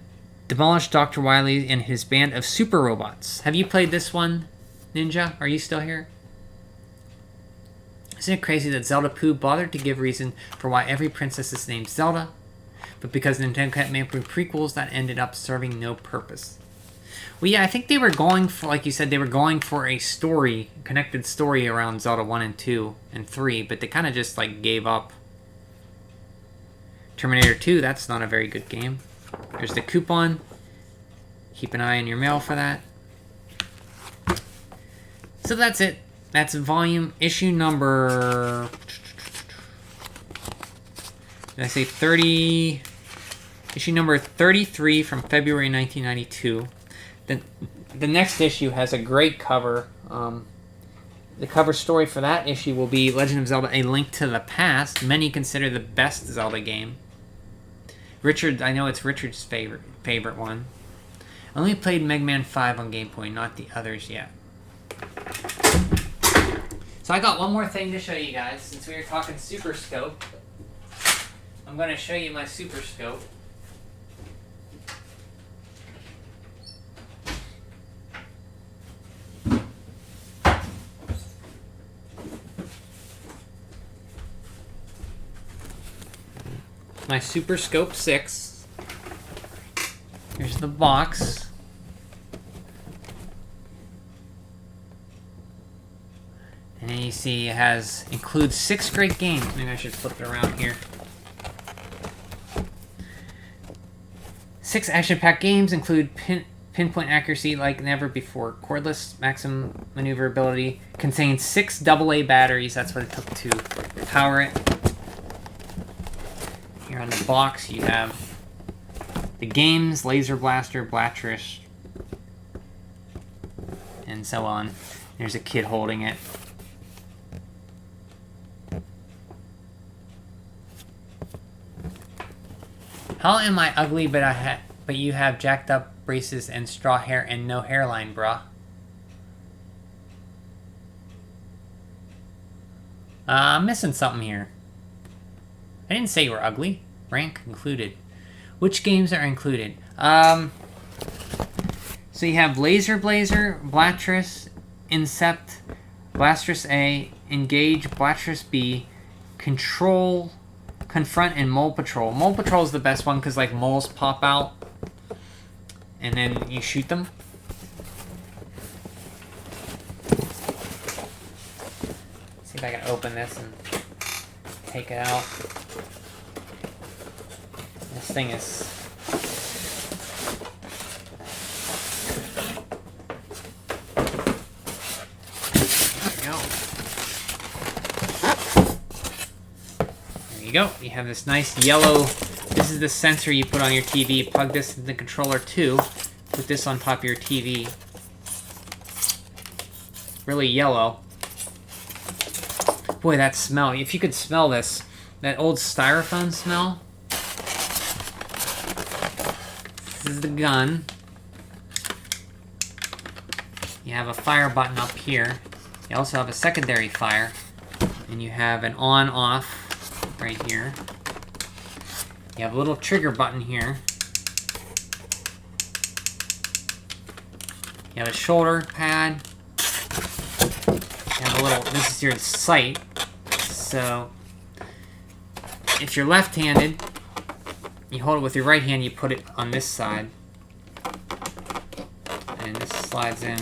Demolish Dr. Wily and his band of super robots. Have you played this one, Ninja? Are you still here? Isn't it crazy that Zelda Pooh bothered to give reason for why every princess is named Zelda, but because Nintendo kept making prequels that ended up serving no purpose? Well, yeah, I think they were going for, like you said, they were going for a story, connected story around Zelda 1 and 2 and 3, but they kind of just, like, gave up. Terminator 2, that's not a very good game. There's the coupon. Keep an eye on your mail for that. So that's it. That's volume issue number... Did I say 30? Issue number 33 from February 1992. The next issue has a great cover. The cover story for that issue will be Legend of Zelda: A Link to the Past. Many consider the best Zelda game. Richard, I know it's Richard's favorite one. I only played Mega Man 5 on Game Boy, not the others yet. So I got one more thing to show you guys. Since we were talking Super Scope, I'm going to show you my Super Scope. My Super Scope 6. Here's the box. And then you see it includes 6 great games. Maybe I should flip it around here. 6 action-packed games include pinpoint accuracy like never before, cordless maximum maneuverability, contains 6 AA batteries. That's what it took to power it. Here on the box you have the games, Laser Blaster, Blatrish, and so on. There's a kid holding it. How am I ugly but you have jacked up braces and straw hair and no hairline, bruh? I'm missing something here. I didn't say you were ugly. Rank included. Which games are included? So you have Laser Blazer, Blatrus, Incept, Blastrus A, Engage, Blastrus B, Control, Confront, and Mole Patrol. Mole Patrol is the best one because like moles pop out and then you shoot them. See if I can open this and take it out. This thing is... There you go. You have this nice yellow... This is the sensor you put on your TV. Plug this into the controller too. Put this on top of your TV. Really yellow. Boy, that smell. If you could smell this. That old styrofoam smell. This is the gun. You have a fire button up here. You also have a secondary fire. And you have an on-off right here. You have a little trigger button here. You have a shoulder pad. You have a little, this is your sight. So, if you're left-handed, you hold it with your right hand, you put it on this side. And this slides in.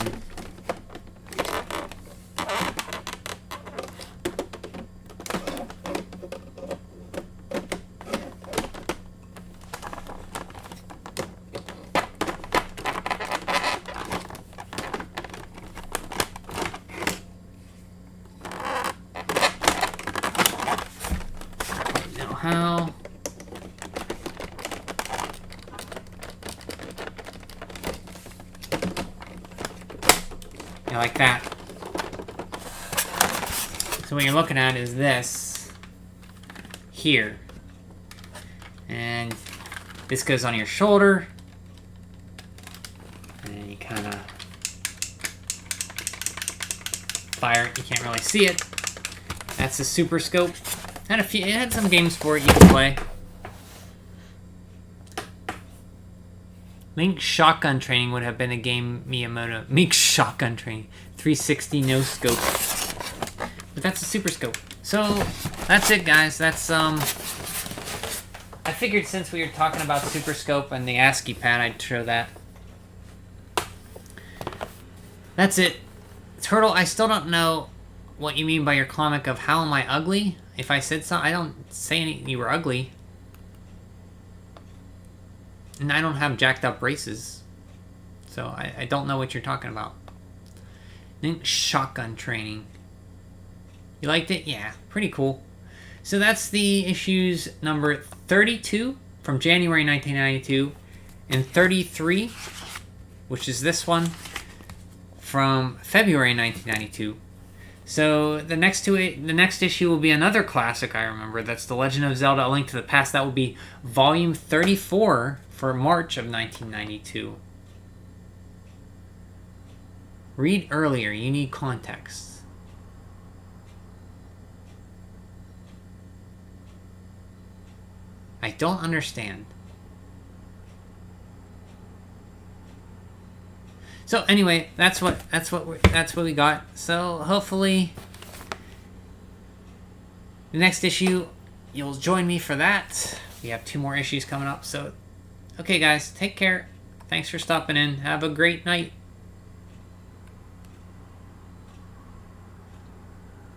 How? like that. So what you're looking at is this here. And this goes on your shoulder. And you kind of fire it. You can't really see it. That's the Super Scope. It had some games for it you can play. Link's Shotgun Training would have been a game Miyamoto. Link's Shotgun Training. 360 no scope. But that's a Super Scope. So, that's it, guys. That's, I figured since we were talking about Super Scope and the ASCII pad, I'd show that. That's it. Turtle, I still don't know what you mean by your comic of how am I ugly? If I said so, I don't say you were ugly. And I don't have jacked up braces. So I don't know what you're talking about. Then Shotgun Training. You liked it? Yeah, pretty cool. So that's the issues number 32 from January 1992 and 33, which is this one, from February 1992. So the next issue will be another classic I remember. That's The Legend of Zelda: A Link to the Past. That will be volume 34 for March of 1992. Read earlier. You need context. I don't understand. So anyway, that's what we got. So hopefully the next issue you'll join me for that. We have 2 more issues coming up. So okay guys, take care. Thanks for stopping in. Have a great night.